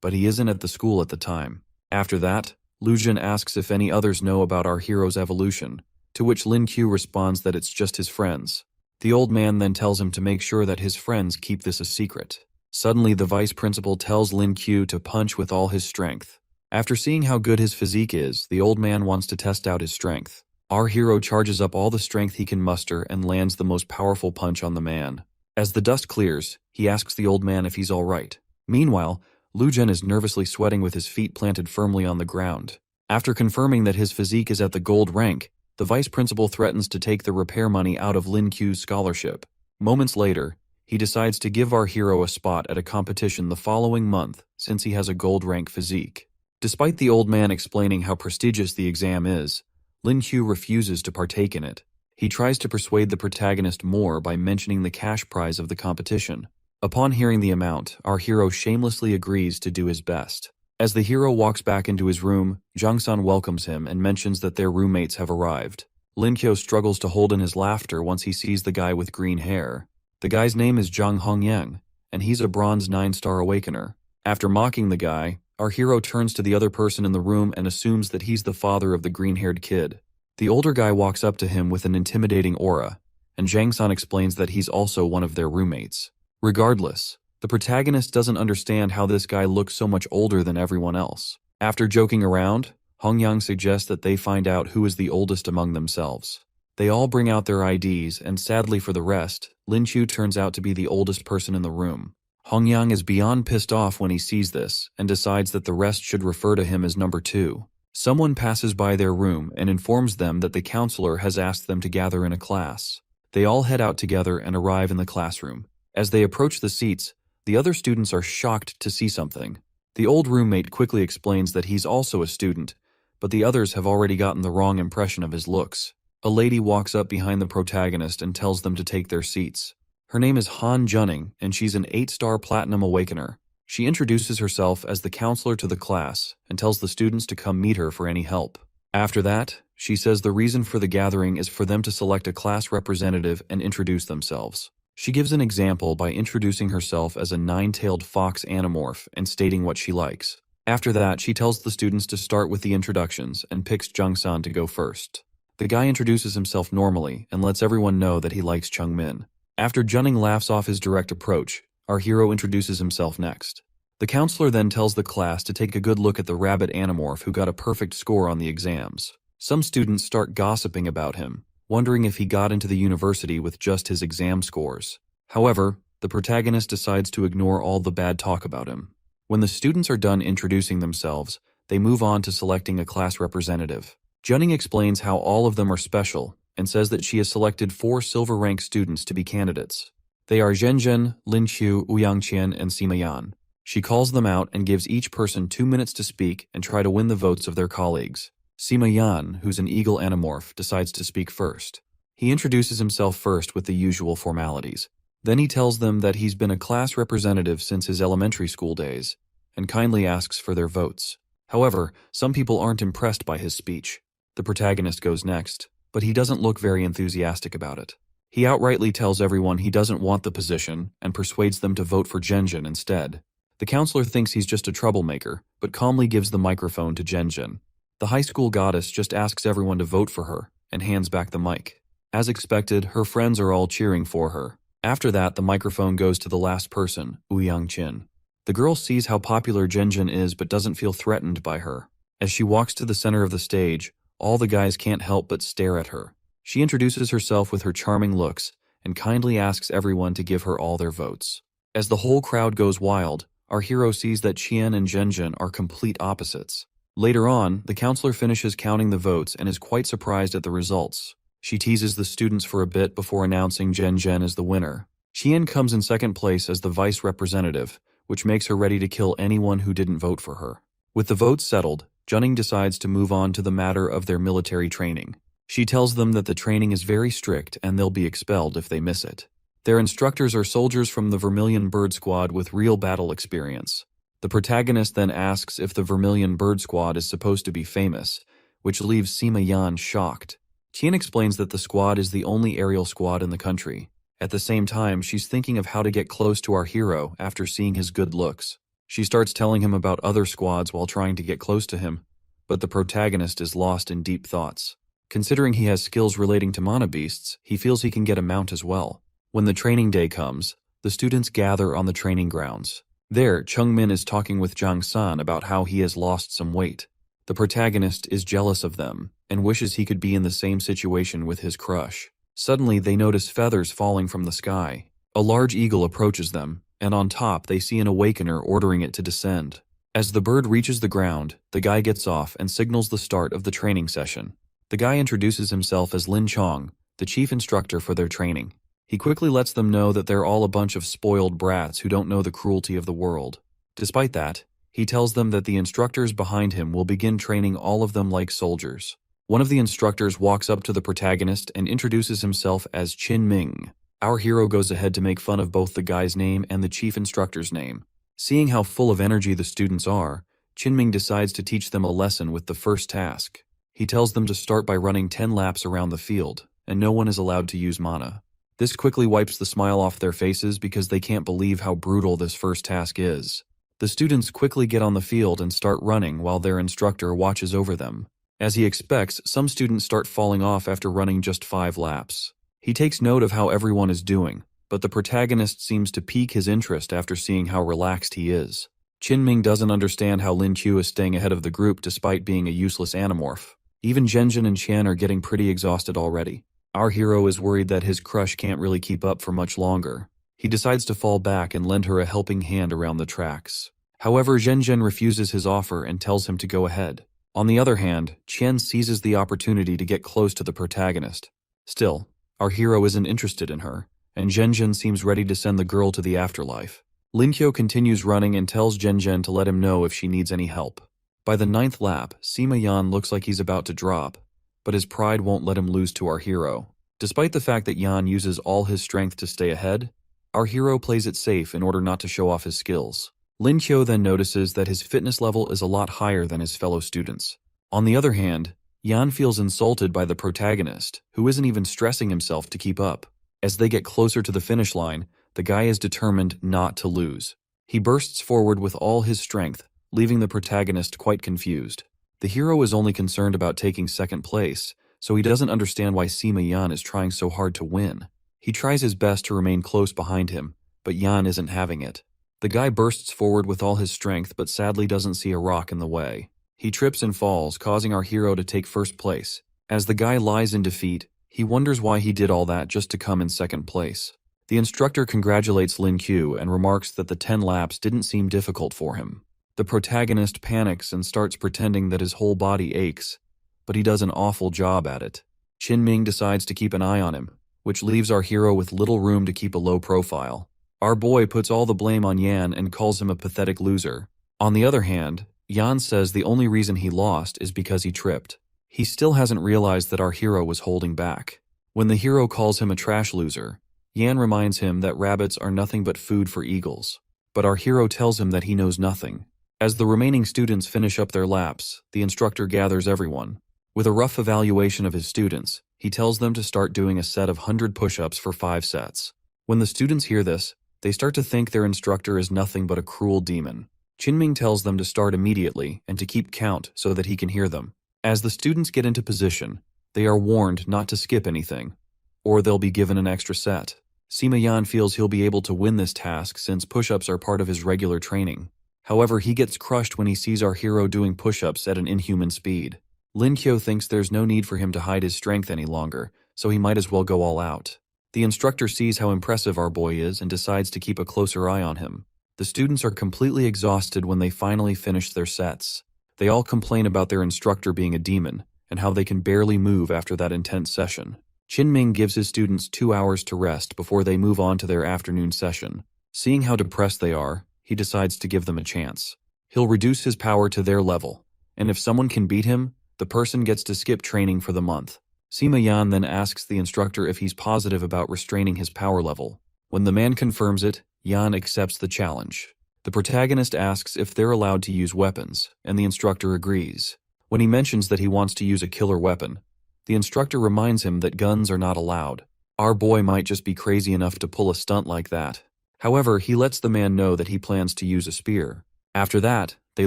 A: but he isn't at the school at the time. After that, Lu Zhen asks if any others know about our hero's evolution, to which Lin Qiu responds that it's just his friends. The old man then tells him to make sure that his friends keep this a secret. Suddenly, the vice principal tells Lin Qiu to punch with all his strength. After seeing how good his physique is, the old man wants to test out his strength. Our hero charges up all the strength he can muster and lands the most powerful punch on the man. As the dust clears, he asks the old man if he's all right. Meanwhile, Lu Zhen is nervously sweating with his feet planted firmly on the ground. After confirming that his physique is at the gold rank, the vice principal threatens to take the repair money out of Lin Qiu's scholarship. Moments later, he decides to give our hero a spot at a competition the following month since he has a gold rank physique. Despite the old man explaining how prestigious the exam is, Lin Qiu refuses to partake in it. He tries to persuade the protagonist more by mentioning the cash prize of the competition. Upon hearing the amount, our hero shamelessly agrees to do his best. As the hero walks back into his room, Jung-san welcomes him and mentions that their roommates have arrived. Lin-kyo struggles to hold in his laughter once he sees the guy with green hair. The guy's name is Jung Hong-yang, and he's a bronze 9-star awakener. After mocking the guy, our hero turns to the other person in the room and assumes that he's the father of the green-haired kid. The older guy walks up to him with an intimidating aura, and Jang-san explains that he's also one of their roommates. Regardless, the protagonist doesn't understand how this guy looks so much older than everyone else. After joking around, Hong-yang suggests that they find out who is the oldest among themselves. They all bring out their IDs, and sadly for the rest, Lin-chu turns out to be the oldest person in the room. Hong-yang is beyond pissed off when he sees this, and decides that the rest should refer to him as number 2. Someone passes by their room and informs them that the counselor has asked them to gather in a class. They all head out together and arrive in the classroom. As they approach the seats, the other students are shocked to see something. The old roommate quickly explains that he's also a student, but the others have already gotten the wrong impression of his looks. A lady walks up behind the protagonist and tells them to take their seats. Her name is Han Junning, and she's an 8-star Platinum Awakener. She introduces herself as the counselor to the class and tells the students to come meet her for any help. After that, she says the reason for the gathering is for them to select a class representative and introduce themselves. She gives an example by introducing herself as a 9-tailed fox animorph and stating what she likes. After that, she tells the students to start with the introductions and picks Jung-san to go first. The guy introduces himself normally and lets everyone know that he likes Chung-min. After Junning laughs off his direct approach, our hero introduces himself next. The counselor then tells the class to take a good look at the rabbit animorph who got a perfect score on the exams. Some students start gossiping about him, wondering if he got into the university with just his exam scores. However, the protagonist decides to ignore all the bad talk about him. When the students are done introducing themselves, they move on to selecting a class representative. Junning explains how all of them are special and says that she has selected 4 silver rank students to be candidates. They are Zhenzhen, Lin-chu, Ouyang-qian, and Sima Yan. She calls them out and gives each person 2 minutes to speak and try to win the votes of their colleagues. Sima Yan, who's an eagle animorph, decides to speak first. He introduces himself first with the usual formalities. Then he tells them that he's been a class representative since his elementary school days, and kindly asks for their votes. However, some people aren't impressed by his speech. The protagonist goes next, but he doesn't look very enthusiastic about it. He outrightly tells everyone he doesn't want the position and persuades them to vote for Zhenzhen instead. The counselor thinks he's just a troublemaker, but calmly gives the microphone to Zhenzhen. The high school goddess just asks everyone to vote for her and hands back the mic. As expected, her friends are all cheering for her. After that, the microphone goes to the last person, Ouyang-qian. The girl sees how popular Zhenzhen is but doesn't feel threatened by her. As she walks to the center of the stage, all the guys can't help but stare at her. She introduces herself with her charming looks and kindly asks everyone to give her all their votes. As the whole crowd goes wild, our hero sees that Qian and Zhenzhen are complete opposites. Later on, the counselor finishes counting the votes and is quite surprised at the results. She teases the students for a bit before announcing Zhenzhen as the winner. Qian comes in second place as the vice representative, which makes her ready to kill anyone who didn't vote for her. With the votes settled, Junning decides to move on to the matter of their military training. She tells them that the training is very strict and they'll be expelled if they miss it. Their instructors are soldiers from the Vermilion Bird Squad with real battle experience. The protagonist then asks if the Vermilion Bird Squad is supposed to be famous, which leaves Sima Yan shocked. Qian explains that the squad is the only aerial squad in the country. At the same time, she's thinking of how to get close to our hero after seeing his good looks. She starts telling him about other squads while trying to get close to him, but the protagonist is lost in deep thoughts. Considering he has skills relating to mana beasts, he feels he can get a mount as well. When the training day comes, the students gather on the training grounds. There, Chung-min is talking with Jang-san about how he has lost some weight. The protagonist is jealous of them and wishes he could be in the same situation with his crush. Suddenly, they notice feathers falling from the sky. A large eagle approaches them, and on top they see an awakener ordering it to descend. As the bird reaches the ground, the guy gets off and signals the start of the training session. The guy introduces himself as Lin Chong, the chief instructor for their training. He quickly lets them know that they're all a bunch of spoiled brats who don't know the cruelty of the world. Despite that, he tells them that the instructors behind him will begin training all of them like soldiers. One of the instructors walks up to the protagonist and introduces himself as Qin Ming. Our hero goes ahead to make fun of both the guy's name and the chief instructor's name. Seeing how full of energy the students are, Qin Ming decides to teach them a lesson with the first task. He tells them to start by running 10 laps around the field, and no one is allowed to use mana. This quickly wipes the smile off their faces because they can't believe how brutal this first task is. The students quickly get on the field and start running while their instructor watches over them. As he expects, some students start falling off after running just 5 laps. He takes note of how everyone is doing, but the protagonist seems to pique his interest after seeing how relaxed he is. Qin Ming doesn't understand how Lin Qiu is staying ahead of the group despite being a useless anamorph. Even Zhenjin and Qian are getting pretty exhausted already. Our hero is worried that his crush can't really keep up for much longer. He decides to fall back and lend her a helping hand around the tracks. However, Zhenjin refuses his offer and tells him to go ahead. On the other hand, Qian seizes the opportunity to get close to the protagonist. Still, our hero isn't interested in her, and Zhenjin seems ready to send the girl to the afterlife. Lin Qiu continues running and tells Zhenjin to let him know if she needs any help. By the 9th lap, Sima Yan looks like he's about to drop, but his pride won't let him lose to our hero. Despite the fact that Yan uses all his strength to stay ahead, our hero plays it safe in order not to show off his skills. Lin Qiu then notices that his fitness level is a lot higher than his fellow students. On the other hand, Yan feels insulted by the protagonist, who isn't even stressing himself to keep up. As they get closer to the finish line, the guy is determined not to lose. He bursts forward with all his strength, leaving the protagonist quite confused. The hero is only concerned about taking second place, so he doesn't understand why Sima Yan is trying so hard to win. He tries his best to remain close behind him, but Yan isn't having it. The guy bursts forward with all his strength but sadly doesn't see a rock in the way. He trips and falls, causing our hero to take first place. As the guy lies in defeat, he wonders why he did all that just to come in second place. The instructor congratulates Lin Qiu and remarks that the 10 laps didn't seem difficult for him. The protagonist panics and starts pretending that his whole body aches, but he does an awful job at it. Qin Ming decides to keep an eye on him, which leaves our hero with little room to keep a low profile. Our boy puts all the blame on Yan and calls him a pathetic loser. On the other hand, Yan says the only reason he lost is because he tripped. He still hasn't realized that our hero was holding back. When the hero calls him a trash loser, Yan reminds him that rabbits are nothing but food for eagles. But our hero tells him that he knows nothing. As the remaining students finish up their laps, the instructor gathers everyone. With a rough evaluation of his students, he tells them to start doing a set of 100 push-ups for 5 sets. When the students hear this, they start to think their instructor is nothing but a cruel demon. Qin Ming tells them to start immediately and to keep count so that he can hear them. As the students get into position, they are warned not to skip anything, or they'll be given an extra set. Sima Yan feels he'll be able to win this task since push-ups are part of his regular training. However, he gets crushed when he sees our hero doing push-ups at an inhuman speed. Lin Qiu thinks there's no need for him to hide his strength any longer, so he might as well go all out. The instructor sees how impressive our boy is and decides to keep a closer eye on him. The students are completely exhausted when they finally finish their sets. They all complain about their instructor being a demon and how they can barely move after that intense session. Qin Ming gives his students 2 hours to rest before they move on to their afternoon session. Seeing how depressed they are, he decides to give them a chance. He'll reduce his power to their level, and if someone can beat him, the person gets to skip training for the month. Sima Yan then asks the instructor if he's positive about restraining his power level. When the man confirms it, Yan accepts the challenge. The protagonist asks if they're allowed to use weapons, and the instructor agrees. When he mentions that he wants to use a killer weapon, the instructor reminds him that guns are not allowed. Our boy might just be crazy enough to pull a stunt like that. However, he lets the man know that he plans to use a spear. After that, they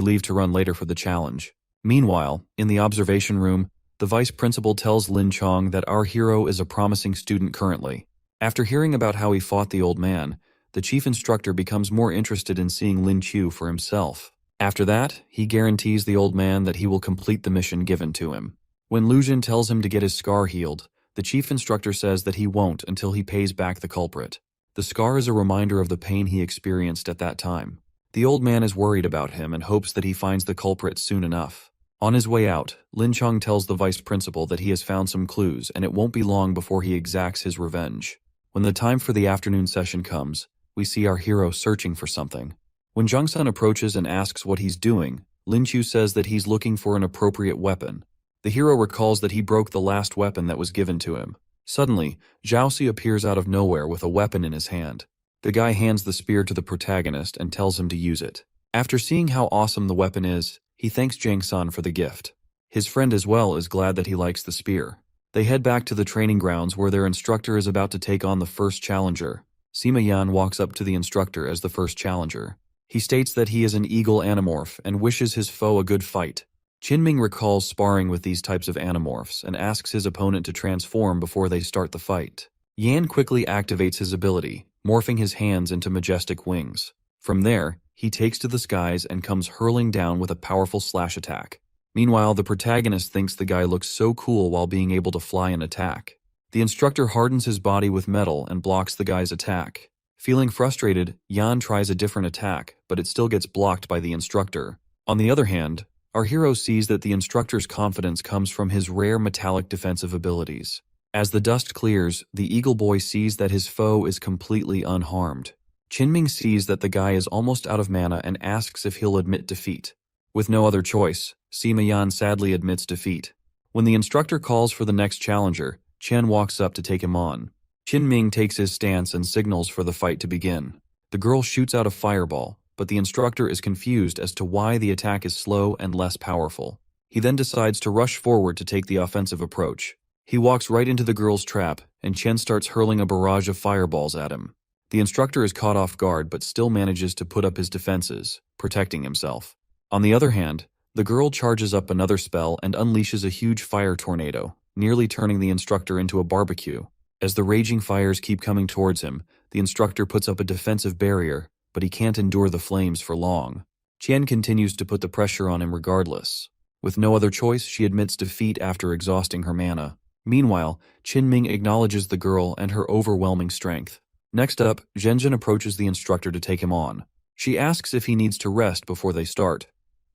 A: leave to run later for the challenge. Meanwhile, in the observation room, the vice principal tells Lin Chong that our hero is a promising student currently. After hearing about how he fought the old man, the chief instructor becomes more interested in seeing Lin Qiu for himself. After that, he guarantees the old man that he will complete the mission given to him. When Lu Jin tells him to get his scar healed, the chief instructor says that he won't until he pays back the culprit. The scar is a reminder of the pain he experienced at that time. The old man is worried about him and hopes that he finds the culprit soon enough. On his way out, Lin Chong tells the vice principal that he has found some clues and it won't be long before he exacts his revenge. When the time for the afternoon session comes, we see our hero searching for something. When Zhang-sun approaches and asks what he's doing, Lin Qiu says that he's looking for an appropriate weapon. The hero recalls that he broke the last weapon that was given to him. Suddenly, Jiaoxi appears out of nowhere with a weapon in his hand. The guy hands the spear to the protagonist and tells him to use it. After seeing how awesome the weapon is, he thanks Jiang San for the gift. His friend as well is glad that he likes the spear. They head back to the training grounds where their instructor is about to take on the first challenger. Sima Yan walks up to the instructor as the first challenger. He states that he is an eagle animorph and wishes his foe a good fight. Qinming recalls sparring with these types of animorphs and asks his opponent to transform before they start the fight. Yan quickly activates his ability, morphing his hands into majestic wings. From there, he takes to the skies and comes hurling down with a powerful slash attack. Meanwhile, the protagonist thinks the guy looks so cool while being able to fly and attack. The instructor hardens his body with metal and blocks the guy's attack. Feeling frustrated, Yan tries a different attack, but it still gets blocked by the instructor. On the other hand, our hero sees that the instructor's confidence comes from his rare metallic defensive abilities. As the dust clears, the Eagle Boy sees that his foe is completely unharmed. Qinming sees that the guy is almost out of mana and asks if he'll admit defeat. With no other choice, Sima Yan sadly admits defeat. When the instructor calls for the next challenger, Chen walks up to take him on. Qinming takes his stance and signals for the fight to begin. The girl shoots out a fireball, but the instructor is confused as to why the attack is slow and less powerful. He then decides to rush forward to take the offensive approach. He walks right into the girl's trap, and Chen starts hurling a barrage of fireballs at him. The instructor is caught off guard but still manages to put up his defenses, protecting himself. On the other hand, the girl charges up another spell and unleashes a huge fire tornado, nearly turning the instructor into a barbecue. As the raging fires keep coming towards him, the instructor puts up a defensive barrier, but he can't endure the flames for long. Qian continues to put the pressure on him regardless. With no other choice, she admits defeat after exhausting her mana. Meanwhile, Qinming acknowledges the girl and her overwhelming strength. Next up, Zhenjin approaches the instructor to take him on. She asks if he needs to rest before they start,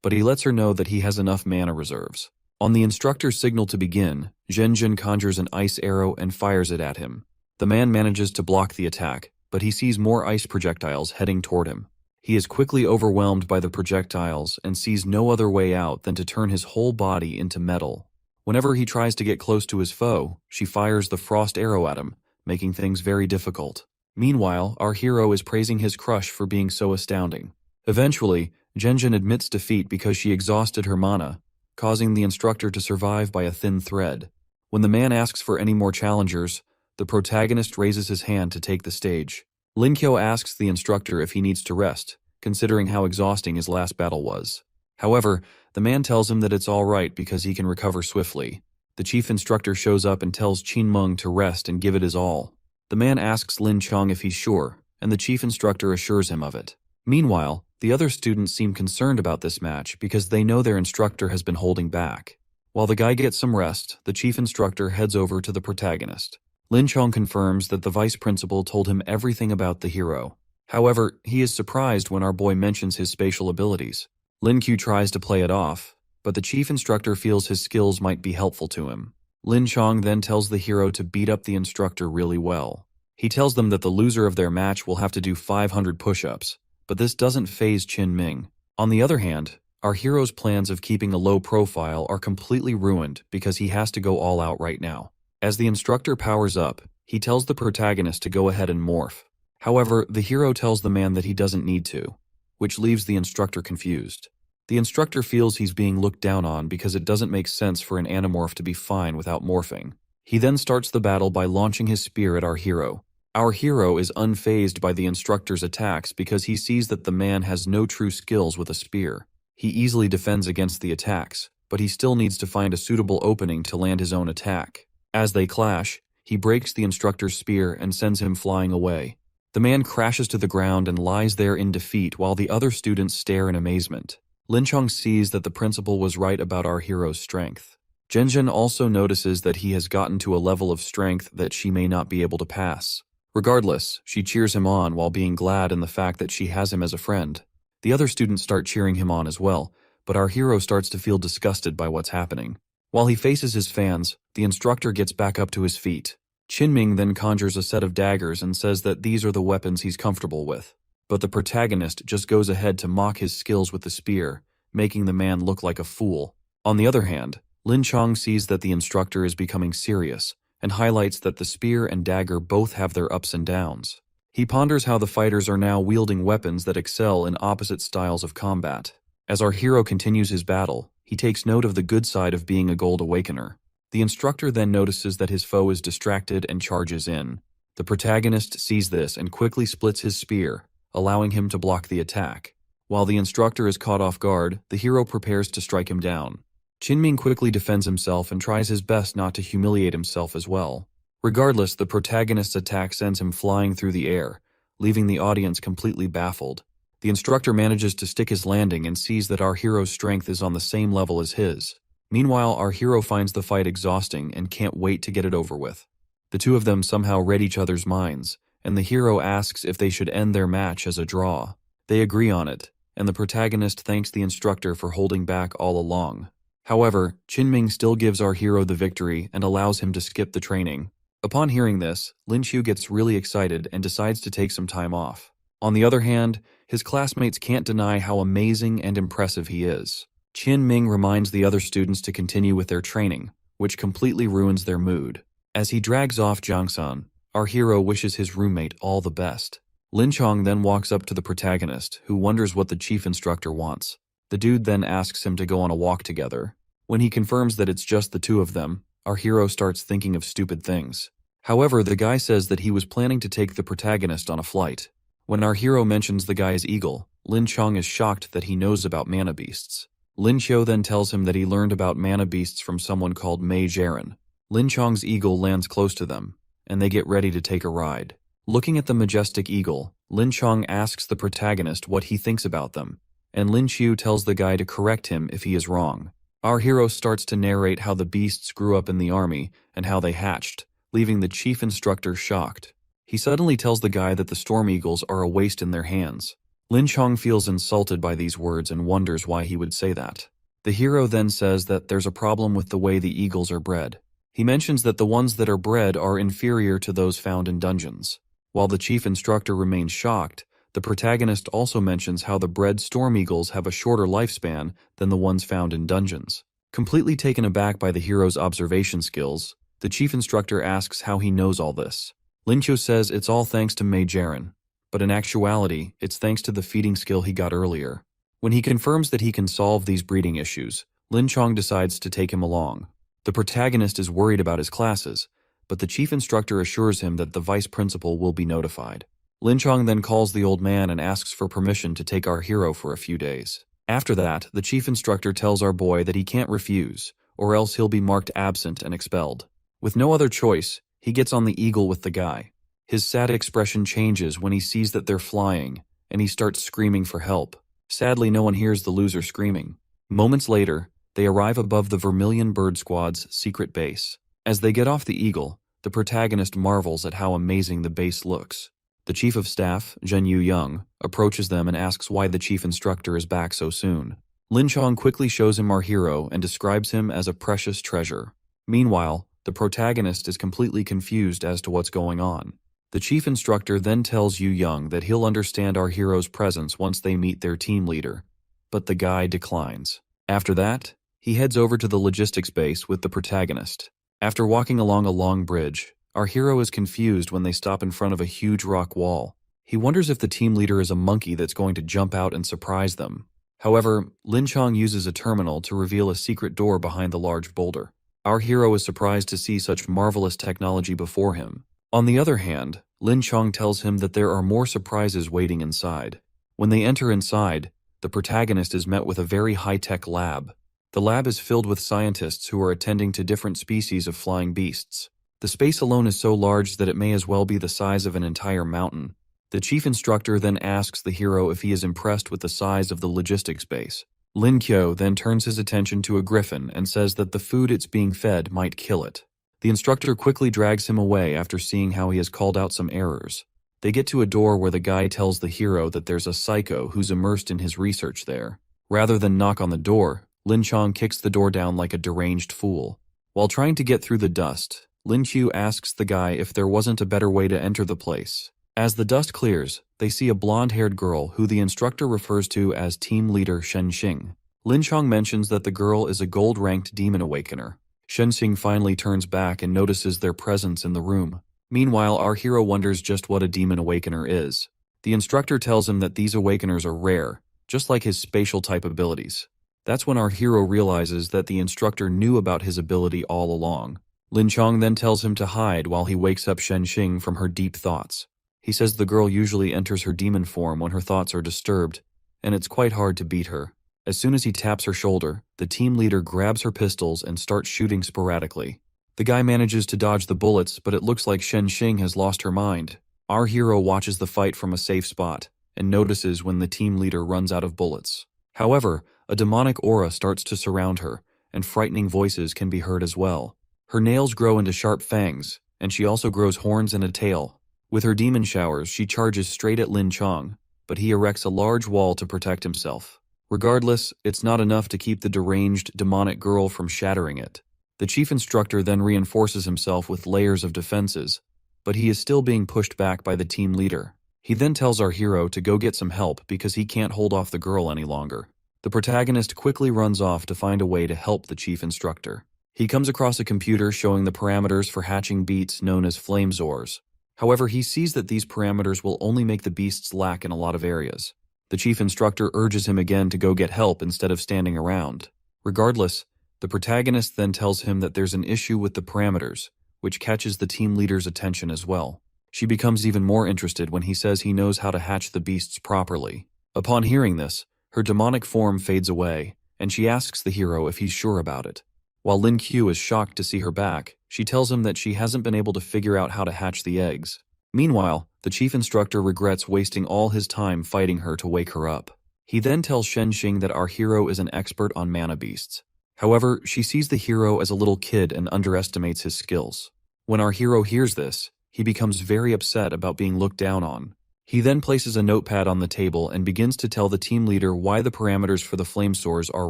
A: but he lets her know that he has enough mana reserves. On the instructor's signal to begin, Zhenjin conjures an ice arrow and fires it at him. The man manages to block the attack, but he sees more ice projectiles heading toward him. He is quickly overwhelmed by the projectiles and sees no other way out than to turn his whole body into metal. Whenever he tries to get close to his foe, she fires the frost arrow at him, making things very difficult. Meanwhile, our hero is praising his crush for being so astounding. Eventually, Zhenjin admits defeat because she exhausted her mana, causing the instructor to survive by a thin thread. When the man asks for any more challengers, the protagonist raises his hand to take the stage. Lin Qiu asks the instructor if he needs to rest, considering how exhausting his last battle was. However, the man tells him that it's all right because he can recover swiftly. The chief instructor shows up and tells Qinmeng to rest and give it his all. The man asks Lin Chong if he's sure, and the chief instructor assures him of it. Meanwhile, the other students seem concerned about this match because they know their instructor has been holding back. While the guy gets some rest, the chief instructor heads over to the protagonist. Lin Chong confirms that the vice principal told him everything about the hero. However, he is surprised when our boy mentions his spatial abilities. Lin Qiu tries to play it off, but the chief instructor feels his skills might be helpful to him. Lin Chong then tells the hero to beat up the instructor really well. He tells them that the loser of their match will have to do 500 push-ups, but this doesn't faze Qinming. On the other hand, our hero's plans of keeping a low profile are completely ruined because he has to go all out right now. As the instructor powers up, he tells the protagonist to go ahead and morph. However, the hero tells the man that he doesn't need to, which leaves the instructor confused. The instructor feels he's being looked down on because it doesn't make sense for an animorph to be fine without morphing. He then starts the battle by launching his spear at our hero. Our hero is unfazed by the instructor's attacks because he sees that the man has no true skills with a spear. He easily defends against the attacks, but he still needs to find a suitable opening to land his own attack. As they clash, he breaks the instructor's spear and sends him flying away. The man crashes to the ground and lies there in defeat while the other students stare in amazement. Lin Chong sees that the principal was right about our hero's strength. Zhenjin also notices that he has gotten to a level of strength that she may not be able to pass. Regardless, she cheers him on while being glad in the fact that she has him as a friend. The other students start cheering him on as well, but our hero starts to feel disgusted by what's happening. While he faces his fans, the instructor gets back up to his feet. Qinming then conjures a set of daggers and says that these are the weapons he's comfortable with. But the protagonist just goes ahead to mock his skills with the spear, making the man look like a fool. On the other hand, Lin Chong sees that the instructor is becoming serious and highlights that the spear and dagger both have their ups and downs. He ponders how the fighters are now wielding weapons that excel in opposite styles of combat. As our hero continues his battle, he takes note of the good side of being a Gold Awakener. The instructor then notices that his foe is distracted and charges in. The protagonist sees this and quickly splits his spear, allowing him to block the attack. While the instructor is caught off guard, the hero prepares to strike him down. Qinming quickly defends himself and tries his best not to humiliate himself as well. Regardless, the protagonist's attack sends him flying through the air, leaving the audience completely baffled. The instructor manages to stick his landing and sees that our hero's strength is on the same level as his. Meanwhile, our hero finds the fight exhausting and can't wait to get it over with. The two of them somehow read each other's minds, and the hero asks if they should end their match as a draw. They agree on it, and the protagonist thanks the instructor for holding back all along. However, Qinming still gives our hero the victory and allows him to skip the training. Upon hearing this, Lin Chu gets really excited and decides to take some time off. On the other hand, his classmates can't deny how amazing and impressive he is. Qinming reminds the other students to continue with their training, which completely ruins their mood. As he drags off Jiangsan, our hero wishes his roommate all the best. Lin Chong then walks up to the protagonist, who wonders what the chief instructor wants. The dude then asks him to go on a walk together. When he confirms that it's just the two of them, our hero starts thinking of stupid things. However, the guy says that he was planning to take the protagonist on a flight. When our hero mentions the guy's eagle, Lin Chong is shocked that he knows about mana beasts. Lin Qiu then tells him that he learned about mana beasts from someone called Mei Jiren. Lin Chong's eagle lands close to them, and they get ready to take a ride. Looking at the majestic eagle, Lin Chong asks the protagonist what he thinks about them, and Lin Qiu tells the guy to correct him if he is wrong. Our hero starts to narrate how the beasts grew up in the army and how they hatched, leaving the chief instructor shocked. He suddenly tells the guy that the storm eagles are a waste in their hands. Lin Chong feels insulted by these words and wonders why he would say that. The hero then says that there's a problem with the way the eagles are bred. He mentions that the ones that are bred are inferior to those found in dungeons. While the chief instructor remains shocked, the protagonist also mentions how the bred storm eagles have a shorter lifespan than the ones found in dungeons. Completely taken aback by the hero's observation skills, the chief instructor asks how he knows all this. Lin Qiu says it's all thanks to Mei Jiren, but in actuality, it's thanks to the feeding skill he got earlier. When he confirms that he can solve these breeding issues, Lin Chong decides to take him along. The protagonist is worried about his classes, but the chief instructor assures him that the vice principal will be notified. Lin Chong then calls the old man and asks for permission to take our hero for a few days. After that, the chief instructor tells our boy that he can't refuse, or else he'll be marked absent and expelled. With no other choice, he gets on the eagle with the guy. His sad expression changes when he sees that they're flying, and he starts screaming for help. Sadly, no one hears the loser screaming. Moments later, they arrive above the Vermilion Bird Squad's secret base. As they get off the eagle, the protagonist marvels at how amazing the base looks. The chief of staff, Zhen Yu Young, approaches them and asks why the chief instructor is back so soon. Lin Chong quickly shows him our hero and describes him as a precious treasure. Meanwhile, the protagonist is completely confused as to what's going on. The chief instructor then tells Yu Young that he'll understand our hero's presence once they meet their team leader, but the guy declines. After that, he heads over to the logistics base with the protagonist. After walking along a long bridge, our hero is confused when they stop in front of a huge rock wall. He wonders if the team leader is a monkey that's going to jump out and surprise them. However, Lin Chong uses a terminal to reveal a secret door behind the large boulder. Our hero is surprised to see such marvelous technology before him. On the other hand, Lin Chong tells him that there are more surprises waiting inside. When they enter inside, the protagonist is met with a very high-tech lab. The lab is filled with scientists who are attending to different species of flying beasts. The space alone is so large that it may as well be the size of an entire mountain. The chief instructor then asks the hero if he is impressed with the size of the logistics base. Lin Qiu then turns his attention to a griffin and says that the food it's being fed might kill it. The instructor quickly drags him away after seeing how he has called out some errors. They get to a door where the guy tells the hero that there's a psycho who's immersed in his research there. Rather than knock on the door, Lin Chong kicks the door down like a deranged fool. While trying to get through the dust, Lin Qiu asks the guy if there wasn't a better way to enter the place. As the dust clears, they see a blonde-haired girl who the instructor refers to as team leader Shen Xing. Lin Chong mentions that the girl is a gold-ranked demon awakener. Shen Xing finally turns back and notices their presence in the room. Meanwhile, our hero wonders just what a demon awakener is. The instructor tells him that these awakeners are rare, just like his spatial type abilities. That's when our hero realizes that the instructor knew about his ability all along. Lin Chong then tells him to hide while he wakes up Shen Xing from her deep thoughts. He says the girl usually enters her demon form when her thoughts are disturbed, and it's quite hard to beat her. As soon as he taps her shoulder, the team leader grabs her pistols and starts shooting sporadically. The guy manages to dodge the bullets, but it looks like Shen Xing has lost her mind. Our hero watches the fight from a safe spot and notices when the team leader runs out of bullets. However, a demonic aura starts to surround her, and frightening voices can be heard as well. Her nails grow into sharp fangs, and she also grows horns and a tail. With her demon showers, she charges straight at Lin Chong, but he erects a large wall to protect himself. Regardless, it's not enough to keep the deranged, demonic girl from shattering it. The chief instructor then reinforces himself with layers of defenses, but he is still being pushed back by the team leader. He then tells our hero to go get some help because he can't hold off the girl any longer. The protagonist quickly runs off to find a way to help the chief instructor. He comes across a computer showing the parameters for hatching beasts known as flamezors. However, he sees that these parameters will only make the beasts lack in a lot of areas. The chief instructor urges him again to go get help instead of standing around. Regardless, the protagonist then tells him that there's an issue with the parameters, which catches the team leader's attention as well. She becomes even more interested when he says he knows how to hatch the beasts properly. Upon hearing this, her demonic form fades away, and she asks the hero if he's sure about it. While Lin Q is shocked to see her back, she tells him that she hasn't been able to figure out how to hatch the eggs. Meanwhile, the chief instructor regrets wasting all his time fighting her to wake her up. He then tells Shen Xing that our hero is an expert on mana beasts. However, she sees the hero as a little kid and underestimates his skills. When our hero hears this, he becomes very upset about being looked down on. He then places a notepad on the table and begins to tell the team leader why the parameters for the flamesores are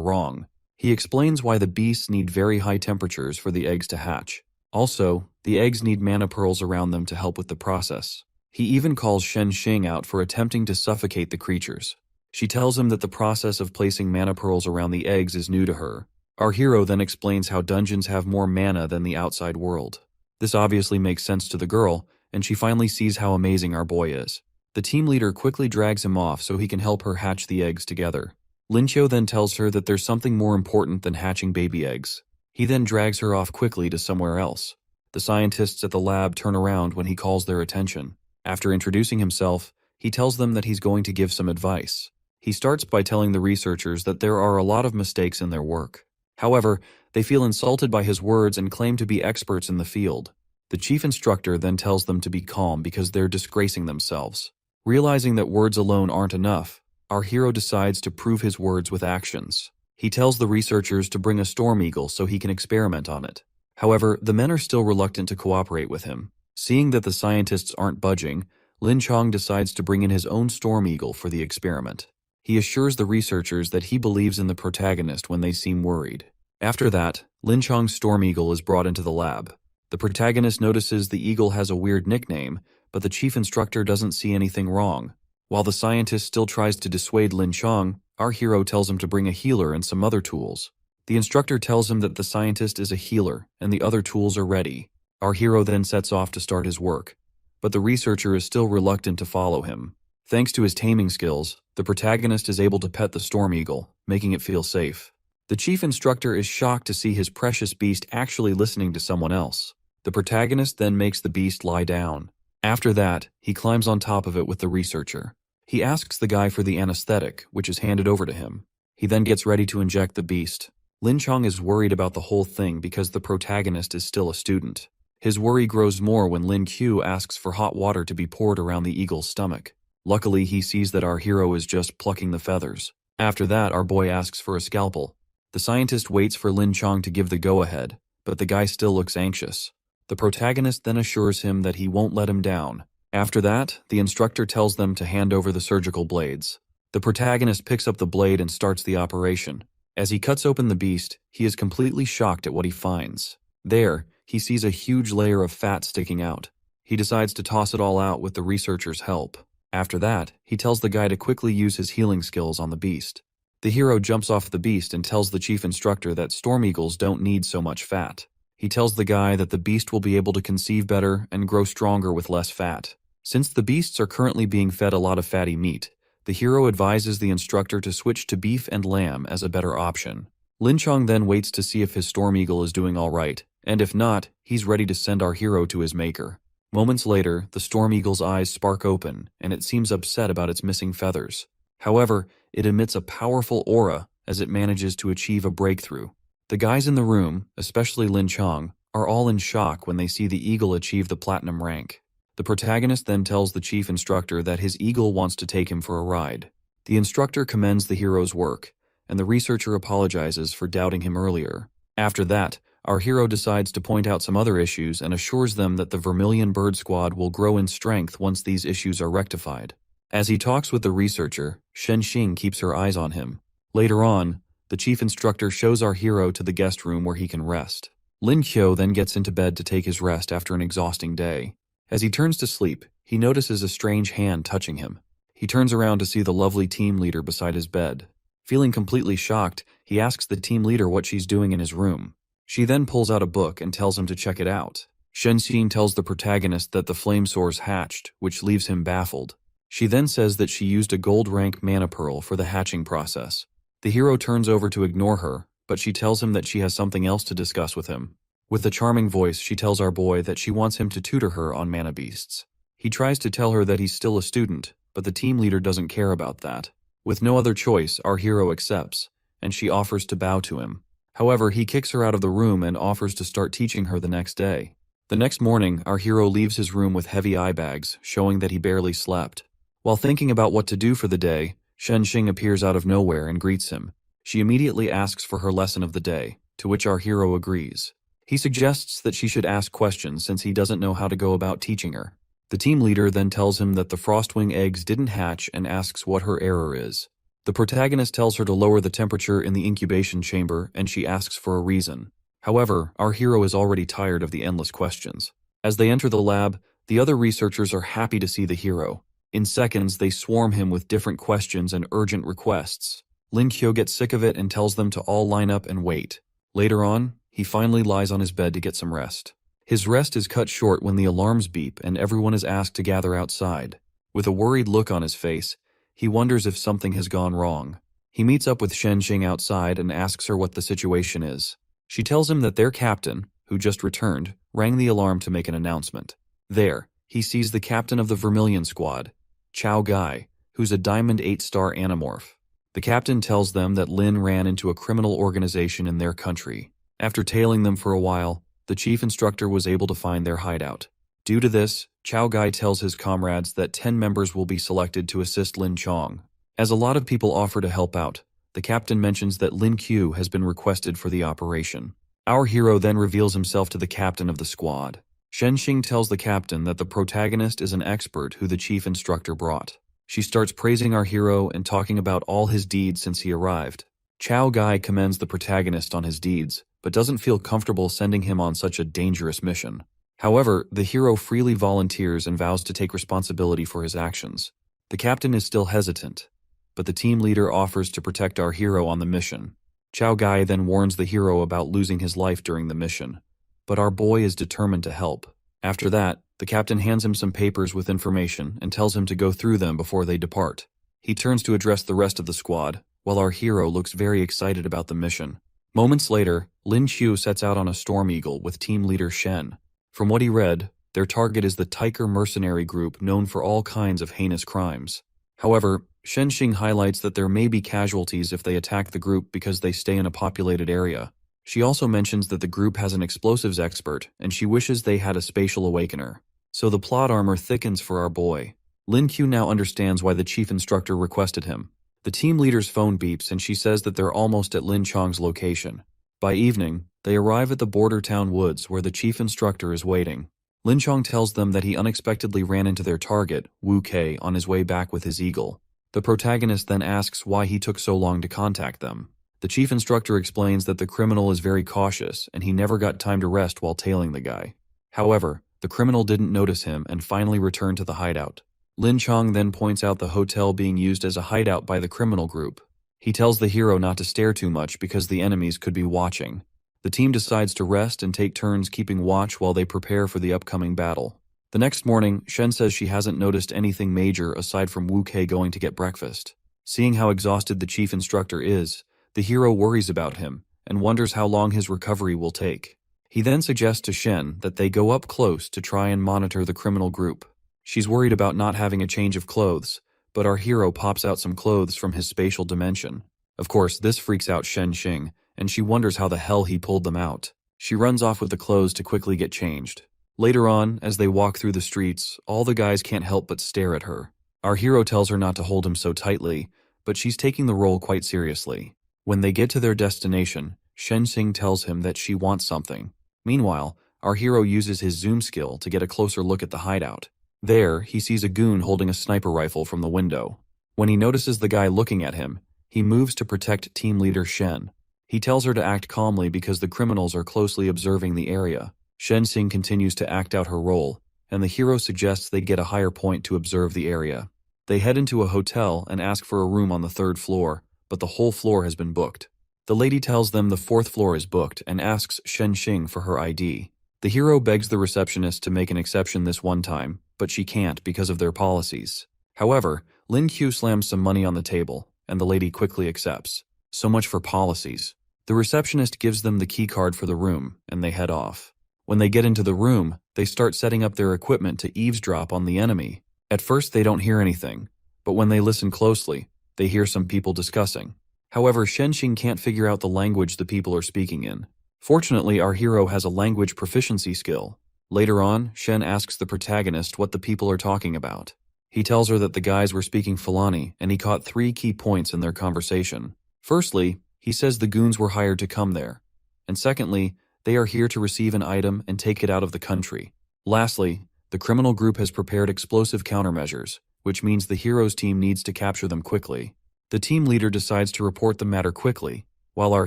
A: wrong. He explains why the beasts need very high temperatures for the eggs to hatch. Also, the eggs need mana pearls around them to help with the process. He even calls Shen Xing out for attempting to suffocate the creatures. She tells him that the process of placing mana pearls around the eggs is new to her. Our hero then explains how dungeons have more mana than the outside world. This obviously makes sense to the girl, and she finally sees how amazing our boy is. The team leader quickly drags him off so he can help her hatch the eggs together. Lin Qiu then tells her that there's something more important than hatching baby eggs. He then drags her off quickly to somewhere else. The scientists at the lab turn around when he calls their attention. After introducing himself, he tells them that he's going to give some advice. He starts by telling the researchers that there are a lot of mistakes in their work. However, they feel insulted by his words and claim to be experts in the field. The chief instructor then tells them to be calm because they're disgracing themselves. Realizing that words alone aren't enough, our hero decides to prove his words with actions. He tells the researchers to bring a storm eagle so he can experiment on it. However, the men are still reluctant to cooperate with him. Seeing that the scientists aren't budging, Lin Chong decides to bring in his own storm eagle for the experiment. He assures the researchers that he believes in the protagonist when they seem worried. After that, Lin Chong's storm eagle is brought into the lab. The protagonist notices the eagle has a weird nickname, but the chief instructor doesn't see anything wrong. While the scientist still tries to dissuade Lin Chong, our hero tells him to bring a healer and some other tools. The instructor tells him that the scientist is a healer and the other tools are ready. Our hero then sets off to start his work, but the researcher is still reluctant to follow him. Thanks to his taming skills, the protagonist is able to pet the storm eagle, making it feel safe. The chief instructor is shocked to see his precious beast actually listening to someone else. The protagonist then makes the beast lie down. After that, he climbs on top of it with the researcher. He asks the guy for the anesthetic, which is handed over to him. He then gets ready to inject the beast. Lin Chong is worried about the whole thing because the protagonist is still a student. His worry grows more when Lin Q asks for hot water to be poured around the eagle's stomach. Luckily, he sees that our hero is just plucking the feathers. After that, our boy asks for a scalpel. The scientist waits for Lin Chong to give the go-ahead, but the guy still looks anxious. The protagonist then assures him that he won't let him down. After that, the instructor tells them to hand over the surgical blades. The protagonist picks up the blade and starts the operation. As he cuts open the beast, he is completely shocked at what he finds. There, he sees a huge layer of fat sticking out. He decides to toss it all out with the researcher's help. After that, he tells the guy to quickly use his healing skills on the beast. The hero jumps off the beast and tells the chief instructor that storm eagles don't need so much fat. He tells the guy that the beast will be able to conceive better and grow stronger with less fat. Since the beasts are currently being fed a lot of fatty meat, the hero advises the instructor to switch to beef and lamb as a better option. Lin Chong then waits to see if his storm eagle is doing all right, and if not, he's ready to send our hero to his maker. Moments later, the storm eagle's eyes spark open, and it seems upset about its missing feathers. However, it emits a powerful aura as it manages to achieve a breakthrough. The guys in the room, especially Lin Chong, are all in shock when they see the eagle achieve the platinum rank. The protagonist then tells the chief instructor that his eagle wants to take him for a ride. The instructor commends the hero's work, and the researcher apologizes for doubting him earlier. After that, our hero decides to point out some other issues and assures them that the Vermilion Bird Squad will grow in strength once these issues are rectified. As he talks with the researcher, Shen Xing keeps her eyes on him. Later on, the chief instructor shows our hero to the guest room where he can rest. Lin Qiu then gets into bed to take his rest after an exhausting day. As he turns to sleep, he notices a strange hand touching him. He turns around to see the lovely team leader beside his bed. Feeling completely shocked, he asks the team leader what she's doing in his room. She then pulls out a book and tells him to check it out. Shen Xin tells the protagonist that the flame source hatched, which leaves him baffled. She then says that she used a gold rank mana pearl for the hatching process. The hero turns over to ignore her, but she tells him that she has something else to discuss with him. With a charming voice, she tells our boy that she wants him to tutor her on mana beasts. He tries to tell her that he's still a student, but the team leader doesn't care about that. With no other choice, our hero accepts, and she offers to bow to him. However, he kicks her out of the room and offers to start teaching her the next day. The next morning, our hero leaves his room with heavy eye bags, showing that he barely slept. While thinking about what to do for the day, Shen Xing appears out of nowhere and greets him. She immediately asks for her lesson of the day, to which our hero agrees. He suggests that she should ask questions since he doesn't know how to go about teaching her. The team leader then tells him that the frostwing eggs didn't hatch and asks what her error is. The protagonist tells her to lower the temperature in the incubation chamber, and she asks for a reason. However, our hero is already tired of the endless questions. As they enter the lab, the other researchers are happy to see the hero. In seconds, they swarm him with different questions and urgent requests. Lin Qiu gets sick of it and tells them to all line up and wait. Later on, he finally lies on his bed to get some rest. His rest is cut short when the alarms beep and everyone is asked to gather outside. With a worried look on his face, he wonders if something has gone wrong. He meets up with Shen Xing outside and asks her what the situation is. She tells him that their captain, who just returned, rang the alarm to make an announcement. There, he sees the captain of the Vermilion Squad, Chao Gai, who's a Diamond 8-star Animorph. The captain tells them that Lin ran into a criminal organization in their country. After tailing them for a while, the chief instructor was able to find their hideout. Due to this, Chao Gai tells his comrades that 10 members will be selected to assist Lin Chong. As a lot of people offer to help out, the captain mentions that Lin Qiu has been requested for the operation. Our hero then reveals himself to the captain of the squad. Shen Xing tells the captain that the protagonist is an expert who the chief instructor brought. She starts praising our hero and talking about all his deeds since he arrived. Chao Gai commends the protagonist on his deeds, but doesn't feel comfortable sending him on such a dangerous mission. However, the hero freely volunteers and vows to take responsibility for his actions. The captain is still hesitant, but the team leader offers to protect our hero on the mission. Chao Gai then warns the hero about losing his life during the mission, but our boy is determined to help. After that, the captain hands him some papers with information and tells him to go through them before they depart. He turns to address the rest of the squad, while our hero looks very excited about the mission. Moments later, Lin Qiu sets out on a storm eagle with team leader Shen. From what he read, their target is the Tiger mercenary group known for all kinds of heinous crimes. However, Shen Xing highlights that there may be casualties if they attack the group because they stay in a populated area. She also mentions that the group has an explosives expert, and she wishes they had a spatial awakener. So the plot armor thickens for our boy. Lin Qiu now understands why the chief instructor requested him. The team leader's phone beeps and she says that they're almost at Lin Chong's location. By evening, they arrive at the border town woods where the chief instructor is waiting. Lin Chong tells them that he unexpectedly ran into their target, Wu Kei, on his way back with his eagle. The protagonist then asks why he took so long to contact them. The chief instructor explains that the criminal is very cautious and he never got time to rest while tailing the guy. However, the criminal didn't notice him and finally returned to the hideout. Lin Chong then points out the hotel being used as a hideout by the criminal group. He tells the hero not to stare too much because the enemies could be watching. The team decides to rest and take turns keeping watch while they prepare for the upcoming battle. The next morning, Shen says she hasn't noticed anything major aside from Wu Kei going to get breakfast. Seeing how exhausted the chief instructor is, the hero worries about him and wonders how long his recovery will take. He then suggests to Shen that they go up close to try and monitor the criminal group. She's worried about not having a change of clothes, but our hero pops out some clothes from his spatial dimension. Of course, this freaks out Shen Xing, and she wonders how the hell he pulled them out. She runs off with the clothes to quickly get changed. Later on, as they walk through the streets, all the guys can't help but stare at her. Our hero tells her not to hold him so tightly, but she's taking the role quite seriously. When they get to their destination, Shen Xing tells him that she wants something. Meanwhile, our hero uses his zoom skill to get a closer look at the hideout. There, he sees a goon holding a sniper rifle from the window. When he notices the guy looking at him, he moves to protect team leader Shen. He tells her to act calmly because the criminals are closely observing the area. Shen Xing continues to act out her role, and the hero suggests they get a higher point to observe the area. They head into a hotel and ask for a room on the 3rd floor, but the whole floor has been booked. The lady tells them the 4th floor is booked and asks Shen Xing for her ID. The hero begs the receptionist to make an exception this one time, but she can't because of their policies. However, Lin Q slams some money on the table, and the lady quickly accepts. So much for policies. The receptionist gives them the key card for the room, and they head off. When they get into the room, they start setting up their equipment to eavesdrop on the enemy. At first they don't hear anything, but when they listen closely, they hear some people discussing. However, Shen Xing can't figure out the language the people are speaking in. Fortunately, our hero has a language proficiency skill. Later on, Shen asks the protagonist what the people are talking about. He tells her that the guys were speaking Fulani, and he caught 3 key points in their conversation. Firstly, he says the goons were hired to come there. And secondly, they are here to receive an item and take it out of the country. Lastly, the criminal group has prepared explosive countermeasures, which means the hero's team needs to capture them quickly. The team leader decides to report the matter quickly, while our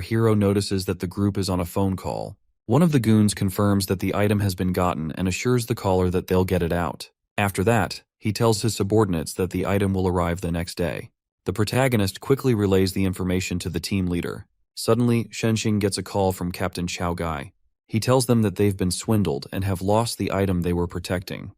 A: hero notices that the group is on a phone call. One of the goons confirms that the item has been gotten and assures the caller that they'll get it out. After that, he tells his subordinates that the item will arrive the next day. The protagonist quickly relays the information to the team leader. Suddenly, Shen Xing gets a call from Captain Chao Gai. He tells them that they've been swindled and have lost the item they were protecting.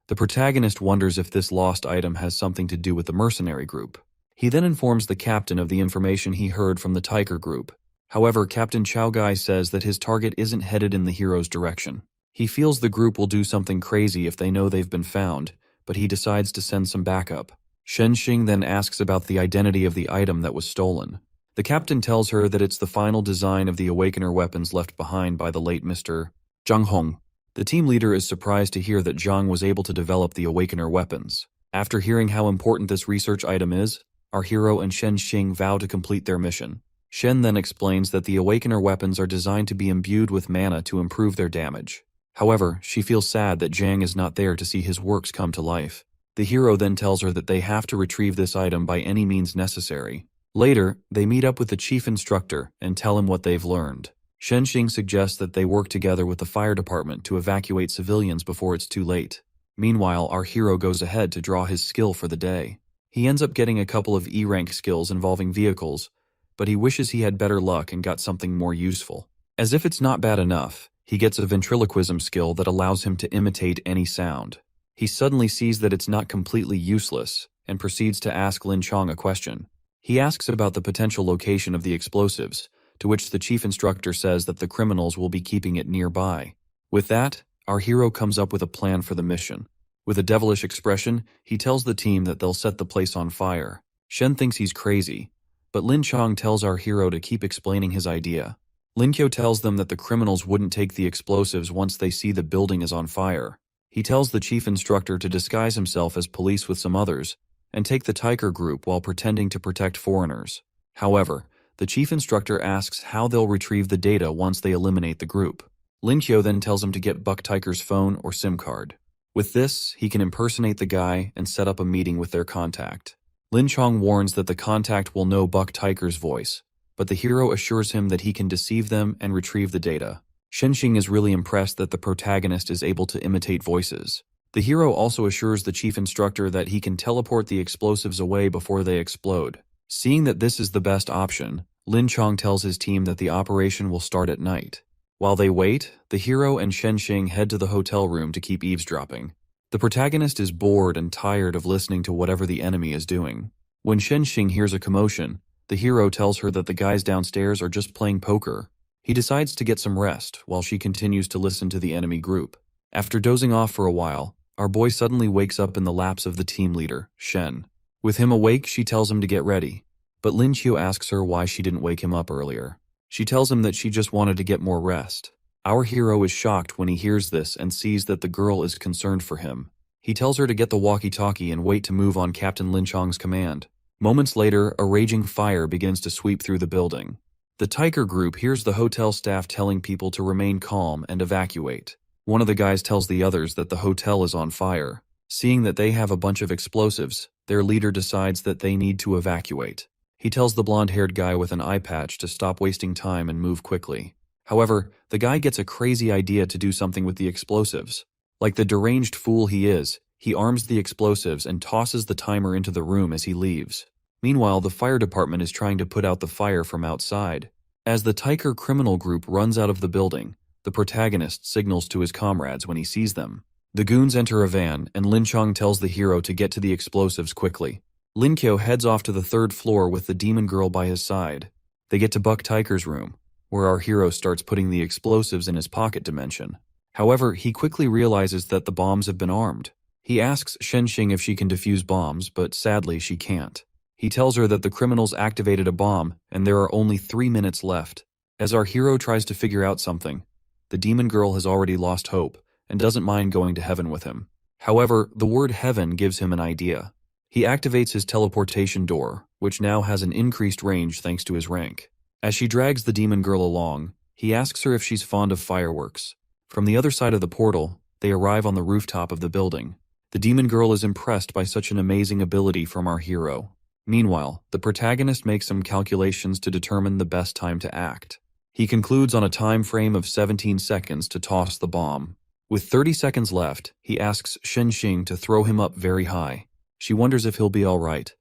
A: The protagonist wonders if this lost item has something to do with the mercenary group. He then informs the captain of the information he heard from the Tiger group. However, Captain Chao Gai says that his target isn't headed in the hero's direction. He feels the group will do something crazy if they know they've been found, but he decides to send some backup. Shen Xing then asks about the identity of the item that was stolen. The captain tells her that it's the final design of the Awakener weapons left behind by the late Mr. Zhang Hong. The team leader is surprised to hear that Zhang was able to develop the Awakener weapons. After hearing how important this research item is, our hero and Shen Xing vow to complete their mission. Shen then explains that the Awakener weapons are designed to be imbued with mana to improve their damage. However, she feels sad that Zhang is not there to see his works come to life. The hero then tells her that they have to retrieve this item by any means necessary. Later, they meet up with the chief instructor and tell him what they've learned. Shen Xing suggests that they work together with the fire department to evacuate civilians before it's too late. Meanwhile, our hero goes ahead to draw his skill for the day. He ends up getting a couple of E-rank skills involving vehicles, but he wishes he had better luck and got something more useful. As if it's not bad enough, he gets a ventriloquism skill that allows him to imitate any sound. He suddenly sees that it's not completely useless and proceeds to ask Lin Chong a question. He asks about the potential location of the explosives, to which the chief instructor says that the criminals will be keeping it nearby. With that, our hero comes up with a plan for the mission. With a devilish expression, he tells the team that they'll set the place on fire. Shen thinks he's crazy, but Lin Chong tells our hero to keep explaining his idea. Lin Kyo tells them that the criminals wouldn't take the explosives once they see the building is on fire. He tells the chief instructor to disguise himself as police with some others and take the Tiger group while pretending to protect foreigners. However, the chief instructor asks how they'll retrieve the data once they eliminate the group. Lin Kyo then tells him to get Buck Tiger's phone or SIM card. With this, he can impersonate the guy and set up a meeting with their contact. Lin Chong warns that the contact will know Buck Tiger's voice, but the hero assures him that he can deceive them and retrieve the data. Shen Xing is really impressed that the protagonist is able to imitate voices. The hero also assures the chief instructor that he can teleport the explosives away before they explode. Seeing that this is the best option, Lin Chong tells his team that the operation will start at night. While they wait, the hero and Shen Xing head to the hotel room to keep eavesdropping. The protagonist is bored and tired of listening to whatever the enemy is doing. When Shen Xing hears a commotion, the hero tells her that the guys downstairs are just playing poker. He decides to get some rest while she continues to listen to the enemy group. After dozing off for a while, our boy suddenly wakes up in the laps of the team leader, Shen. With him awake, she tells him to get ready. But Lin Qiu asks her why she didn't wake him up earlier. She tells him that she just wanted to get more rest. Our hero is shocked when he hears this and sees that the girl is concerned for him. He tells her to get the walkie-talkie and wait to move on Captain Lin Chong's command. Moments later, a raging fire begins to sweep through the building. The Tiger group hears the hotel staff telling people to remain calm and evacuate. One of the guys tells the others that the hotel is on fire. Seeing that they have a bunch of explosives, their leader decides that they need to evacuate. He tells the blonde-haired guy with an eye patch to stop wasting time and move quickly. However, the guy gets a crazy idea to do something with the explosives. Like the deranged fool he is, he arms the explosives and tosses the timer into the room as he leaves. Meanwhile, the fire department is trying to put out the fire from outside. As the Tiger criminal group runs out of the building, the protagonist signals to his comrades when he sees them. The goons enter a van, and Lin Chong tells the hero to get to the explosives quickly. Lin Qiu heads off to the third floor with the demon girl by his side. They get to Buck Tiger's room, where our hero starts putting the explosives in his pocket dimension. However, he quickly realizes that the bombs have been armed. He asks Shen Xing if she can defuse bombs, but sadly she can't. He tells her that the criminals activated a bomb and there are only 3 minutes left. As our hero tries to figure out something, the demon girl has already lost hope and doesn't mind going to heaven with him. However, the word heaven gives him an idea. He activates his teleportation door, which now has an increased range thanks to his rank. As she drags the demon girl along, he asks her if she's fond of fireworks. From the other side of the portal, they arrive on the rooftop of the building. The demon girl is impressed by such an amazing ability from our hero. Meanwhile, the protagonist makes some calculations to determine the best time to act. He concludes on a time frame of 17 seconds to toss the bomb. With 30 seconds left, he asks Shen Xing to throw him up very high. She wonders if he'll be all right,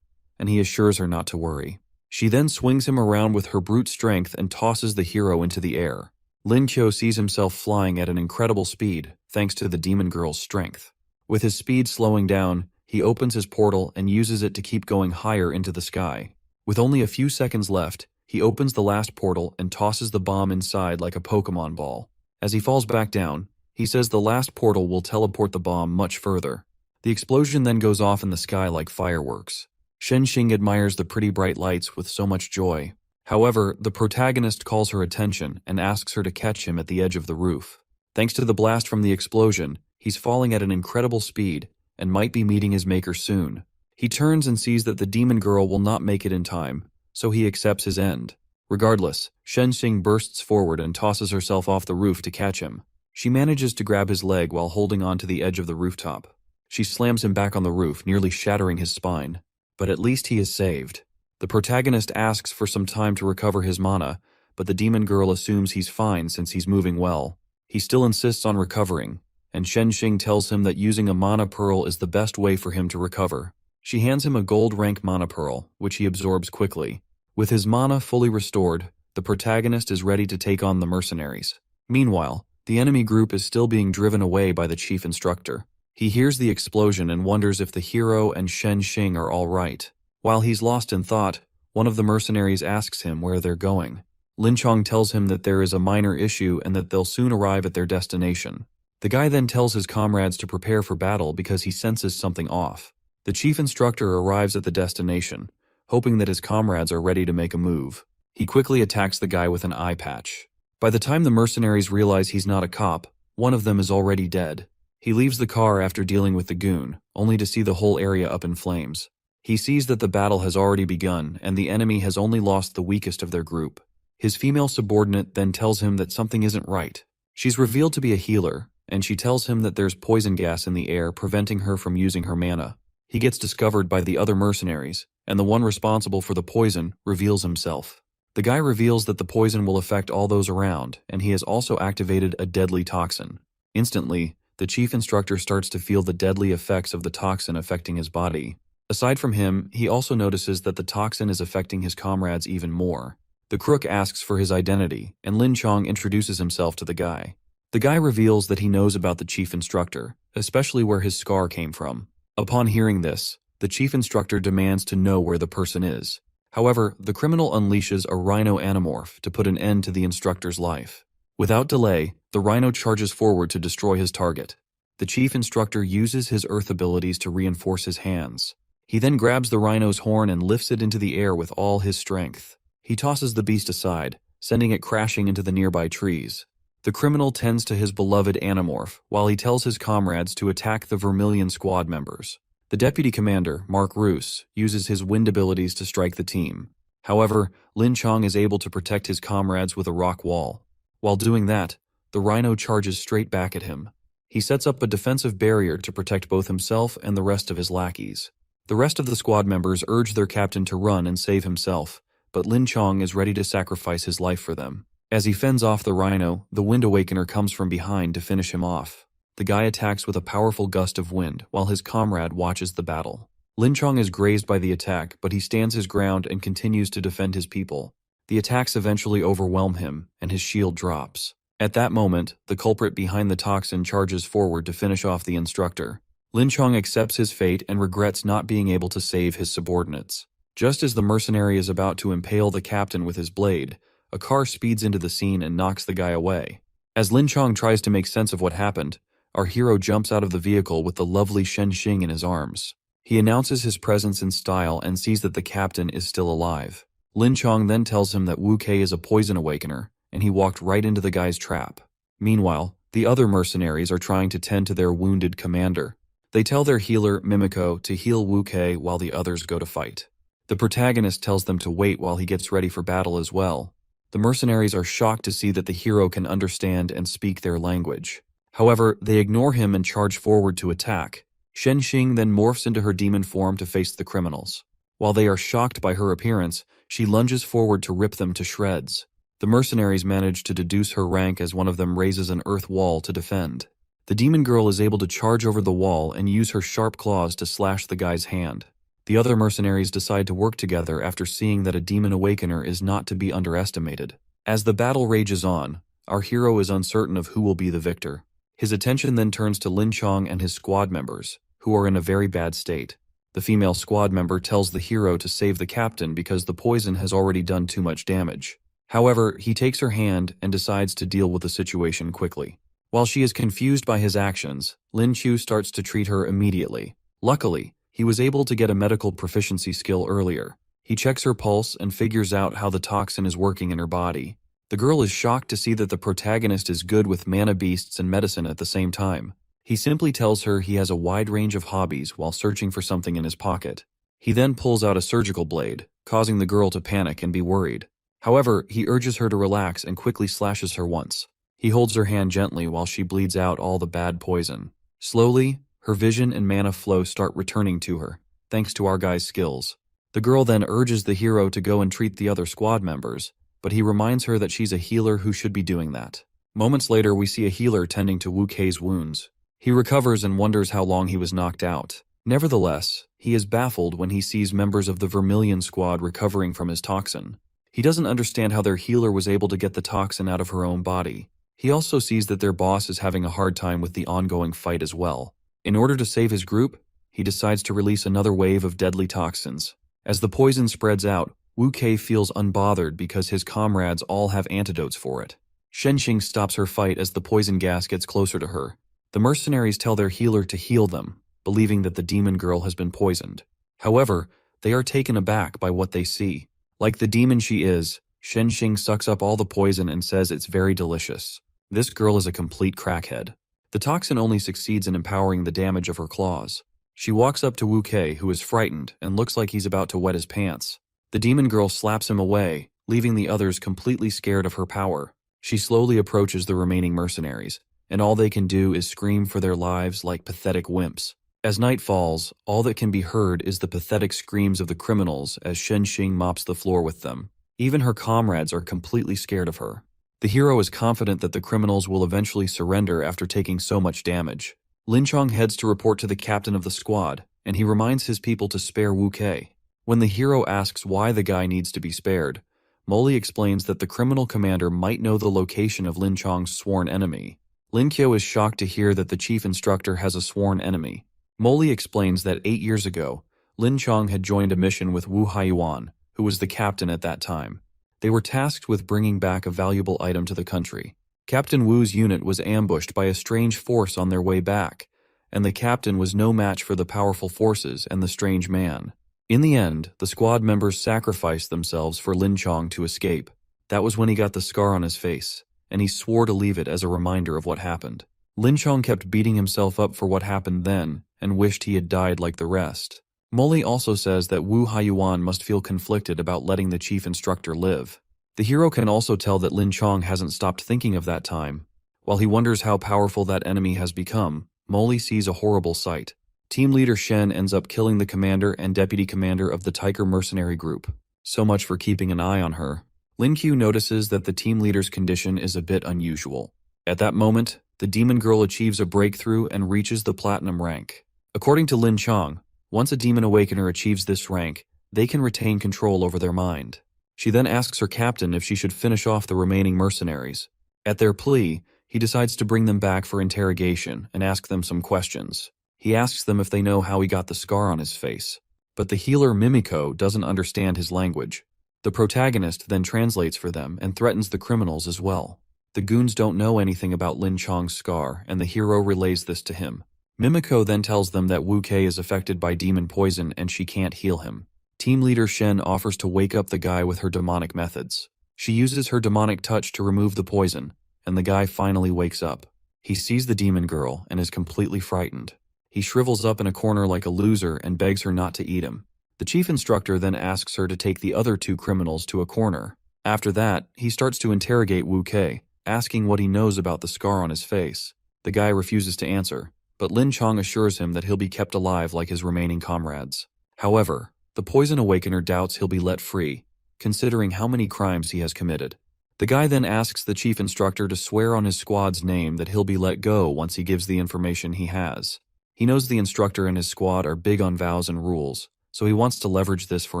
A: and he assures her not to worry. She then swings him around with her brute strength and tosses the hero into the air. Lin Qiu sees himself flying at an incredible speed, thanks to the demon girl's strength. With his speed slowing down, he opens his portal and uses it to keep going higher into the sky. With only a few seconds left, he opens the last portal and tosses the bomb inside like a Pokemon ball. As he falls back down, he says the last portal will teleport the bomb much further. The explosion then goes off in the sky like fireworks. Shen Xing admires the pretty bright lights with so much joy. However, the protagonist calls her attention and asks her to catch him at the edge of the roof. Thanks to the blast from the explosion, he's falling at an incredible speed and might be meeting his maker soon. He turns and sees that the demon girl will not make it in time, so he accepts his end. Regardless, Shen Xing bursts forward and tosses herself off the roof to catch him. She manages to grab his leg while holding on to the edge of the rooftop. She slams him back on the roof, nearly shattering his spine. But at least he is saved. The protagonist asks for some time to recover his mana, but the demon girl assumes he's fine since he's moving well. He still insists on recovering, and Shen Xing tells him that using a mana pearl is the best way for him to recover. She hands him a gold rank mana pearl, which he absorbs quickly. With his mana fully restored, the protagonist is ready to take on the mercenaries. Meanwhile, the enemy group is still being driven away by the chief instructor. He hears the explosion and wonders if the hero and Shen Xing are all right. While he's lost in thought, one of the mercenaries asks him where they're going. Lin Chong tells him that there is a minor issue and that they'll soon arrive at their destination. The guy then tells his comrades to prepare for battle because he senses something off. The chief instructor arrives at the destination, hoping that his comrades are ready to make a move. He quickly attacks the guy with an eye patch. By the time the mercenaries realize he's not a cop, one of them is already dead. He leaves the car after dealing with the goon, only to see the whole area up in flames. He sees that the battle has already begun and the enemy has only lost the weakest of their group. His female subordinate then tells him that something isn't right. She's revealed to be a healer, and she tells him that there's poison gas in the air preventing her from using her mana. He gets discovered by the other mercenaries, and the one responsible for the poison reveals himself. The guy reveals that the poison will affect all those around, and he has also activated a deadly toxin. Instantly, the chief instructor starts to feel the deadly effects of the toxin affecting his body. Aside from him, he also notices that the toxin is affecting his comrades even more. The crook asks for his identity, and Lin Chong introduces himself to the guy. The guy reveals that he knows about the chief instructor, especially where his scar came from. Upon hearing this, the chief instructor demands to know where the person is. However, the criminal unleashes a rhino animorph to put an end to the instructor's life. Without delay, the rhino charges forward to destroy his target. The chief instructor uses his earth abilities to reinforce his hands. He then grabs the rhino's horn and lifts it into the air with all his strength. He tosses the beast aside, sending it crashing into the nearby trees. The criminal tends to his beloved animorph, while he tells his comrades to attack the Vermilion squad members. The deputy commander, Mark Roos, uses his wind abilities to strike the team. However, Lin Chong is able to protect his comrades with a rock wall. While doing that, the rhino charges straight back at him. He sets up a defensive barrier to protect both himself and the rest of his lackeys. The rest of the squad members urge their captain to run and save himself, but Lin Chong is ready to sacrifice his life for them. As he fends off the rhino, the Wind Awakener comes from behind to finish him off. The guy attacks with a powerful gust of wind, while his comrade watches the battle. Lin Chong is grazed by the attack, but he stands his ground and continues to defend his people. The attacks eventually overwhelm him, and his shield drops. At that moment, the culprit behind the toxin charges forward to finish off the instructor. Lin Chong accepts his fate and regrets not being able to save his subordinates. Just as the mercenary is about to impale the captain with his blade, a car speeds into the scene and knocks the guy away. As Lin Chong tries to make sense of what happened, our hero jumps out of the vehicle with the lovely Shen Xing in his arms. He announces his presence in style and sees that the captain is still alive. Lin Chong then tells him that Wu Kei is a poison awakener, and he walked right into the guy's trap. Meanwhile, the other mercenaries are trying to tend to their wounded commander. They tell their healer, Mimiko, to heal Wu Kei while the others go to fight. The protagonist tells them to wait while he gets ready for battle as well. The mercenaries are shocked to see that the hero can understand and speak their language. However, they ignore him and charge forward to attack. Shen Xing then morphs into her demon form to face the criminals. While they are shocked by her appearance, she lunges forward to rip them to shreds. The mercenaries manage to deduce her rank as one of them raises an earth wall to defend. The demon girl is able to charge over the wall and use her sharp claws to slash the guy's hand. The other mercenaries decide to work together after seeing that a demon awakener is not to be underestimated. As the battle rages on, our hero is uncertain of who will be the victor. His attention then turns to Lin Chong and his squad members, who are in a very bad state. The female squad member tells the hero to save the captain because the poison has already done too much damage. However, he takes her hand and decides to deal with the situation quickly. While she is confused by his actions, Lin Chu starts to treat her immediately. Luckily, he was able to get a medical proficiency skill earlier. He checks her pulse and figures out how the toxin is working in her body. The girl is shocked to see that the protagonist is good with mana beasts and medicine at the same time. He simply tells her he has a wide range of hobbies while searching for something in his pocket. He then pulls out a surgical blade, causing the girl to panic and be worried. However, he urges her to relax and quickly slashes her once. He holds her hand gently while she bleeds out all the bad poison. Slowly, her vision and mana flow start returning to her, thanks to our guy's skills. The girl then urges the hero to go and treat the other squad members, but he reminds her that she's a healer who should be doing that. Moments later, we see a healer tending to Wu Kei's wounds. He recovers and wonders how long he was knocked out. Nevertheless, he is baffled when he sees members of the Vermilion squad recovering from his toxin. He doesn't understand how their healer was able to get the toxin out of her own body. He also sees that their boss is having a hard time with the ongoing fight as well. In order to save his group, he decides to release another wave of deadly toxins. As the poison spreads out, Wu Kei feels unbothered because his comrades all have antidotes for it. Shen Xing stops her fight as the poison gas gets closer to her. The mercenaries tell their healer to heal them, believing that the demon girl has been poisoned. However, they are taken aback by what they see. Like the demon she is, Shen Xing sucks up all the poison and says it's very delicious. This girl is a complete crackhead. The toxin only succeeds in empowering the damage of her claws. She walks up to Wu Kei, who is frightened and looks like he's about to wet his pants. The demon girl slaps him away, leaving the others completely scared of her power. She slowly approaches the remaining mercenaries, and all they can do is scream for their lives like pathetic wimps. As night falls, all that can be heard is the pathetic screams of the criminals as Shen Xing mops the floor with them. Even her comrades are completely scared of her. The hero is confident that the criminals will eventually surrender after taking so much damage. Lin Chong heads to report to the captain of the squad, and he reminds his people to spare Wu Kei. When the hero asks why the guy needs to be spared, Molly explains that the criminal commander might know the location of Lin Chong's sworn enemy. Lin Kyo is shocked to hear that the chief instructor has a sworn enemy. Molly explains that 8 years ago, Lin Chong had joined a mission with Wu Haiyuan, who was the captain at that time. They were tasked with bringing back a valuable item to the country. Captain Wu's unit was ambushed by a strange force on their way back, and the captain was no match for the powerful forces and the strange man. In the end, the squad members sacrificed themselves for Lin Chong to escape. That was when he got the scar on his face, and he swore to leave it as a reminder of what happened. Lin Chong kept beating himself up for what happened then, and wished he had died like the rest. Molly also says that Wu Haiyuan must feel conflicted about letting the chief instructor live. The hero can also tell that Lin Chong hasn't stopped thinking of that time. While he wonders how powerful that enemy has become, Molly sees a horrible sight. Team leader Shen ends up killing the commander and deputy commander of the Tiger mercenary group. So much for keeping an eye on her. Lin Q notices that the team leader's condition is a bit unusual. At that moment, the demon girl achieves a breakthrough and reaches the platinum rank. According to Lin Chong, once a demon awakener achieves this rank, they can retain control over their mind. She then asks her captain if she should finish off the remaining mercenaries. At their plea, he decides to bring them back for interrogation and ask them some questions. He asks them if they know how he got the scar on his face. But the healer Mimiko doesn't understand his language. The protagonist then translates for them and threatens the criminals as well. The goons don't know anything about Lin Chong's scar, and the hero relays this to him. Mimiko then tells them that Wu Kei is affected by demon poison and she can't heal him. Team leader Shen offers to wake up the guy with her demonic methods. She uses her demonic touch to remove the poison, and the guy finally wakes up. He sees the demon girl and is completely frightened. He shrivels up in a corner like a loser and begs her not to eat him. The chief instructor then asks her to take the other two criminals to a corner. After that, he starts to interrogate Wu Kei, asking what he knows about the scar on his face. The guy refuses to answer, but Lin Chong assures him that he'll be kept alive like his remaining comrades. However, the poison awakener doubts he'll be let free, considering how many crimes he has committed. The guy then asks the chief instructor to swear on his squad's name that he'll be let go once he gives the information he has. He knows the instructor and his squad are big on vows and rules, so he wants to leverage this for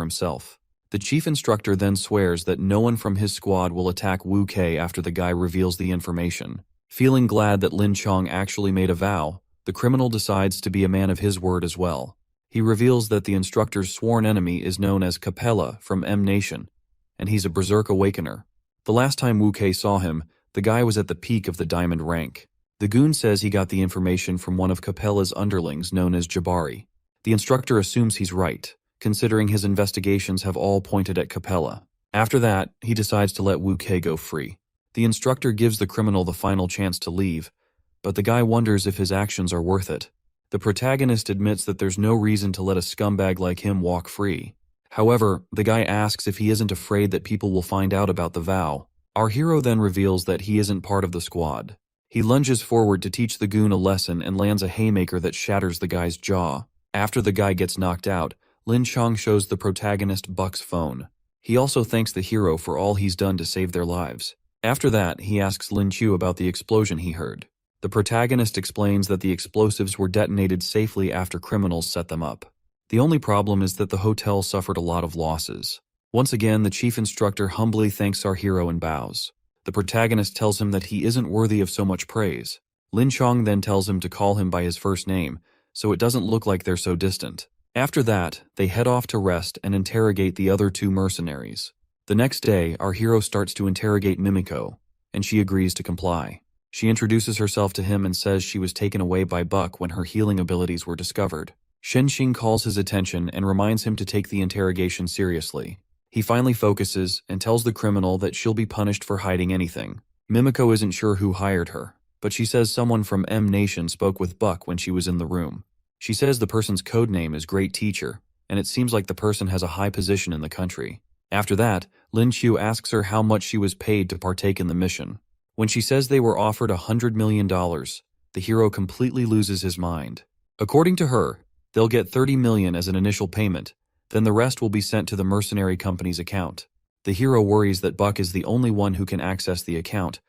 A: himself. The chief instructor then swears that no one from his squad will attack Wu Kei after the guy reveals the information. Feeling glad that Lin Chong actually made a vow, the criminal decides to be a man of his word as well. He reveals that the instructor's sworn enemy is known as Capella from M Nation, and he's a berserk awakener. The last time Wu Kei saw him, the guy was at the peak of the diamond rank. The goon says he got the information from one of Capella's underlings known as Jabari. The instructor assumes he's right, considering his investigations have all pointed at Capella. After that, he decides to let Wu Kei go free. The instructor gives the criminal the final chance to leave, but the guy wonders if his actions are worth it. The protagonist admits that there's no reason to let a scumbag like him walk free. However, the guy asks if he isn't afraid that people will find out about the vow. Our hero then reveals that he isn't part of the squad. He lunges forward to teach the goon a lesson and lands a haymaker that shatters the guy's jaw. After the guy gets knocked out, Lin Chong shows the protagonist Buck's phone. He also thanks the hero for all he's done to save their lives. After that, he asks Lin Chu about the explosion he heard. The protagonist explains that the explosives were detonated safely after criminals set them up. The only problem is that the hotel suffered a lot of losses. Once again, the chief instructor humbly thanks our hero and bows. The protagonist tells him that he isn't worthy of so much praise. Lin Chong then tells him to call him by his first name, so it doesn't look like they're so distant. After that, they head off to rest and interrogate the other two mercenaries. The next day, our hero starts to interrogate Mimiko, and she agrees to comply. She introduces herself to him and says she was taken away by Buck when her healing abilities were discovered. Shenxing calls his attention and reminds him to take the interrogation seriously. He finally focuses and tells the criminal that she'll be punished for hiding anything. Mimiko isn't sure who hired her, but she says someone from M Nation spoke with Buck when she was in the room. She says the person's code name is Great Teacher, and it seems like the person has a high position in the country. After that, Lin Chu asks her how much she was paid to partake in the mission. When she says they were offered $100 million, the hero completely loses his mind. According to her, they'll get $30 million as an initial payment, then the rest will be sent to the mercenary company's account. The hero worries that Buck is the only one who can access the account,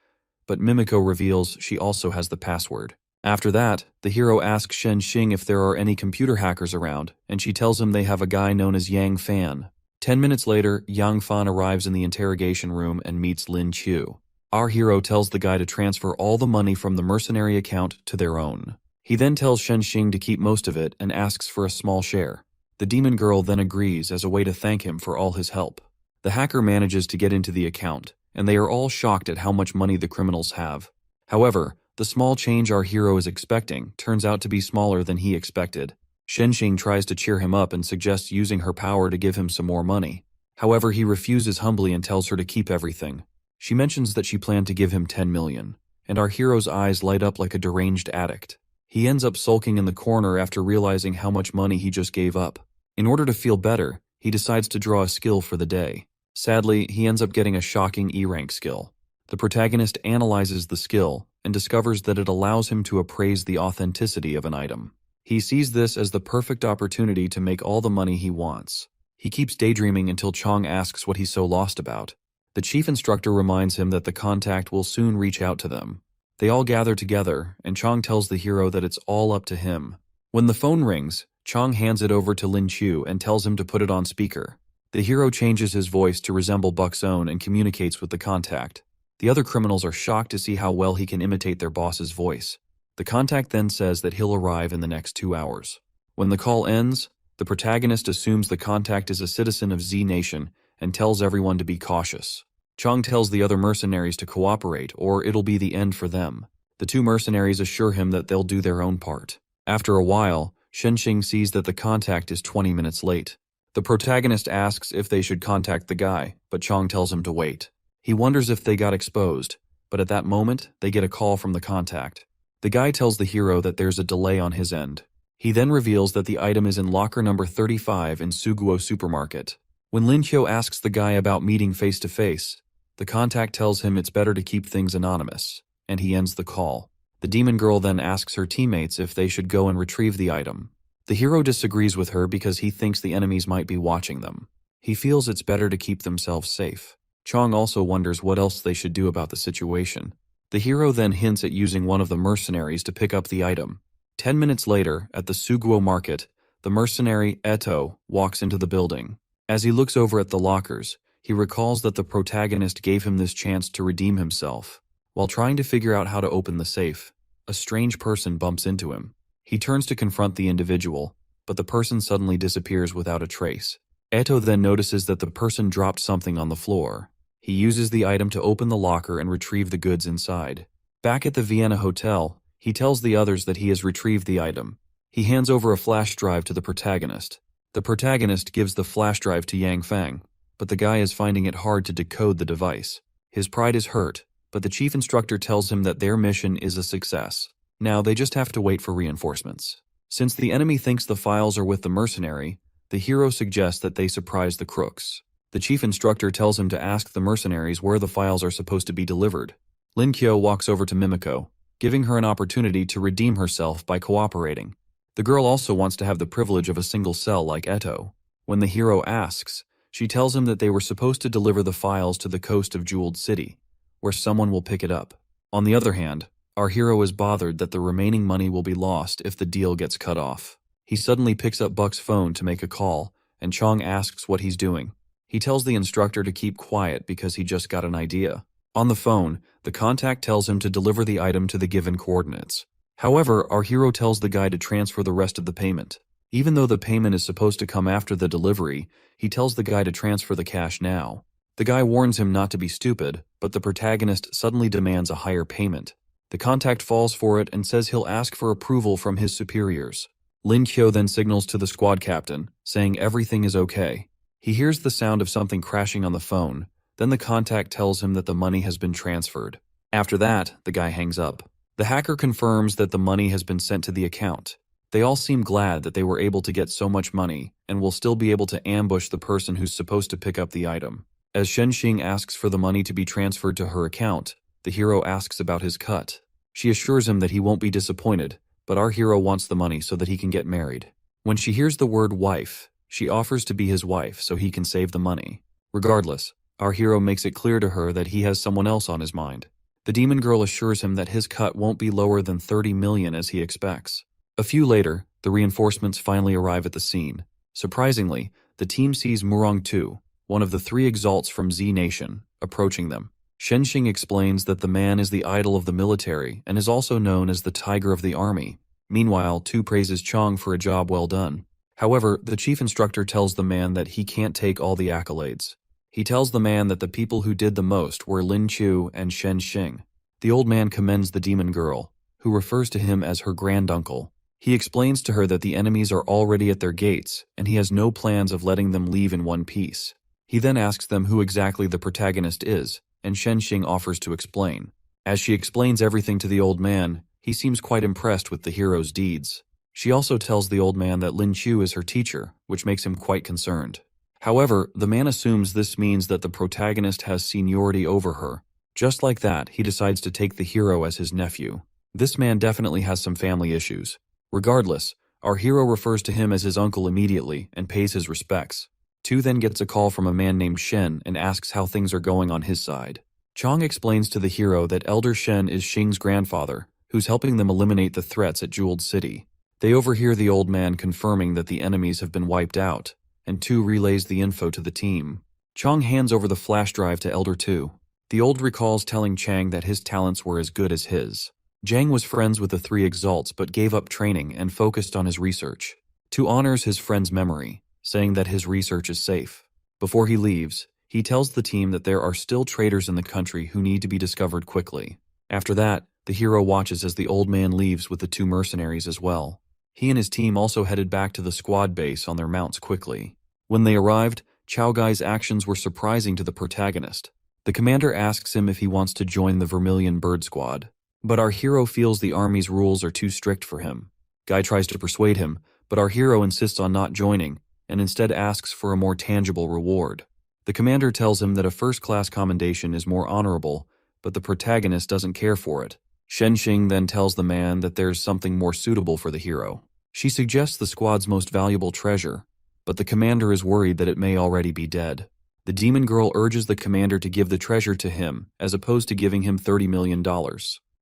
A: but Mimiko reveals she also has the password. After that, the hero asks Shen Xing if there are any computer hackers around, and she tells him they have a guy known as Yang Fan. 10 minutes later, Yang Fan arrives in the interrogation room and meets Lin Qiu. Our hero tells the guy to transfer all the money from the mercenary account to their own. He then tells Shen Xing to keep most of it and asks for a small share. The demon girl then agrees as a way to thank him for all his help. The hacker manages to get into the account, and they are all shocked at how much money the criminals have. However, the small change our hero is expecting turns out to be smaller than he expected. Shen Xing tries to cheer him up and suggests using her power to give him some more money. However, he refuses humbly and tells her to keep everything. She mentions that she planned to give him 10 million, and our hero's eyes light up like a deranged addict. He ends up sulking in the corner after realizing how much money he just gave up. In order to feel better, he decides to draw a skill for the day. Sadly, he ends up getting a shocking E-rank skill. The protagonist analyzes the skill and discovers that it allows him to appraise the authenticity of an item. He sees this as the perfect opportunity to make all the money he wants. He keeps daydreaming until Chong asks what he's so lost about. The chief instructor reminds him that the contact will soon reach out to them. They all gather together, and Chong tells the hero that it's all up to him. When the phone rings, Chong hands it over to Lin Qiu and tells him to put it on speaker. The hero changes his voice to resemble Buck's own and communicates with the contact. The other criminals are shocked to see how well he can imitate their boss's voice. The contact then says that he'll arrive in the next 2 hours. When the call ends, the protagonist assumes the contact is a citizen of Z Nation and tells everyone to be cautious. Chong tells the other mercenaries to cooperate, or it'll be the end for them. The 2 mercenaries assure him that they'll do their own part. After a while, Shen Xing sees that the contact is 20 minutes late. The protagonist asks if they should contact the guy, but Chong tells him to wait. He wonders if they got exposed, but at that moment, they get a call from the contact. The guy tells the hero that there's a delay on his end. He then reveals that the item is in locker number 35 in Suguo Supermarket. When Lin Qiu asks the guy about meeting face-to-face, the contact tells him it's better to keep things anonymous, and he ends the call. The demon girl then asks her teammates if they should go and retrieve the item. The hero disagrees with her because he thinks the enemies might be watching them. He feels it's better to keep themselves safe. Chong also wonders what else they should do about the situation. The hero then hints at using one of the mercenaries to pick up the item. 10 minutes later, at the Suguo market, the mercenary, Eto, walks into the building. As he looks over at the lockers, he recalls that the protagonist gave him this chance to redeem himself. While trying to figure out how to open the safe, a strange person bumps into him. He turns to confront the individual, but the person suddenly disappears without a trace. Eto then notices that the person dropped something on the floor. He uses the item to open the locker and retrieve the goods inside. Back at the Vienna hotel, he tells the others that he has retrieved the item. He hands over a flash drive to the protagonist. The protagonist gives the flash drive to Yang Fang, but the guy is finding it hard to decode the device. His pride is hurt, but the chief instructor tells him that their mission is a success. Now they just have to wait for reinforcements. Since the enemy thinks the files are with the mercenary, the hero suggests that they surprise the crooks. The chief instructor tells him to ask the mercenaries where the files are supposed to be delivered. Lin Qiu walks over to Mimiko, giving her an opportunity to redeem herself by cooperating. The girl also wants to have the privilege of a single cell like Eto. When the hero asks, she tells him that they were supposed to deliver the files to the coast of Jeweled City, where someone will pick it up. On the other hand, our hero is bothered that the remaining money will be lost if the deal gets cut off. He suddenly picks up Buck's phone to make a call, and Chong asks what he's doing. He tells the instructor to keep quiet because he just got an idea. On the phone, the contact tells him to deliver the item to the given coordinates. However, our hero tells the guy to transfer the rest of the payment. Even though the payment is supposed to come after the delivery, he tells the guy to transfer the cash now. The guy warns him not to be stupid, but the protagonist suddenly demands a higher payment. The contact falls for it and says he'll ask for approval from his superiors. Lin Qiu then signals to the squad captain, saying everything is okay. He hears the sound of something crashing on the phone, then the contact tells him that the money has been transferred. After that, the guy hangs up. The hacker confirms that the money has been sent to the account. They all seem glad that they were able to get so much money, and will still be able to ambush the person who's supposed to pick up the item. As Shen Xing asks for the money to be transferred to her account, the hero asks about his cut. She assures him that he won't be disappointed, but our hero wants the money so that he can get married. When she hears the word wife, she offers to be his wife so he can save the money. Regardless, our hero makes it clear to her that he has someone else on his mind. The demon girl assures him that his cut won't be lower than 30 million as he expects. A few later, the reinforcements finally arrive at the scene. Surprisingly, the team sees Murong Tu, one of the 3 exalts from Z Nation, approaching them. Shenxing explains that the man is the idol of the military and is also known as the Tiger of the Army. Meanwhile, Tu praises Chong for a job well done. However, the chief instructor tells the man that he can't take all the accolades. He tells the man that the people who did the most were Lin Chu and Shen Xing. The old man commends the demon girl, who refers to him as her granduncle. He explains to her that the enemies are already at their gates, and he has no plans of letting them leave in one piece. He then asks them who exactly the protagonist is, and Shen Xing offers to explain. As she explains everything to the old man, he seems quite impressed with the hero's deeds. She also tells the old man that Lin Chu is her teacher, which makes him quite concerned. However, the man assumes this means that the protagonist has seniority over her. Just like that, he decides to take the hero as his nephew. This man definitely has some family issues. Regardless, our hero refers to him as his uncle immediately and pays his respects. Tu then gets a call from a man named Shen and asks how things are going on his side. Chong explains to the hero that Elder Shen is Xing's grandfather, who's helping them eliminate the threats at Jeweled City. They overhear the old man confirming that the enemies have been wiped out, and Tu relays the info to the team. Chong hands over the flash drive to Elder Tu. The old recalls telling Chang that his talents were as good as his. Zhang was friends with the 3 exalts but gave up training and focused on his research. Tu honors his friend's memory, saying that his research is safe. Before he leaves, he tells the team that there are still traitors in the country who need to be discovered quickly. After that, the hero watches as the old man leaves with the 2 mercenaries as well. He and his team also headed back to the squad base on their mounts quickly. When they arrived, Chao Gai's actions were surprising to the protagonist. The commander asks him if he wants to join the Vermilion Bird Squad. But our hero feels the army's rules are too strict for him. Guy tries to persuade him, but our hero insists on not joining, and instead asks for a more tangible reward. The commander tells him that a first-class commendation is more honorable, but the protagonist doesn't care for it. Shen Xing then tells the man that there's something more suitable for the hero. She suggests the squad's most valuable treasure, but the commander is worried that it may already be dead. The demon girl urges the commander to give the treasure to him, as opposed to giving him $30 million.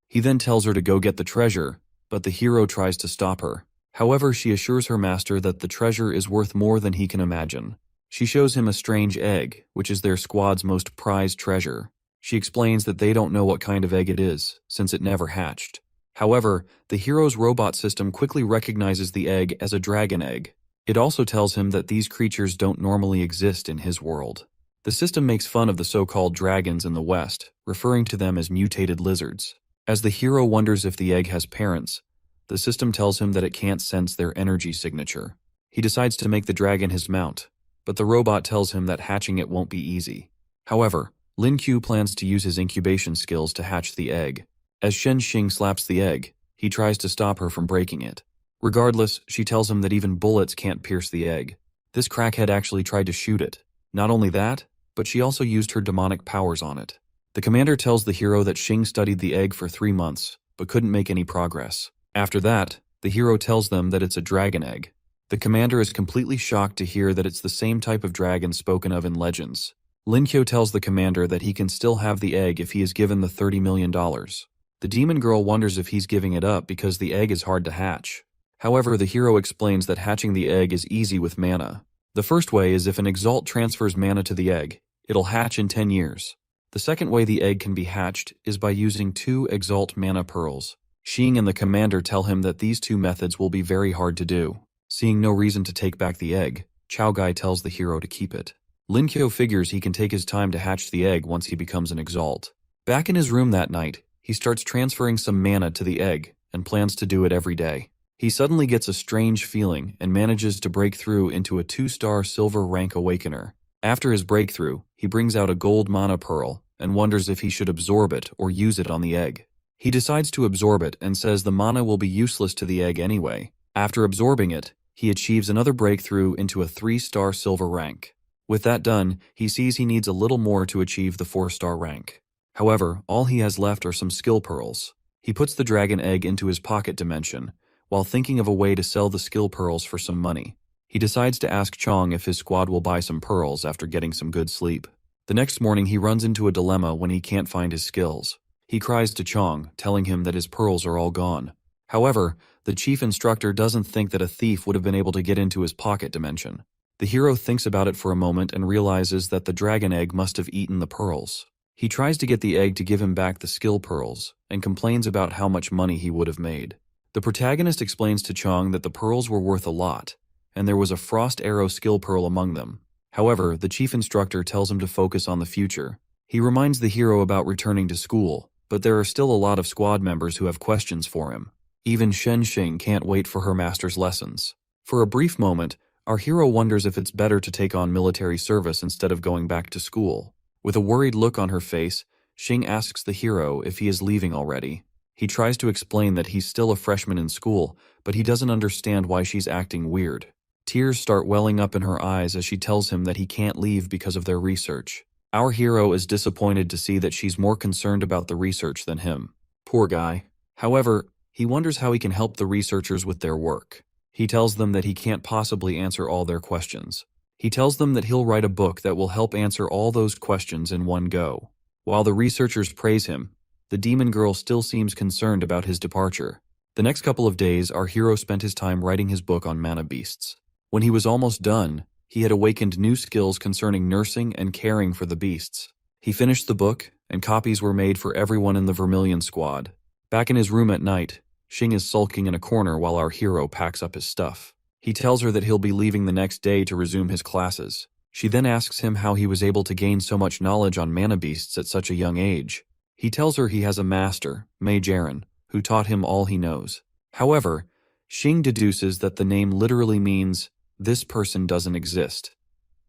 A: He then tells her to go get the treasure, but the hero tries to stop her. However, she assures her master that the treasure is worth more than he can imagine. She shows him a strange egg, which is their squad's most prized treasure. She explains that they don't know what kind of egg it is, since it never hatched. However, the hero's robot system quickly recognizes the egg as a dragon egg. It also tells him that these creatures don't normally exist in his world. The system makes fun of the so-called dragons in the West, referring to them as mutated lizards. As the hero wonders if the egg has parents, the system tells him that it can't sense their energy signature. He decides to make the dragon his mount, but the robot tells him that hatching it won't be easy. However, Lin Q plans to use his incubation skills to hatch the egg. As Shen Xing slaps the egg, he tries to stop her from breaking it. Regardless, she tells him that even bullets can't pierce the egg. This crackhead actually tried to shoot it. Not only that, but she also used her demonic powers on it. The commander tells the hero that Xing studied the egg for 3 months, but couldn't make any progress. After that, the hero tells them that it's a dragon egg. The commander is completely shocked to hear that it's the same type of dragon spoken of in legends. Lin Kyo tells the commander that he can still have the egg if he is given the $30 million. The demon girl wonders if he's giving it up because the egg is hard to hatch. However, the hero explains that hatching the egg is easy with mana. The first way is if an exalt transfers mana to the egg, it'll hatch in 10 years. The second way the egg can be hatched is by using 2 exalt mana pearls. Xing and the commander tell him that these 2 methods will be very hard to do. Seeing no reason to take back the egg, Chao Gai tells the hero to keep it. Lin Kyo figures he can take his time to hatch the egg once he becomes an exalt. Back in his room that night, he starts transferring some mana to the egg and plans to do it every day. He suddenly gets a strange feeling and manages to break through into a 2-star silver rank awakener. After his breakthrough, he brings out a gold mana pearl and wonders if he should absorb it or use it on the egg. He decides to absorb it and says the mana will be useless to the egg anyway. After absorbing it, he achieves another breakthrough into a 3-star silver rank. With that done, he sees he needs a little more to achieve the 4-star rank. However, all he has left are some skill pearls. He puts the dragon egg into his pocket dimension, while thinking of a way to sell the skill pearls for some money. He decides to ask Chong if his squad will buy some pearls after getting some good sleep. The next morning he runs into a dilemma when he can't find his skills. He cries to Chong, telling him that his pearls are all gone. However, the chief instructor doesn't think that a thief would have been able to get into his pocket dimension. The hero thinks about it for a moment and realizes that the dragon egg must have eaten the pearls. He tries to get the egg to give him back the skill pearls, and complains about how much money he would have made. The protagonist explains to Chong that the pearls were worth a lot, and there was a frost arrow skill pearl among them. However, the chief instructor tells him to focus on the future. He reminds the hero about returning to school, but there are still a lot of squad members who have questions for him. Even Shen Xing can't wait for her master's lessons. For a brief moment, our hero wonders if it's better to take on military service instead of going back to school. With a worried look on her face, Xing asks the hero if he is leaving already. He tries to explain that he's still a freshman in school, but he doesn't understand why she's acting weird. Tears start welling up in her eyes as she tells him that he can't leave because of their research. Our hero is disappointed to see that she's more concerned about the research than him. Poor guy. However, he wonders how he can help the researchers with their work. He tells them that he can't possibly answer all their questions. He tells them that he'll write a book that will help answer all those questions in one go. While the researchers praise him, the demon girl still seems concerned about his departure. The next couple of days, our hero spent his time writing his book on mana beasts. When he was almost done, he had awakened new skills concerning nursing and caring for the beasts. He finished the book, and copies were made for everyone in the Vermilion Squad. Back in his room at night, Xing is sulking in a corner while our hero packs up his stuff. He tells her that he'll be leaving the next day to resume his classes. She then asks him how he was able to gain so much knowledge on mana beasts at such a young age. He tells her he has a master, Mei Jaren, who taught him all he knows. However, Xing deduces that the name literally means, "This person doesn't exist."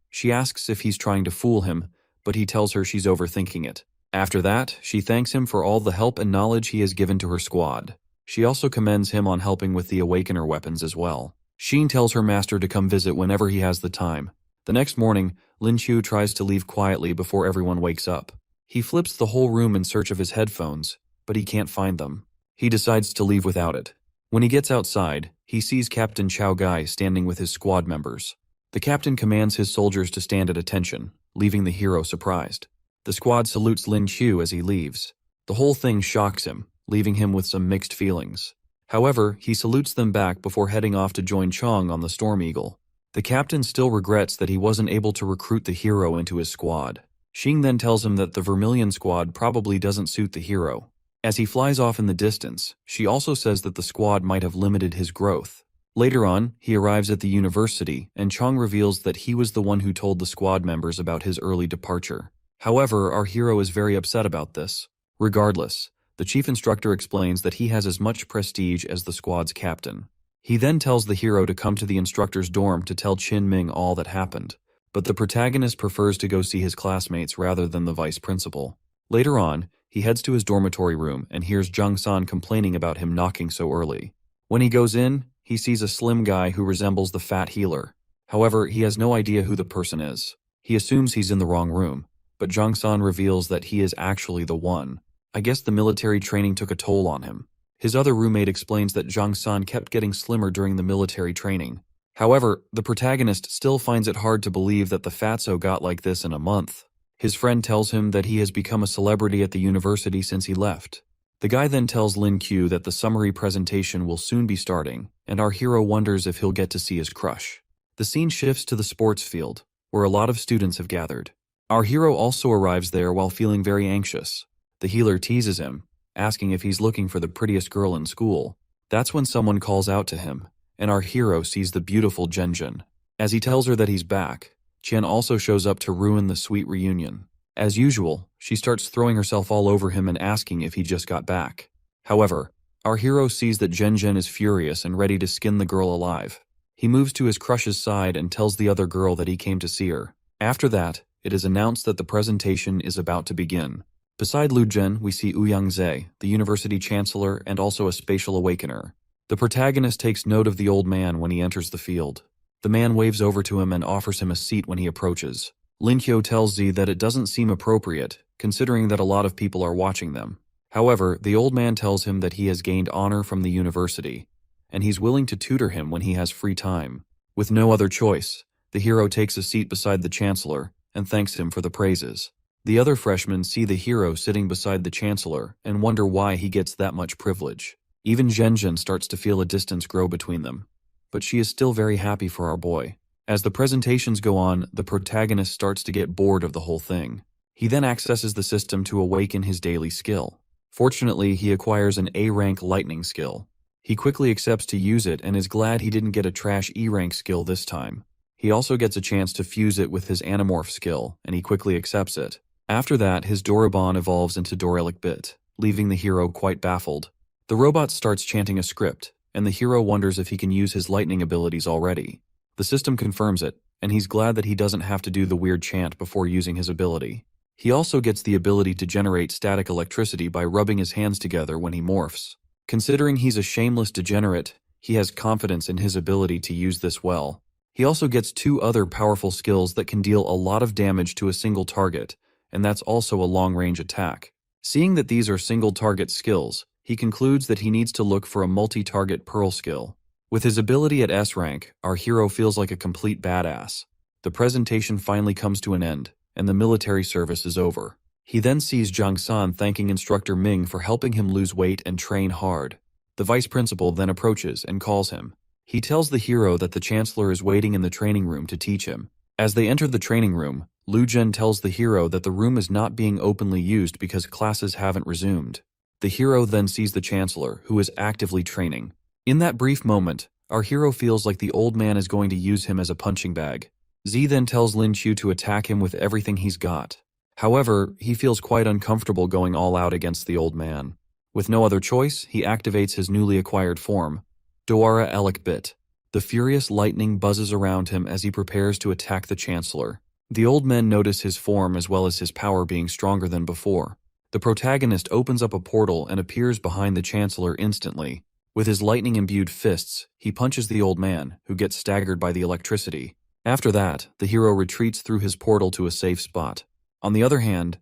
A: She asks if he's trying to fool him, but he tells her she's overthinking it. After that, she thanks him for all the help and knowledge he has given to her squad. She also commends him on helping with the Awakener weapons as well. Xing tells her master to come visit whenever he has the time. The next morning, Lin Chu tries to leave quietly before everyone wakes up. He flips the whole room in search of his headphones, but he can't find them. He decides to leave without it. When he gets outside, he sees Captain Chao Gai standing with his squad members. The captain commands his soldiers to stand at attention, leaving the hero surprised. The squad salutes Lin Chu as he leaves. The whole thing shocks him, leaving him with some mixed feelings. However, he salutes them back before heading off to join Chong on the Storm Eagle. The captain still regrets that he wasn't able to recruit the hero into his squad. Xing then tells him that the Vermilion Squad probably doesn't suit the hero. As he flies off in the distance, she also says that the squad might have limited his growth. Later on, he arrives at the university, and Chong reveals that he was the one who told the squad members about his early departure. However, our hero is very upset about this. Regardless, the chief instructor explains that he has as much prestige as the squad's captain. He then tells the hero to come to the instructor's dorm to tell Qin Ming all that happened, but the protagonist prefers to go see his classmates rather than the vice principal. Later on, he heads to his dormitory room and hears Zhang San complaining about him knocking so early. When he goes in, he sees a slim guy who resembles the fat healer. However, he has no idea who the person is. He assumes he's in the wrong room, but Zhang San reveals that he is actually the one. I guess the military training took a toll on him. His other roommate explains that Zhang San kept getting slimmer during the military training. However, the protagonist still finds it hard to believe that the fatso got like this in a month. His friend tells him that he has become a celebrity at the university since he left. The guy then tells Lin Q that the summary presentation will soon be starting, and our hero wonders if he'll get to see his crush. The scene shifts to the sports field, where a lot of students have gathered. Our hero also arrives there while feeling very anxious. The healer teases him, asking if he's looking for the prettiest girl in school. That's when someone calls out to him, and our hero sees the beautiful Zhen. As he tells her that he's back, Qian also shows up to ruin the sweet reunion. As usual, she starts throwing herself all over him and asking if he just got back. However, our hero sees that Zhen is furious and ready to skin the girl alive. He moves to his crush's side and tells the other girl that he came to see her. After that, it is announced that the presentation is about to begin. Beside Lu Zhen, we see Ouyang-ze, the university chancellor and also a spatial awakener. The protagonist takes note of the old man when he enters the field. The man waves over to him and offers him a seat when he approaches. Lin Qiu tells Z that it doesn't seem appropriate, considering that a lot of people are watching them. However, the old man tells him that he has gained honor from the university, and he's willing to tutor him when he has free time. With no other choice, the hero takes a seat beside the chancellor and thanks him for the praises. The other freshmen see the hero sitting beside the chancellor and wonder why he gets that much privilege. Even Zhenjin starts to feel a distance grow between them. But she is still very happy for our boy. As the presentations go on, the protagonist starts to get bored of the whole thing. He then accesses the system to awaken his daily skill. Fortunately, he acquires an A-rank lightning skill. He quickly accepts to use it and is glad he didn't get a trash E-rank skill this time. He also gets a chance to fuse it with his Animorph skill, and he quickly accepts it. After that, his Dorabon evolves into Dorelic Bit, leaving the hero quite baffled. The robot starts chanting a script, and the hero wonders if he can use his lightning abilities already. The system confirms it, and he's glad that he doesn't have to do the weird chant before using his ability. He also gets the ability to generate static electricity by rubbing his hands together when he morphs. Considering he's a shameless degenerate, he has confidence in his ability to use this well. He also gets 2 other powerful skills that can deal a lot of damage to a single target, and that's also a long-range attack. Seeing that these are single-target skills, he concludes that he needs to look for a multi-target Pearl skill. With his ability at S rank, our hero feels like a complete badass. The presentation finally comes to an end, and the military service is over. He then sees Zhang San thanking instructor Ming for helping him lose weight and train hard. The vice principal then approaches and calls him. He tells the hero that the chancellor is waiting in the training room to teach him. As they enter the training room, Lu Zhen tells the hero that the room is not being openly used because classes haven't resumed. The hero then sees the chancellor, who is actively training. In that brief moment, our hero feels like the old man is going to use him as a punching bag. Z then tells Lin Chu to attack him with everything he's got. However, he feels quite uncomfortable going all out against the old man. With no other choice, he activates his newly acquired form, Doara Elic Bit. The furious lightning buzzes around him as he prepares to attack the chancellor. The old men notice his form as well as his power being stronger than before. The protagonist opens up a portal and appears behind the chancellor instantly. With his lightning-imbued fists, he punches the old man, who gets staggered by the electricity. After that, the hero retreats through his portal to a safe spot. On the other hand,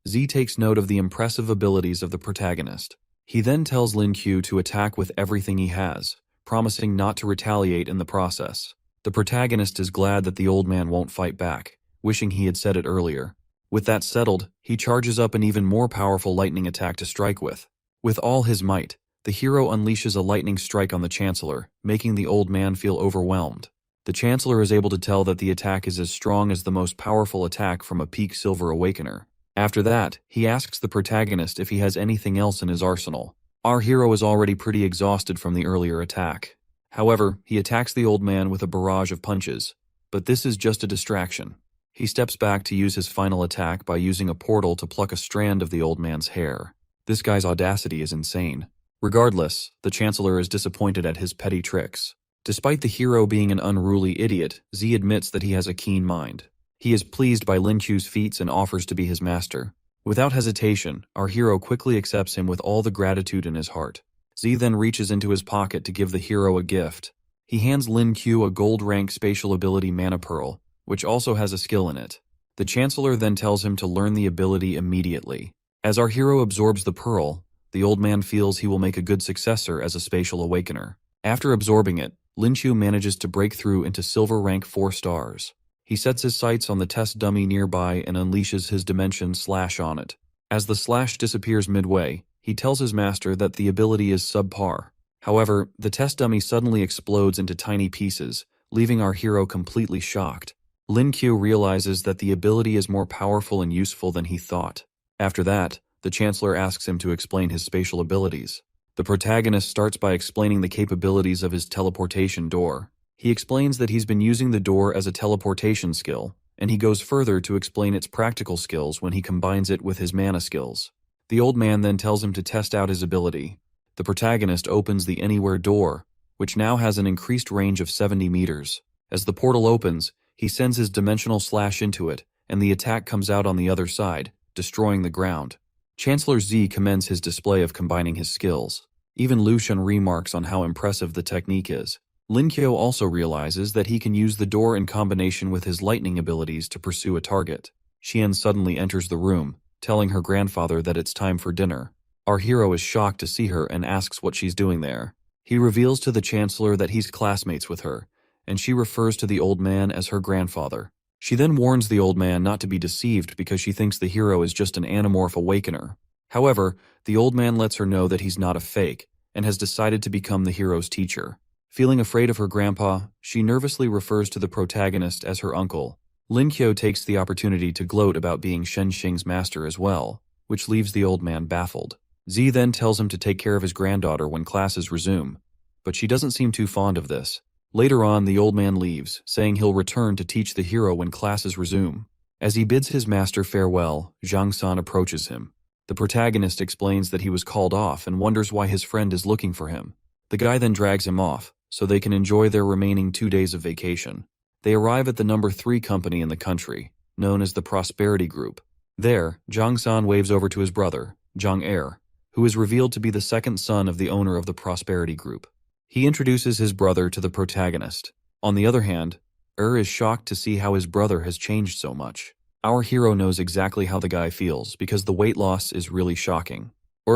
A: Z takes note of the impressive abilities of the protagonist. He then tells Lin Q to attack with everything he has, promising not to retaliate in the process. The protagonist is glad that the old man won't fight back, wishing he had said it earlier. With that settled, he charges up an even more powerful lightning attack to strike with. With all his might, the hero unleashes a lightning strike on the Chancellor, making the old man feel overwhelmed. The Chancellor is able to tell that the attack is as strong as the most powerful attack from a Peak Silver Awakener. After that, he asks the protagonist if he has anything else in his arsenal. Our hero is already pretty exhausted from the earlier attack. However, he attacks the old man with a barrage of punches, but this is just a distraction. He steps back to use his final attack by using a portal to pluck a strand of the old man's hair. This guy's audacity is insane. Regardless, the Chancellor is disappointed at his petty tricks. Despite the hero being an unruly idiot, Z admits that he has a keen mind. He is pleased by Lin Chu's feats and offers to be his master. Without hesitation, our hero quickly accepts him with all the gratitude in his heart. Z then reaches into his pocket to give the hero a gift. He hands Lin Q a gold-rank spatial ability Mana Pearl, which also has a skill in it. The Chancellor then tells him to learn the ability immediately. As our hero absorbs the pearl, the old man feels he will make a good successor as a spatial awakener. After absorbing it, Lin Chu manages to break through into silver rank 4 stars. He sets his sights on the test dummy nearby and unleashes his dimension slash on it. As the slash disappears midway, he tells his master that the ability is subpar. However, the test dummy suddenly explodes into tiny pieces, leaving our hero completely shocked. Lin Q realizes that the ability is more powerful and useful than he thought. After that, the Chancellor asks him to explain his spatial abilities. The protagonist starts by explaining the capabilities of his teleportation door. He explains that he's been using the door as a teleportation skill, and he goes further to explain its practical skills when he combines it with his mana skills. The old man then tells him to test out his ability. The protagonist opens the Anywhere door, which now has an increased range of 70 meters. As the portal opens, he sends his dimensional slash into it, and the attack comes out on the other side, destroying the ground. Chancellor Z commends his display of combining his skills. Even Lucian remarks on how impressive the technique is. Lin Qiu also realizes that he can use the door in combination with his lightning abilities to pursue a target. Xian suddenly enters the room, telling her grandfather that it's time for dinner. Our hero is shocked to see her and asks what she's doing there. He reveals to the Chancellor that he's classmates with her, and she refers to the old man as her grandfather. She then warns the old man not to be deceived because she thinks the hero is just an anamorph awakener. However, the old man lets her know that he's not a fake and has decided to become the hero's teacher. Feeling afraid of her grandpa, she nervously refers to the protagonist as her uncle. Lin Kyo takes the opportunity to gloat about being Shen Xing's master as well, which leaves the old man baffled. Z then tells him to take care of his granddaughter when classes resume, but she doesn't seem too fond of this. Later on, the old man leaves, saying he'll return to teach the hero when classes resume. As he bids his master farewell, Zhang San approaches him. The protagonist explains that he was called off and wonders why his friend is looking for him. The guy then drags him off, so they can enjoy their remaining 2 days of vacation. They arrive at the number 3 company in the country, known as the Prosperity Group. There, Zhang San waves over to his brother, Zhang Er, who is revealed to be the second son of the owner of the Prosperity Group. He introduces his brother to the protagonist. On the other hand, is shocked to see how his brother has changed so much. Our hero knows exactly how the guy feels because the weight loss is really shocking.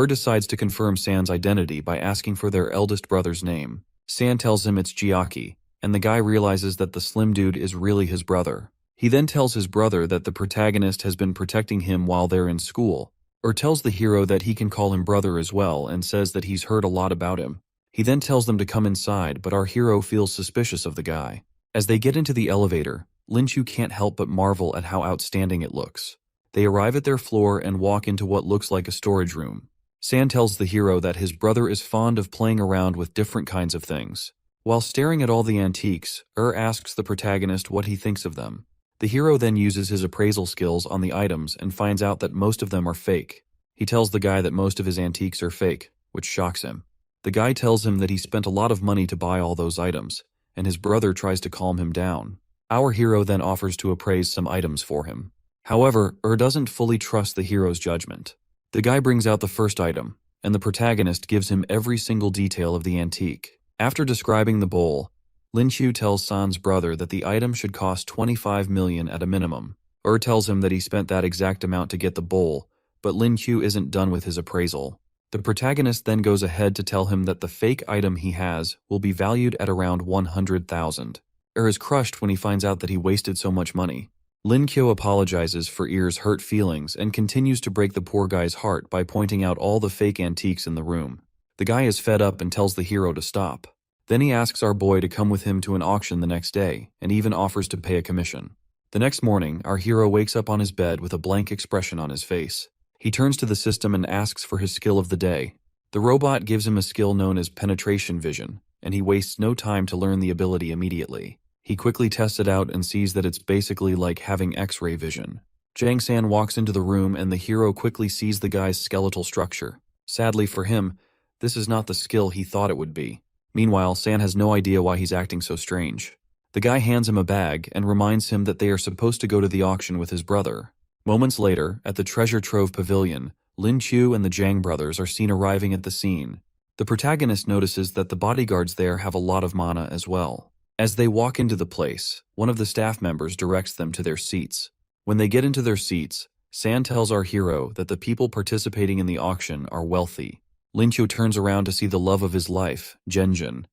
A: Decides to confirm San's identity by asking for their eldest brother's name. San tells him it's Jiaki, and the guy realizes that the slim dude is really his brother. He then tells his brother that the protagonist has been protecting him while they're in school, tells the hero that he can call him brother as well and says that he's heard a lot about him. He then tells them to come inside, but our hero feels suspicious of the guy. As they get into the elevator, Lin Chu can't help but marvel at how outstanding it looks. They arrive at their floor and walk into what looks like a storage room. San tells the hero that his brother is fond of playing around with different kinds of things. While staring at all the antiques, asks the protagonist what he thinks of them. The hero then uses his appraisal skills on the items and finds out that most of them are fake. He tells the guy that most of his antiques are fake, which shocks him. The guy tells him that he spent a lot of money to buy all those items, and his brother tries to calm him down. Our hero then offers to appraise some items for him. However, doesn't fully trust the hero's judgment. The guy brings out the first item, and the protagonist gives him every single detail of the antique. After describing the bowl, Lin Chu tells San's brother that the item should cost 25 million at a minimum. Tells him that he spent that exact amount to get the bowl, but Lin Chu isn't done with his appraisal. The protagonist then goes ahead to tell him that the fake item he has will be valued at around 100,000. Is crushed when he finds out that he wasted so much money. Lin Kyo apologizes for Er's hurt feelings and continues to break the poor guy's heart by pointing out all the fake antiques in the room. The guy is fed up and tells the hero to stop. Then he asks our boy to come with him to an auction the next day and even offers to pay a commission. The next morning, our hero wakes up on his bed with a blank expression on his face. He turns to the system and asks for his skill of the day. The robot gives him a skill known as penetration vision, and he wastes no time to learn the ability immediately. He quickly tests it out and sees that it's basically like having X-ray vision. Jang San walks into the room and the hero quickly sees the guy's skeletal structure. Sadly for him, this is not the skill he thought it would be. Meanwhile, San has no idea why he's acting so strange. The guy hands him a bag and reminds him that they are supposed to go to the auction with his brother. Moments later, at the Treasure Trove Pavilion, Lin Chu and the Zhang brothers are seen arriving at the scene. The protagonist notices that the bodyguards there have a lot of mana as well. As they walk into the place, one of the staff members directs them to their seats. When they get into their seats, San tells our hero that the people participating in the auction are wealthy. Lin Chu turns around to see the love of his life, Zhenjun,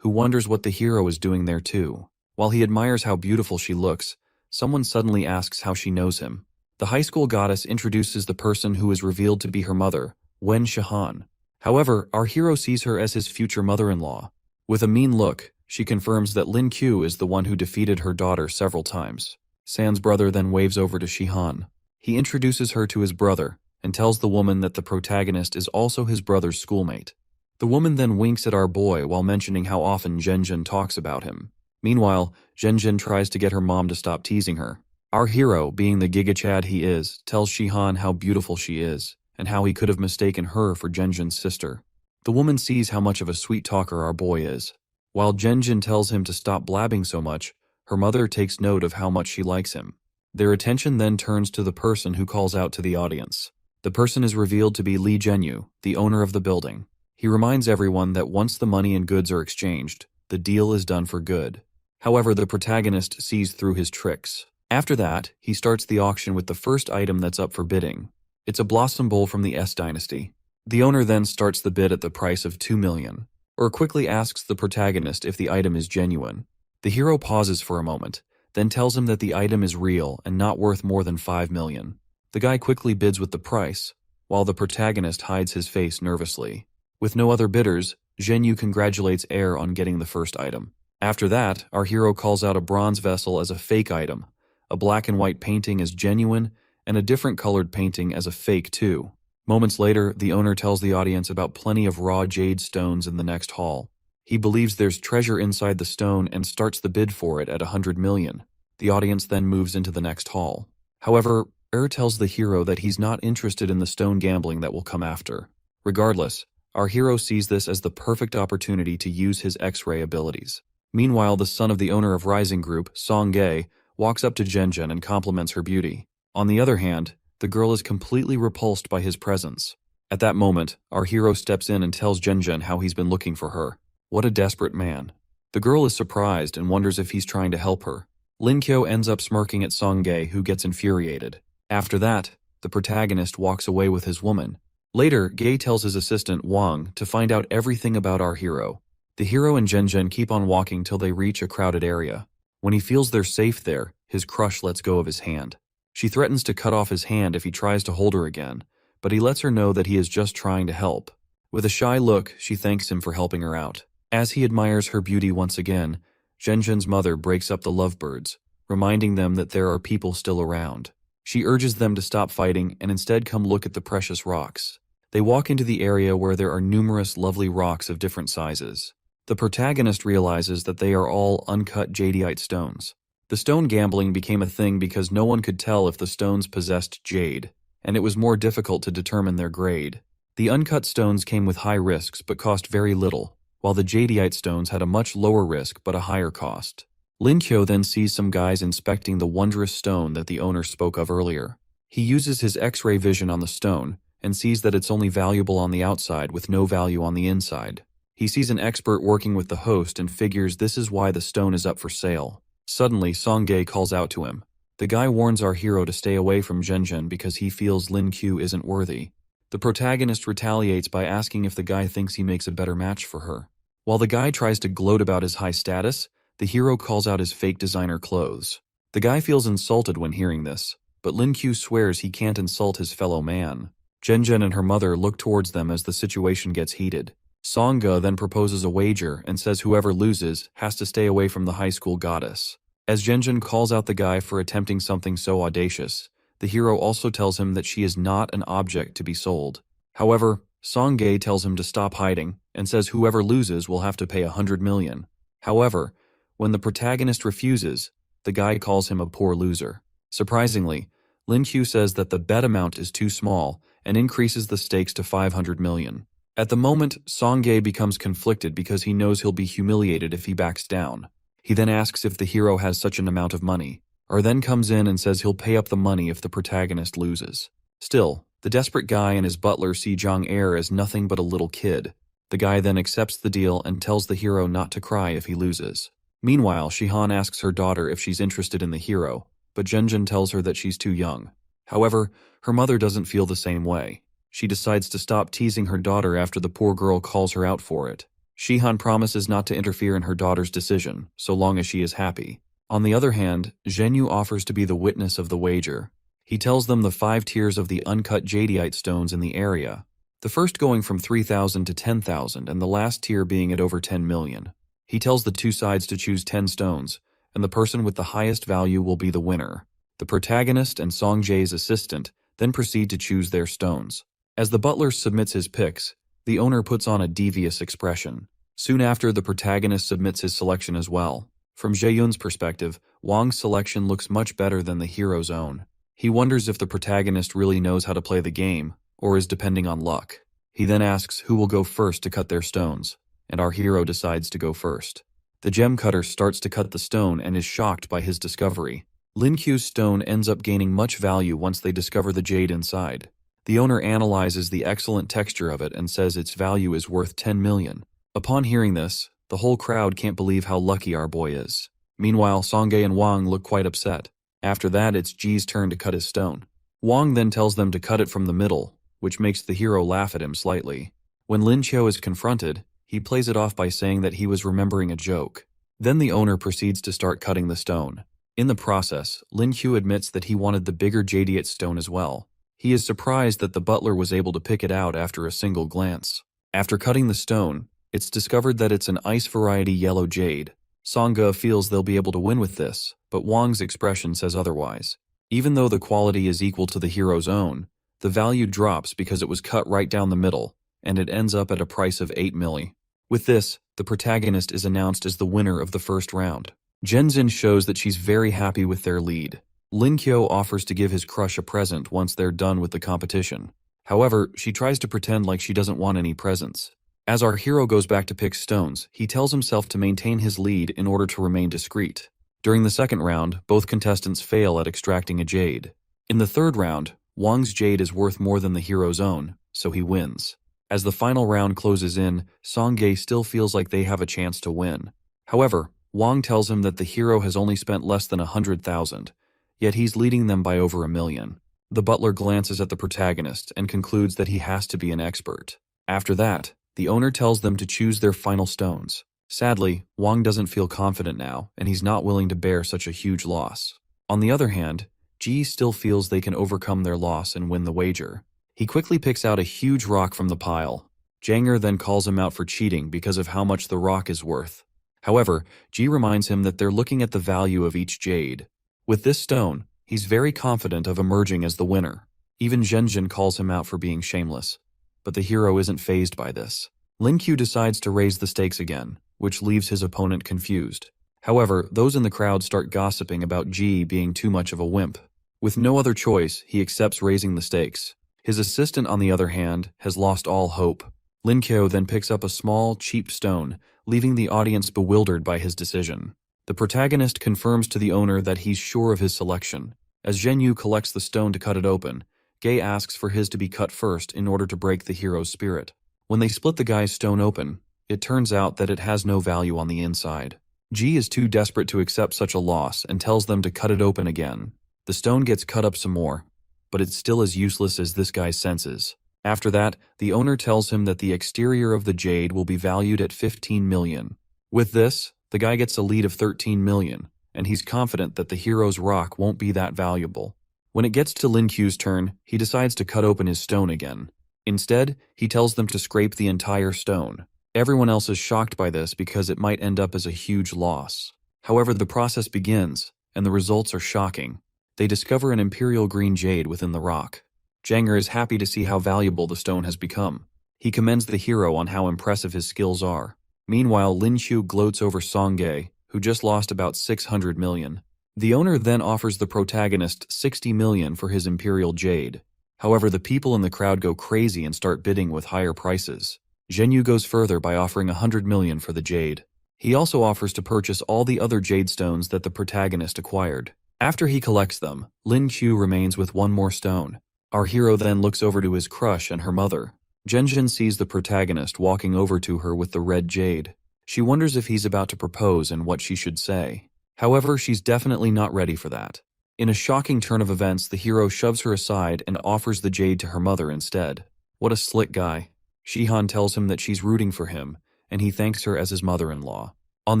A: who wonders what the hero is doing there too. While he admires how beautiful she looks, someone suddenly asks how she knows him. The high school goddess introduces the person who is revealed to be her mother, Wen Shihan. However, our hero sees her as his future mother-in-law. With a mean look, she confirms that Lin Q is the one who defeated her daughter several times. San's brother then waves over to Shihan. He introduces her to his brother and tells the woman that the protagonist is also his brother's schoolmate. The woman then winks at our boy while mentioning how often Zhenjun talks about him. Meanwhile, Zhenjun tries to get her mom to stop teasing her. Our hero, being the Giga Chad he is, tells Shihan how beautiful she is, and how he could have mistaken her for Zhenjun's sister. The woman sees how much of a sweet talker our boy is. While Zhenjun tells him to stop blabbing so much, her mother takes note of how much she likes him. Their attention then turns to the person who calls out to the audience. The person is revealed to be Li Zhenyu, the owner of the building. He reminds everyone that once the money and goods are exchanged, the deal is done for good. However, the protagonist sees through his tricks. After that, he starts the auction with the first item that's up for bidding. It's a blossom bowl from the S dynasty. The owner then starts the bid at the price of 2 million, quickly asks the protagonist if the item is genuine. The hero pauses for a moment, then tells him that the item is real and not worth more than 5 million. The guy quickly bids with the price, while the protagonist hides his face nervously. With no other bidders, Zhenyu congratulates Air on getting the first item. After that, our hero calls out a bronze vessel as a fake item, a black and white painting as genuine, and a different colored painting as a fake too. Moments later, the owner tells the audience about plenty of raw jade stones in the next hall. He believes there's treasure inside the stone and starts the bid for it at 100 million. The audience then moves into the next hall. However, tells the hero that he's not interested in the stone gambling that will come after. Regardless, our hero sees this as the perfect opportunity to use his X-ray abilities. Meanwhile, the son of the owner of Rising Group, Song-gae, walks up to Zhenjun and compliments her beauty. On the other hand, the girl is completely repulsed by his presence. At that moment, our hero steps in and tells Zhenjun how he's been looking for her. What a desperate man. The girl is surprised and wonders if he's trying to help her. Lin Kyo ends up smirking at Song-gae, who gets infuriated. After that, the protagonist walks away with his woman. Later, Gae tells his assistant Wang to find out everything about our hero. The hero and Zhenjun keep on walking till they reach a crowded area. When he feels they're safe there, his crush lets go of his hand. She threatens to cut off his hand if he tries to hold her again, but he lets her know that he is just trying to help. With a shy look, she thanks him for helping her out. As he admires her beauty once again, Zhenjun's mother breaks up the lovebirds, reminding them that there are people still around. She urges them to stop fighting and instead come look at the precious rocks. They walk into the area where there are numerous lovely rocks of different sizes. The protagonist realizes that they are all uncut jadeite stones. The stone gambling became a thing because no one could tell if the stones possessed jade, and it was more difficult to determine their grade. The uncut stones came with high risks but cost very little, while the jadeite stones had a much lower risk but a higher cost. Lin Kyo then sees some guys inspecting the wondrous stone that the owner spoke of earlier. He uses his X-ray vision on the stone and sees that it's only valuable on the outside with no value on the inside. He sees an expert working with the host and figures this is why the stone is up for sale. Suddenly, Song-gae calls out to him. The guy warns our hero to stay away from Zhenjun because he feels Lin Kyo isn't worthy. The protagonist retaliates by asking if the guy thinks he makes a better match for her. While the guy tries to gloat about his high status, the hero calls out his fake designer clothes. The guy feels insulted when hearing this, but Lin Kyo swears he can't insult his fellow man. Zhenjun and her mother look towards them as the situation gets heated. Song-gae then proposes a wager and says whoever loses has to stay away from the high school goddess. As Zhenjun calls out the guy for attempting something so audacious, the hero also tells him that she is not an object to be sold. However, Song-gae tells him to stop hiding and says whoever loses will have to pay 100 million. However, when the protagonist refuses, the guy calls him a poor loser. Surprisingly, Lin Kyo says that the bet amount is too small and increases the stakes to 500 million. At the moment, Song-gae becomes conflicted because he knows he'll be humiliated if he backs down. He then asks if the hero has such an amount of money, or then comes in and says he'll pay up the money if the protagonist loses. Still, the desperate guy and his butler see Jong-air as nothing but a little kid. The guy then accepts the deal and tells the hero not to cry if he loses. Meanwhile, Shihan asks her daughter if she's interested in the hero, but Zhenjun tells her that she's too young. However, her mother doesn't feel the same way. She decides to stop teasing her daughter after the poor girl calls her out for it. Shihan promises not to interfere in her daughter's decision, so long as she is happy. On the other hand, Zhenyu offers to be the witness of the wager. He tells them the 5 tiers of the uncut jadeite stones in the area, the first going from 3,000 to 10,000 and the last tier being at over 10 million. He tells the two sides to choose 10 stones, and the person with the highest value will be the winner. The protagonist and Song-gae's assistant then proceed to choose their stones. As the butler submits his picks, the owner puts on a devious expression. Soon after, the protagonist submits his selection as well. From Jae-yoon's perspective, Wang's selection looks much better than the hero's own. He wonders if the protagonist really knows how to play the game, or is depending on luck. He then asks who will go first to cut their stones, and our hero decides to go first. The gem cutter starts to cut the stone and is shocked by his discovery. Lin Kyo's stone ends up gaining much value once they discover the jade inside. The owner analyzes the excellent texture of it and says its value is worth 10 million. Upon hearing this, the whole crowd can't believe how lucky our boy is. Meanwhile, Song-gae and Wang look quite upset. After that, it's Ji's turn to cut his stone. Wang then tells them to cut it from the middle, which makes the hero laugh at him slightly. When Lin Kyo is confronted, he plays it off by saying that he was remembering a joke. Then the owner proceeds to start cutting the stone. In the process, Lin Qiu admits that he wanted the bigger jadeite stone as well. He is surprised that the butler was able to pick it out after a single glance. After cutting the stone, it's discovered that it's an ice variety yellow jade. Sangge feels they'll be able to win with this, but Wang's expression says otherwise. Even though the quality is equal to the hero's own, the value drops because it was cut right down the middle, and it ends up at a price of 8 milli. With this, the protagonist is announced as the winner of the first round. Zhenzin shows that she's very happy with their lead. Lin Qiu offers to give his crush a present once they're done with the competition. However, she tries to pretend like she doesn't want any presents. As our hero goes back to pick stones, he tells himself to maintain his lead in order to remain discreet. During the second round, both contestants fail at extracting a jade. In the third round, Wang's jade is worth more than the hero's own, so he wins. As the final round closes in, Sangge still feels like they have a chance to win. However, Wang tells him that the hero has only spent less than 100,000, yet he's leading them by over 1 million. The butler glances at the protagonist and concludes that he has to be an expert. After that, the owner tells them to choose their final stones. Sadly, Wang doesn't feel confident now, and he's not willing to bear such a huge loss. On the other hand, Ji still feels they can overcome their loss and win the wager. He quickly picks out a huge rock from the pile. Janger then calls him out for cheating because of how much the rock is worth. However, Ji reminds him that they're looking at the value of each jade. With this stone, he's very confident of emerging as the winner. Even Zhenzin calls him out for being shameless. But the hero isn't fazed by this. Lin Qiu decides to raise the stakes again, which leaves his opponent confused. However, those in the crowd start gossiping about Ji being too much of a wimp. With no other choice, he accepts raising the stakes. His assistant, on the other hand, has lost all hope. Lin Qiu then picks up a small, cheap stone, leaving the audience bewildered by his decision. The protagonist confirms to the owner that he's sure of his selection. As Zhen Yu collects the stone to cut it open, Gay asks for his to be cut first in order to break the hero's spirit. When they split the guy's stone open, it turns out that it has no value on the inside. Ji is too desperate to accept such a loss and tells them to cut it open again. The stone gets cut up some more, but it's still as useless as this guy's senses. After that, the owner tells him that the exterior of the jade will be valued at 15 million. With this, the guy gets a lead of 13 million, and he's confident that the hero's rock won't be that valuable. When it gets to Lin Qiu's turn, he decides to cut open his stone again. Instead, he tells them to scrape the entire stone. Everyone else is shocked by this because it might end up as a huge loss. However, the process begins, and the results are shocking. They discover an imperial green jade within the rock. Janger is happy to see how valuable the stone has become. He commends the hero on how impressive his skills are. Meanwhile, Lin Qiu gloats over Sangge, who just lost about 600 million. The owner then offers the protagonist 60 million for his imperial jade. However, the people in the crowd go crazy and start bidding with higher prices. Zhen Yu goes further by offering 100 million for the jade. He also offers to purchase all the other jade stones that the protagonist acquired. After he collects them, Lin Qiu remains with one more stone. Our hero then looks over to his crush and her mother. Zhenzin sees the protagonist walking over to her with the red jade. She wonders if he's about to propose and what she should say. However, she's definitely not ready for that. In a shocking turn of events, the hero shoves her aside and offers the jade to her mother instead. What a slick guy. Shihan tells him that she's rooting for him, and he thanks her as his mother-in-law. On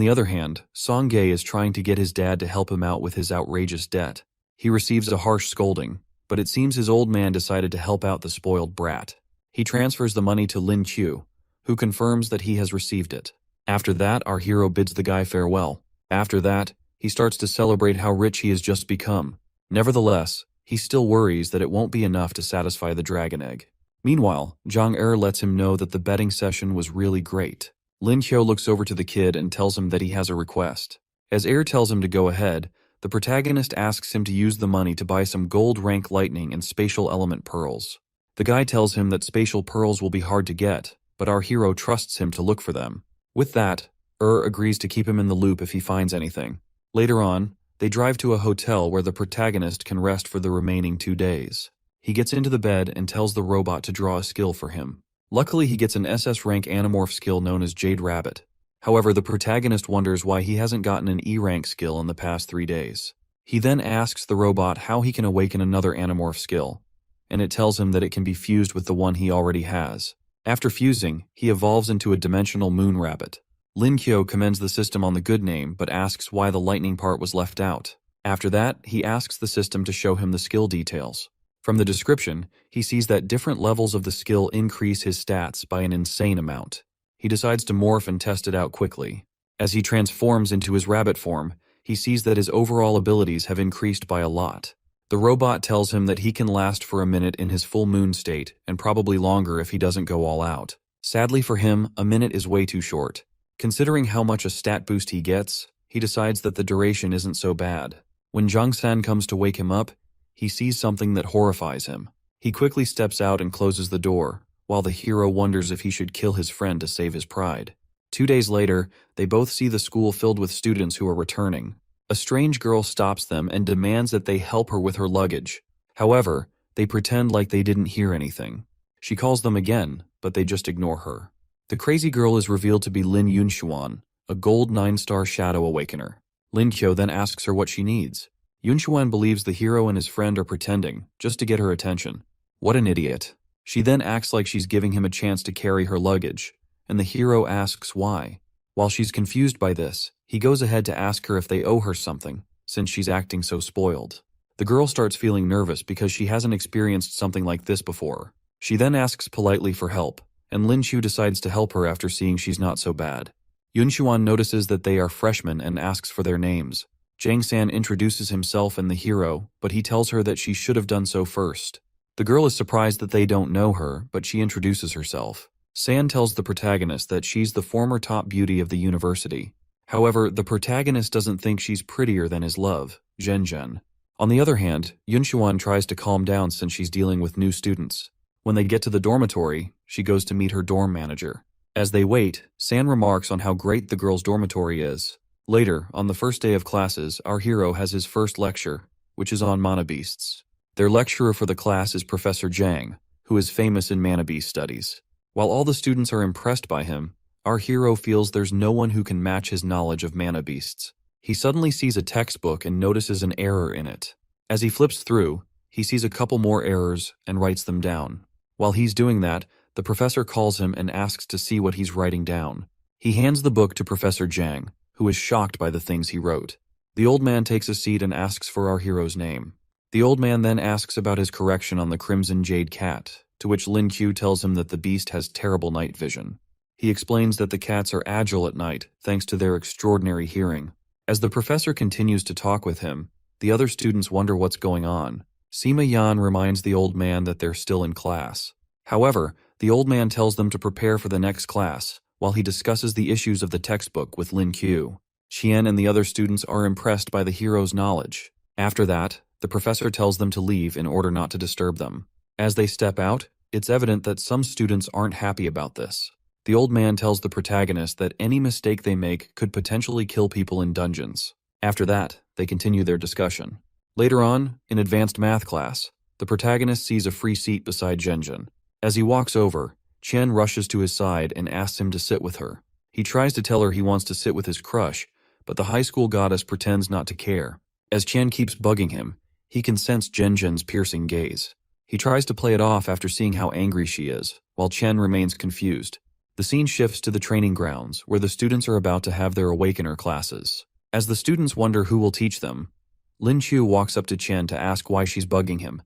A: the other hand, Sangge is trying to get his dad to help him out with his outrageous debt. He receives a harsh scolding, but it seems his old man decided to help out the spoiled brat. He transfers the money to Lin Qiu, who confirms that he has received it. After that, our hero bids the guy farewell. After that, he starts to celebrate how rich he has just become. Nevertheless, he still worries that it won't be enough to satisfy the dragon egg. Meanwhile, Zhang Er lets him know that the betting session was really great. Lin Qiu looks over to the kid and tells him that he has a request. As Er tells him to go ahead, the protagonist asks him to use the money to buy some gold rank lightning and spatial element pearls. The guy tells him that spatial pearls will be hard to get, but our hero trusts him to look for them. With that, agrees to keep him in the loop if he finds anything. Later on, they drive to a hotel where the protagonist can rest for the remaining 2 days. He gets into the bed and tells the robot to draw a skill for him. Luckily, he gets an SS rank Animorph skill known as Jade Rabbit. However, the protagonist wonders why he hasn't gotten an E rank skill in the past 3 days. He then asks the robot how he can awaken another Animorph skill, and it tells him that it can be fused with the one he already has. After fusing, he evolves into a dimensional moon rabbit. Lin Qiu commends the system on the good name but asks why the lightning part was left out. After that, he asks the system to show him the skill details. From the description, he sees that different levels of the skill increase his stats by an insane amount. He decides to morph and test it out quickly. As he transforms into his rabbit form, he sees that his overall abilities have increased by a lot. The robot tells him that he can last for a minute in his full moon state, and probably longer if he doesn't go all out. Sadly for him, a minute is way too short. Considering how much a stat boost he gets, he decides that the duration isn't so bad. When Jung-san comes to wake him up, he sees something that horrifies him. He quickly steps out and closes the door, while the hero wonders if he should kill his friend to save his pride. 2 days later, they both see the school filled with students who are returning. A strange girl stops them and demands that they help her with her luggage. However, they pretend like they didn't hear anything. She calls them again, but they just ignore her. The crazy girl is revealed to be Lin Yunshuan, a gold 9-star shadow awakener. Lin Kyo then asks her what she needs. Yunshuan believes the hero and his friend are pretending, just to get her attention. What an idiot. She then acts like she's giving him a chance to carry her luggage, and the hero asks why. While she's confused by this, he goes ahead to ask her if they owe her something, since she's acting so spoiled. The girl starts feeling nervous because she hasn't experienced something like this before. She then asks politely for help, and Lin Chu decides to help her after seeing she's not so bad. Yunshuan notices that they are freshmen and asks for their names. Jang-san introduces himself and the hero, but he tells her that she should have done so first. The girl is surprised that they don't know her, but she introduces herself. San tells the protagonist that she's the former top beauty of the university. However, the protagonist doesn't think she's prettier than his love, Zhen. On the other hand, Yunshuan tries to calm down since she's dealing with new students. When they get to the dormitory, she goes to meet her dorm manager. As they wait, San remarks on how great the girls' dormitory is. Later, on the first day of classes, our hero has his first lecture, which is on mana beasts. Their lecturer for the class is Professor Zhang, who is famous in mana beast studies. While all the students are impressed by him, our hero feels there's no one who can match his knowledge of mana beasts. He suddenly sees a textbook and notices an error in it. As he flips through, he sees a couple more errors and writes them down. While he's doing that, the professor calls him and asks to see what he's writing down. He hands the book to Professor Zhang, who is shocked by the things he wrote. The old man takes a seat and asks for our hero's name. The old man then asks about his correction on the Crimson Jade Cat, to which Lin Q tells him that the beast has terrible night vision. He explains that the cats are agile at night thanks to their extraordinary hearing. As the professor continues to talk with him, the other students wonder what's going on. Sima Yan reminds the old man that they're still in class. However, the old man tells them to prepare for the next class, while he discusses the issues of the textbook with Lin Q. Qian and the other students are impressed by the hero's knowledge. After that, the professor tells them to leave in order not to disturb them. As they step out, it's evident that some students aren't happy about this. The old man tells the protagonist that any mistake they make could potentially kill people in dungeons. After that, they continue their discussion. Later on, in advanced math class, the protagonist sees a free seat beside Zhenjin. As he walks over, Chen rushes to his side and asks him to sit with her. He tries to tell her he wants to sit with his crush, but the high school goddess pretends not to care. As Chen keeps bugging him, he can sense Zhenjin's piercing gaze. He tries to play it off after seeing how angry she is, while Chen remains confused. The scene shifts to the training grounds, where the students are about to have their Awakener classes. As the students wonder who will teach them, Lin Chu walks up to Chen to ask why she's bugging him,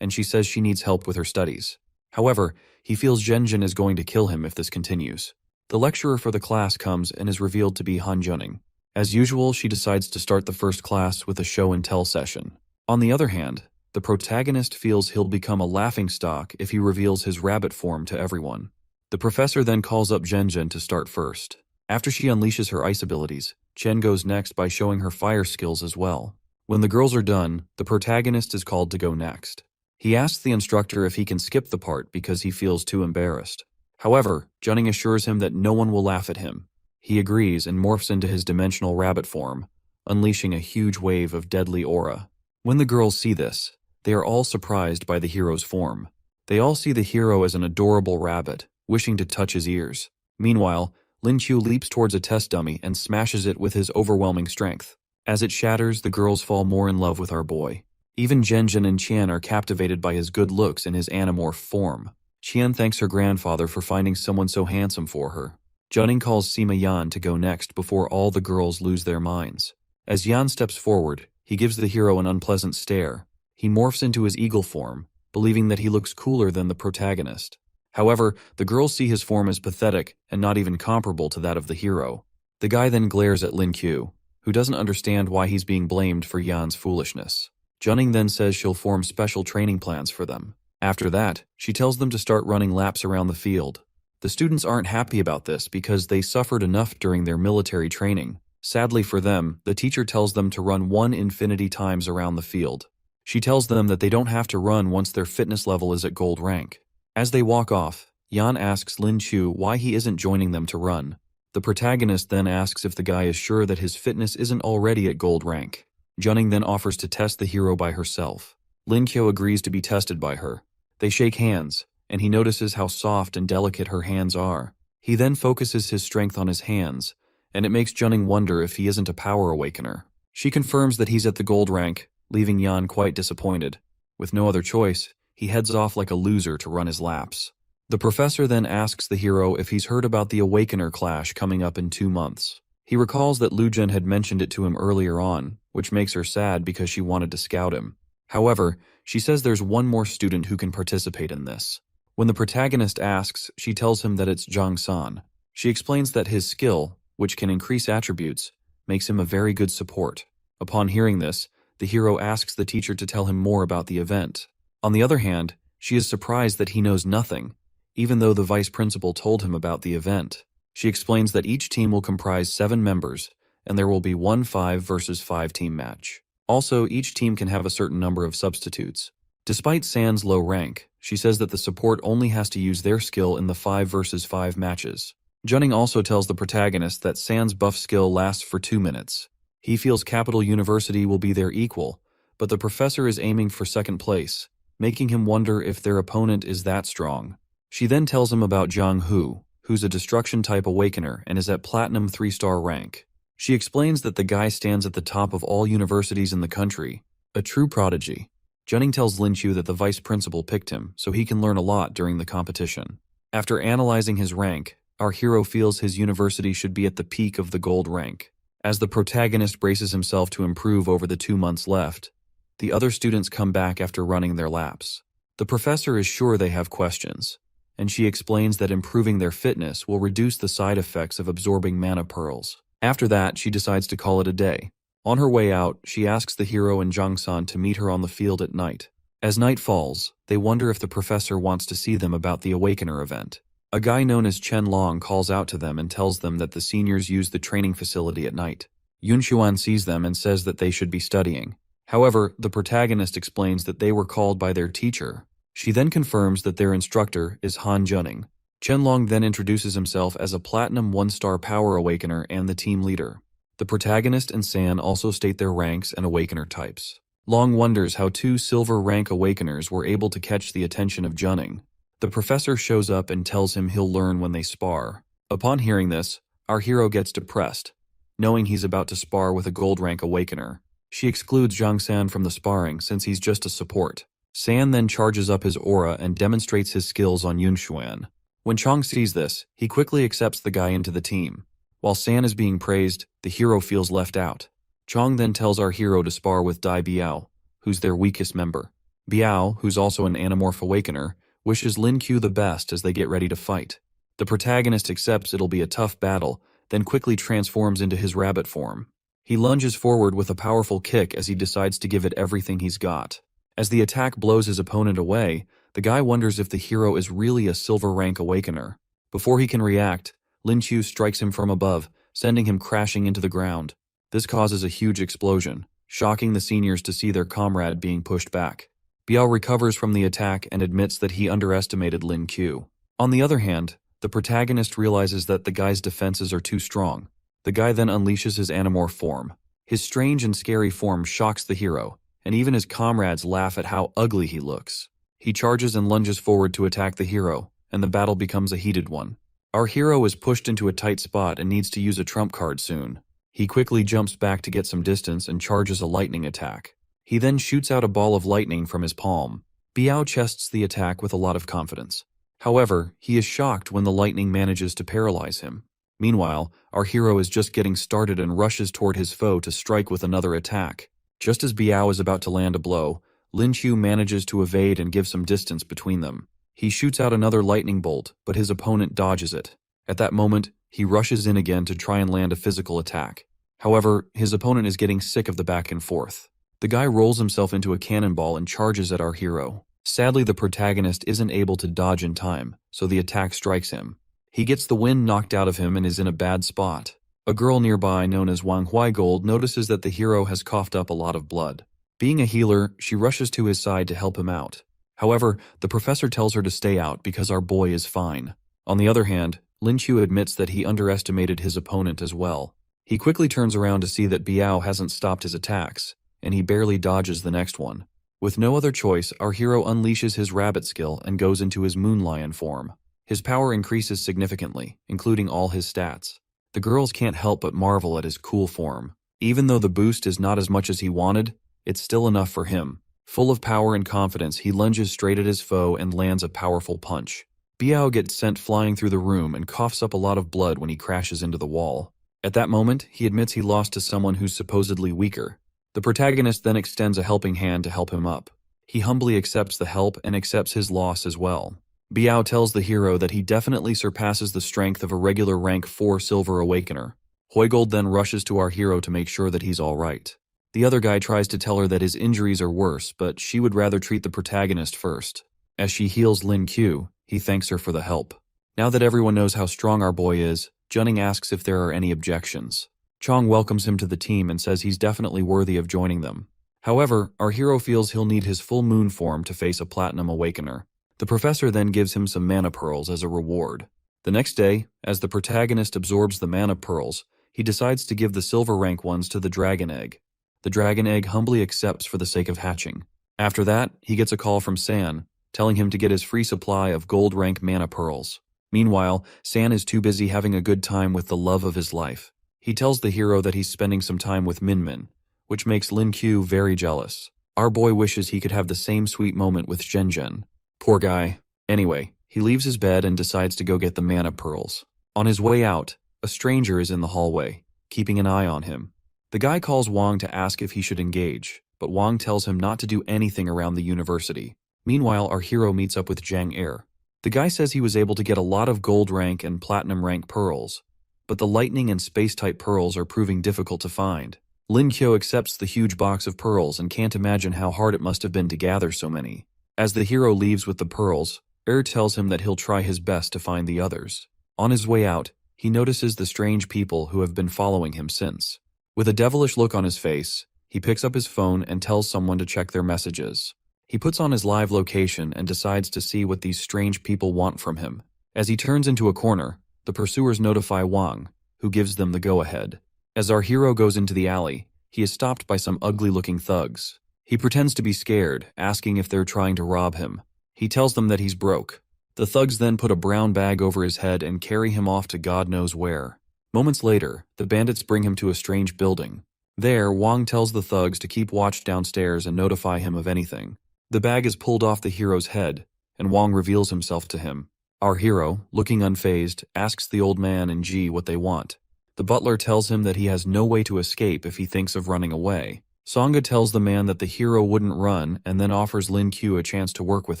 A: and she says she needs help with her studies. However, he feels Zhenjin is going to kill him if this continues. The lecturer for the class comes and is revealed to be Han Juning. As usual, she decides to start the first class with a show and tell session. On the other hand, the protagonist feels he'll become a laughingstock if he reveals his rabbit form to everyone. The professor then calls up Zhenjin to start first. After she unleashes her ice abilities, Chen goes next by showing her fire skills as well. When the girls are done, the protagonist is called to go next. He asks the instructor if he can skip the part because he feels too embarrassed. However, Juning assures him that no one will laugh at him. He agrees and morphs into his dimensional rabbit form, unleashing a huge wave of deadly aura. When the girls see this, they are all surprised by the hero's form. They all see the hero as an adorable rabbit, wishing to touch his ears. Meanwhile, Lin Chu leaps towards a test dummy and smashes it with his overwhelming strength. As it shatters, the girls fall more in love with our boy. Even Zhenjin and Qian are captivated by his good looks and his animorph form. Qian thanks her grandfather for finding someone so handsome for her. Juning calls Sima Yan to go next before all the girls lose their minds. As Yan steps forward, He gives the hero an unpleasant stare. He morphs into his eagle form, believing that he looks cooler than the protagonist. However, the girls see his form as pathetic and not even comparable to that of the hero. The guy then glares at Lin Q, who doesn't understand why he's being blamed for Yan's foolishness. Junning then says she'll form special training plans for them. After that, she tells them to start running laps around the field. The students aren't happy about this because they suffered enough during their military training. Sadly for them, the teacher tells them to run 1 infinity times around the field. She tells them that they don't have to run once their fitness level is at gold rank. As they walk off, Yan asks Lin Chu why he isn't joining them to run. The protagonist then asks if the guy is sure that his fitness isn't already at gold rank. Junning then offers to test the hero by herself. Lin Kyo agrees to be tested by her. They shake hands, and he notices how soft and delicate her hands are. He then focuses his strength on his hands, and it makes Junning wonder if he isn't a power awakener. She confirms that he's at the gold rank, leaving Yan quite disappointed. With no other choice, he heads off like a loser to run his laps. The professor then asks the hero if he's heard about the Awakener clash coming up in 2 months. He recalls that Lu Jin had mentioned it to him earlier on, which makes her sad because she wanted to scout him. However, she says there's one more student who can participate in this. When the protagonist asks, she tells him that it's Zhang San. She explains that his skill, which can increase attributes, makes him a very good support. Upon hearing this, the hero asks the teacher to tell him more about the event. On the other hand, she is surprised that he knows nothing, even though the vice principal told him about the event. She explains that each team will comprise 7 members, and there will be one 5 versus 5 team match. Also, each team can have a certain number of substitutes. Despite San's low rank, she says that the support only has to use their skill in the 5 versus 5 matches. Junning also tells the protagonist that San's buff skill lasts for 2 minutes. He feels Capital University will be their equal, but the professor is aiming for second place, making him wonder if their opponent is that strong. She then tells him about Zhang Hu, who's a destruction-type awakener and is at Platinum 3-star rank. She explains that the guy stands at the top of all universities in the country, a true prodigy. Junning tells Lin Chu that the vice principal picked him so he can learn a lot during the competition. After analyzing his rank, our hero feels his university should be at the peak of the gold rank. As the protagonist braces himself to improve over the 2 months left, the other students come back after running their laps. The professor is sure they have questions, and she explains that improving their fitness will reduce the side effects of absorbing mana pearls. After that, she decides to call it a day. On her way out, she asks the hero and Zhang San to meet her on the field at night. As night falls, they wonder if the professor wants to see them about the Awakener event. A guy known as Chen Long calls out to them and tells them that the seniors use the training facility at night. Yun Xuan sees them and says that they should be studying. However, the protagonist explains that they were called by their teacher. She then confirms that their instructor is Han Junning. Chen Long then introduces himself as a Platinum 1-star Power Awakener and the team leader. The protagonist and San also state their ranks and Awakener types. Long wonders how 2 silver rank Awakeners were able to catch the attention of Junning. The professor shows up and tells him he'll learn when they spar. Upon hearing this, our hero gets depressed, knowing he's about to spar with a gold rank Awakener. She excludes Zhang San from the sparring since he's just a support. San then charges up his aura and demonstrates his skills on Yun Xuan. When Chong sees this, he quickly accepts the guy into the team. While San is being praised, the hero feels left out. Chong then tells our hero to spar with Dai Biao, who's their weakest member. Biao, who's also an Anamorph Awakener, wishes Lin Q the best as they get ready to fight. The protagonist accepts it'll be a tough battle, then quickly transforms into his rabbit form. He lunges forward with a powerful kick as he decides to give it everything he's got. As the attack blows his opponent away, the guy wonders if the hero is really a silver rank Awakener. Before he can react, Lin Chu strikes him from above, sending him crashing into the ground. This causes a huge explosion, shocking the seniors to see their comrade being pushed back. Biao recovers from the attack and admits that he underestimated Lin Q. On the other hand, the protagonist realizes that the guy's defenses are too strong. The guy then unleashes his Anamorph form. His strange and scary form shocks the hero, and even his comrades laugh at how ugly he looks. He charges and lunges forward to attack the hero, and the battle becomes a heated one. Our hero is pushed into a tight spot and needs to use a trump card soon. He quickly jumps back to get some distance and charges a lightning attack. He then shoots out a ball of lightning from his palm. Biao chests the attack with a lot of confidence. However, he is shocked when the lightning manages to paralyze him. Meanwhile, our hero is just getting started and rushes toward his foe to strike with another attack. Just as Biao is about to land a blow, Lin Qiu manages to evade and give some distance between them. He shoots out another lightning bolt, but his opponent dodges it. At that moment, he rushes in again to try and land a physical attack. However, his opponent is getting sick of the back and forth. The guy rolls himself into a cannonball and charges at our hero. Sadly, the protagonist isn't able to dodge in time, so the attack strikes him. He gets the wind knocked out of him and is in a bad spot. A girl nearby, known as Wang Huaigold, notices that the hero has coughed up a lot of blood. Being a healer, she rushes to his side to help him out. However, the professor tells her to stay out because our boy is fine. On the other hand, Lin Qiu admits that he underestimated his opponent as well. He quickly turns around to see that Biao hasn't stopped his attacks, and he barely dodges the next one. With no other choice, our hero unleashes his rabbit skill and goes into his moon lion form. His power increases significantly, including all his stats. The girls can't help but marvel at his cool form. Even though the boost is not as much as he wanted, it's still enough for him. Full of power and confidence, he lunges straight at his foe and lands a powerful punch. Biao gets sent flying through the room and coughs up a lot of blood when he crashes into the wall. At that moment, he admits he lost to someone who's supposedly weaker. The protagonist then extends a helping hand to help him up. He humbly accepts the help and accepts his loss as well. Biao tells the hero that he definitely surpasses the strength of a regular rank 4 Silver Awakener. Huigold then rushes to our hero to make sure that he's alright. The other guy tries to tell her that his injuries are worse, but she would rather treat the protagonist first. As she heals Lin Qiu, he thanks her for the help. Now that everyone knows how strong our boy is, Junning asks if there are any objections. Chong welcomes him to the team and says he's definitely worthy of joining them. However, our hero feels he'll need his full moon form to face a Platinum Awakener. The professor then gives him some mana pearls as a reward. The next day, as the protagonist absorbs the mana pearls, he decides to give the silver rank ones to the dragon egg. The dragon egg humbly accepts for the sake of hatching. After that, he gets a call from San, telling him to get his free supply of gold rank mana pearls. Meanwhile, San is too busy having a good time with the love of his life. He tells the hero that he's spending some time with Minmin, which makes Lin Qiu very jealous. Our boy wishes he could have the same sweet moment with Zhen. Poor guy. Anyway, he leaves his bed and decides to go get the mana pearls. On his way out, a stranger is in the hallway, keeping an eye on him. The guy calls Wang to ask if he should engage, but Wang tells him not to do anything around the university. Meanwhile, our hero meets up with Zhang Er. The guy says he was able to get a lot of gold rank and platinum rank pearls, but the lightning and space-type pearls are proving difficult to find. Lin Qiu accepts the huge box of pearls and can't imagine how hard it must have been to gather so many. As the hero leaves with the pearls, tells him that he'll try his best to find the others. On his way out, he notices the strange people who have been following him since. With a devilish look on his face, he picks up his phone and tells someone to check their messages. He puts on his live location and decides to see what these strange people want from him. As he turns into a corner, the pursuers notify Wang, who gives them the go-ahead. As our hero goes into the alley, he is stopped by some ugly-looking thugs. He pretends to be scared, asking if they're trying to rob him. He tells them that he's broke. The thugs then put a brown bag over his head and carry him off to God knows where. Moments later, the bandits bring him to a strange building. There, Wang tells the thugs to keep watch downstairs and notify him of anything. The bag is pulled off the hero's head, and Wang reveals himself to him. Our hero, looking unfazed, asks the old man and Ji what they want. The butler tells him that he has no way to escape if he thinks of running away. Songa tells the man that the hero wouldn't run and then offers Lin Qiu a chance to work with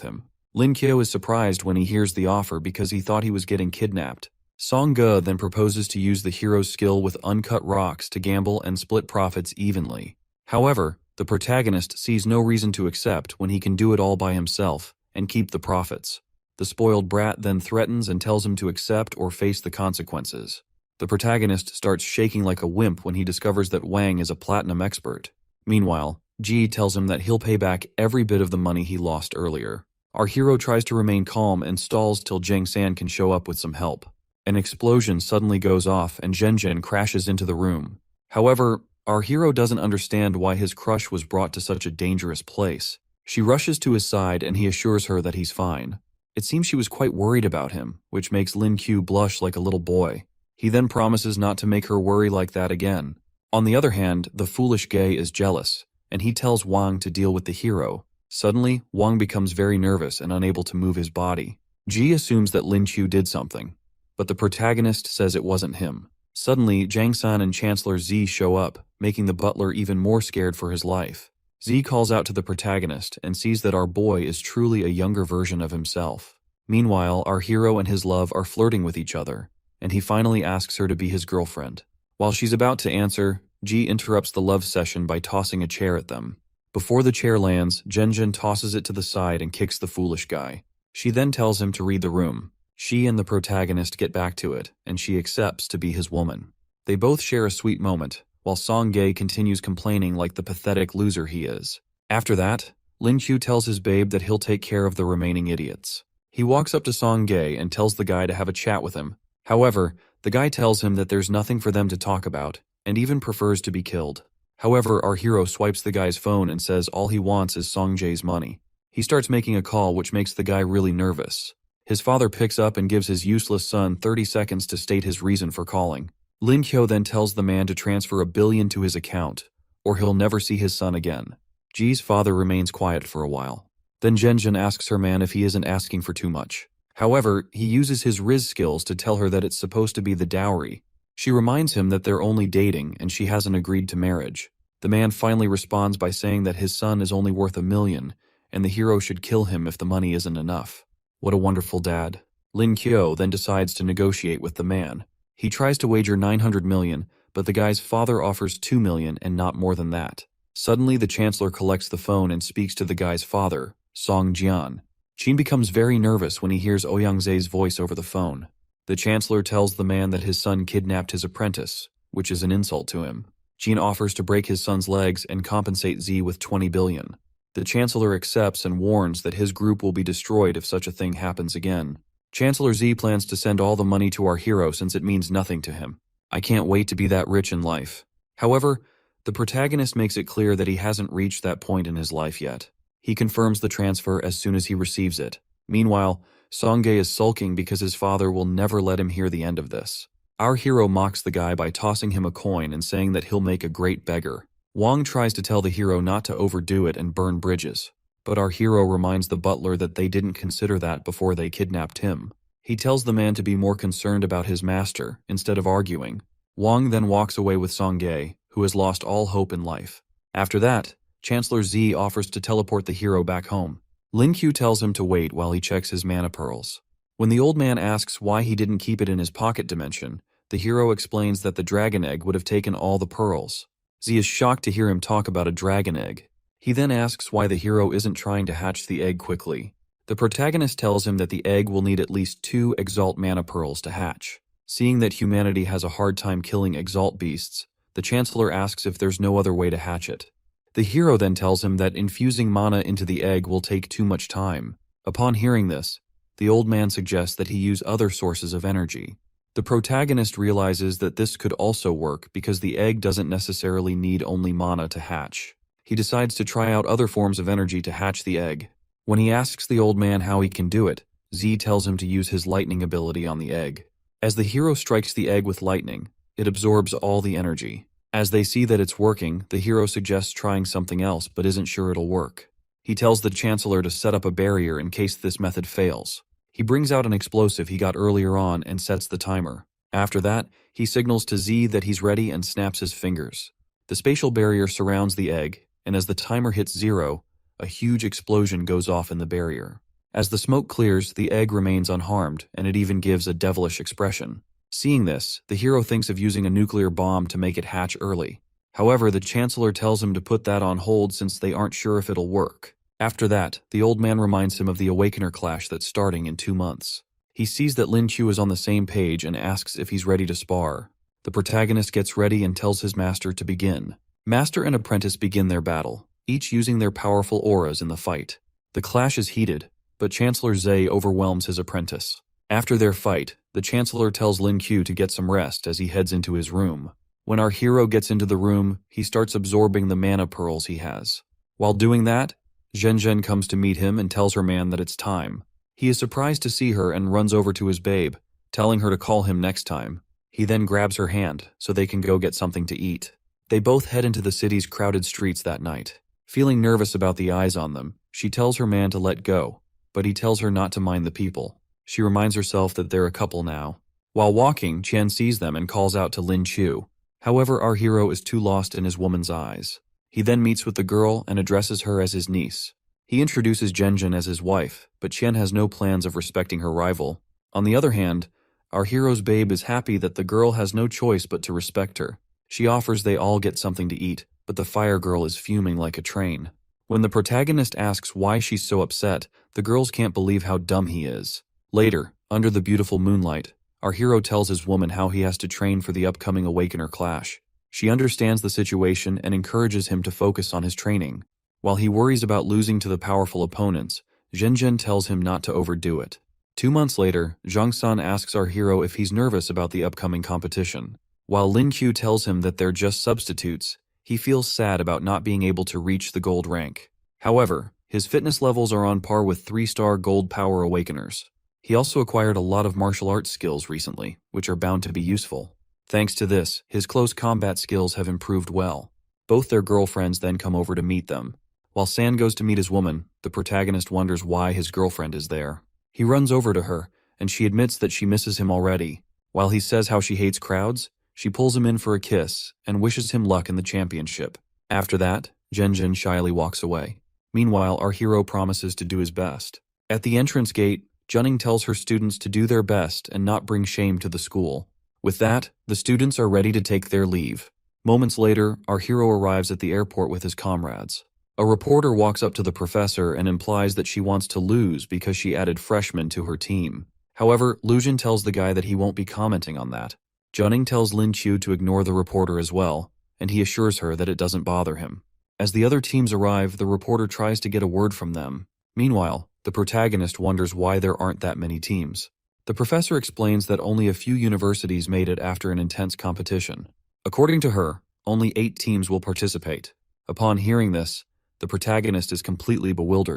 A: him. Lin Qiu is surprised when he hears the offer because he thought he was getting kidnapped. Songa then proposes to use the hero's skill with uncut rocks to gamble and split profits evenly. However, the protagonist sees no reason to accept when he can do it all by himself and keep the profits. The spoiled brat then threatens and tells him to accept or face the consequences. The protagonist starts shaking like a wimp when he discovers that Wang is a platinum expert. Meanwhile, Ji tells him that he'll pay back every bit of the money he lost earlier. Our hero tries to remain calm and stalls till Zheng San can show up with some help. An explosion suddenly goes off and Zhen crashes into the room. However, our hero doesn't understand why his crush was brought to such a dangerous place. She rushes to his side and he assures her that he's fine. It seems she was quite worried about him, which makes Lin Qiu blush like a little boy. He then promises not to make her worry like that again. On the other hand, the foolish gay is jealous, and he tells Wang to deal with the hero. Suddenly, Wang becomes very nervous and unable to move his body. Ji assumes that Lin Qiu did something, but the protagonist says it wasn't him. Suddenly, Jang San and Chancellor Z show up, making the butler even more scared for his life. Z calls out to the protagonist and sees that our boy is truly a younger version of himself. Meanwhile, our hero and his love are flirting with each other, and he finally asks her to be his girlfriend. While she's about to answer, Ji interrupts the love session by tossing a chair at them. Before the chair lands, Zhenjin tosses it to the side and kicks the foolish guy. She then tells him to read the room. She and the protagonist get back to it, and she accepts to be his woman. They both share a sweet moment, while Song Gae continues complaining like the pathetic loser he is. After that, Lin Qiu tells his babe that he'll take care of the remaining idiots. He walks up to Song Gae and tells the guy to have a chat with him. However, the guy tells him that there's nothing for them to talk about, and even prefers to be killed. However, our hero swipes the guy's phone and says all he wants is Song Jae's money. He starts making a call, which makes the guy really nervous. His father picks up and gives his useless son 30 seconds to state his reason for calling. Lin Qiu then tells the man to transfer $1 billion to his account, or he'll never see his son again. Ji's father remains quiet for a while. Then Zhenjin asks her man if he isn't asking for too much. However, he uses his Riz skills to tell her that it's supposed to be the dowry. She reminds him that they're only dating and she hasn't agreed to marriage. The man finally responds by saying that his son is only worth $1 million, and the hero should kill him if the money isn't enough. What a wonderful dad. Lin Qiu then decides to negotiate with the man. He tries to wager 900 million, but the guy's father offers 2 million and not more than that. Suddenly, the Chancellor collects the phone and speaks to the guy's father, Song Jian. Qin becomes very nervous when he hears Ouyangze's voice over the phone. The Chancellor tells the man that his son kidnapped his apprentice, which is an insult to him. Qin offers to break his son's legs and compensate Z with 20 billion. The Chancellor accepts and warns that his group will be destroyed if such a thing happens again. Chancellor Z plans to send all the money to our hero since it means nothing to him. I can't wait to be that rich in life. However, the protagonist makes it clear that he hasn't reached that point in his life yet. He confirms the transfer as soon as he receives it. Meanwhile, Song Gae is sulking because his father will never let him hear the end of this. Our hero mocks the guy by tossing him a coin and saying that he'll make a great beggar. Wang tries to tell the hero not to overdo it and burn bridges, but our hero reminds the butler that they didn't consider that before they kidnapped him. He tells the man to be more concerned about his master instead of arguing. Wang then walks away with Song Gae, who has lost all hope in life. After that, Chancellor Z offers to teleport the hero back home. Lin Qiu tells him to wait while he checks his mana pearls. When the old man asks why he didn't keep it in his pocket dimension, the hero explains that the dragon egg would have taken all the pearls. Z is shocked to hear him talk about a dragon egg. He then asks why the hero isn't trying to hatch the egg quickly. The protagonist tells him that the egg will need at least 2 Exalt mana pearls to hatch. Seeing that humanity has a hard time killing Exalt beasts, the Chancellor asks if there's no other way to hatch it. The hero then tells him that infusing mana into the egg will take too much time. Upon hearing this, the old man suggests that he use other sources of energy. The protagonist realizes that this could also work because the egg doesn't necessarily need only mana to hatch. He decides to try out other forms of energy to hatch the egg. When he asks the old man how he can do it, Z tells him to use his lightning ability on the egg. As the hero strikes the egg with lightning, it absorbs all the energy. As they see that it's working, the hero suggests trying something else but isn't sure it'll work. He tells the Chancellor to set up a barrier in case this method fails. He brings out an explosive he got earlier on and sets the timer. After that, he signals to Z that he's ready and snaps his fingers. The spatial barrier surrounds the egg, and as the timer hits 0, a huge explosion goes off in the barrier. As the smoke clears, the egg remains unharmed, and it even gives a devilish expression. Seeing this, the hero thinks of using a nuclear bomb to make it hatch early. However, the Chancellor tells him to put that on hold since they aren't sure if it'll work. After that, the old man reminds him of the Awakener clash that's starting in 2 months. He sees that Lin Qiu is on the same page and asks if he's ready to spar. The protagonist gets ready and tells his master to begin. Master and apprentice begin their battle, each using their powerful auras in the fight. The clash is heated, but Chancellor Zhe overwhelms his apprentice. After their fight, the Chancellor tells Lin Qiu to get some rest as he heads into his room. When our hero gets into the room, he starts absorbing the mana pearls he has. While doing that, Zhenjin comes to meet him and tells her man that it's time. He is surprised to see her and runs over to his babe, telling her to call him next time. He then grabs her hand so they can go get something to eat. They both head into the city's crowded streets that night. Feeling nervous about the eyes on them, she tells her man to let go, but he tells her not to mind the people. She reminds herself that they're a couple now. While walking, Qian sees them and calls out to Lin Chu. However, our hero is too lost in his woman's eyes. He then meets with the girl and addresses her as his niece. He introduces Zhenjin as his wife, but Qian has no plans of respecting her rival. On the other hand, our hero's babe is happy that the girl has no choice but to respect her. She offers they all get something to eat, but the fire girl is fuming like a train. When the protagonist asks why she's so upset, the girls can't believe how dumb he is. Later, under the beautiful moonlight, our hero tells his woman how he has to train for the upcoming Awakener clash. She understands the situation and encourages him to focus on his training. While he worries about losing to the powerful opponents, Zhenjin tells him not to overdo it. 2 months later, Zhang San asks our hero if he's nervous about the upcoming competition. While Lin Qiu tells him that they're just substitutes, he feels sad about not being able to reach the gold rank. However, his fitness levels are on par with 3-star gold power awakeners. He also acquired a lot of martial arts skills recently, which are bound to be useful. Thanks to this, his close combat skills have improved well. Both their girlfriends then come over to meet them. While San goes to meet his woman, the protagonist wonders why his girlfriend is there. He runs over to her, and she admits that she misses him already. While he says how she hates crowds, she pulls him in for a kiss and wishes him luck in the championship. After that, Zhenjin shyly walks away. Meanwhile, our hero promises to do his best. At the entrance gate, Junning tells her students to do their best and not bring shame to the school. With that, the students are ready to take their leave. Moments later, our hero arrives at the airport with his comrades. A reporter walks up to the professor and implies that she wants to lose because she added freshmen to her team. However, Lujin tells the guy that he won't be commenting on that. Junning tells Lin Qiu to ignore the reporter as well, and he assures her that it doesn't bother him. As the other teams arrive, the reporter tries to get a word from them. Meanwhile, the protagonist wonders why there aren't that many teams. The professor explains that only a few universities made it after an intense competition. According to her, only 8 teams will participate. Upon hearing this, the protagonist is completely bewildered.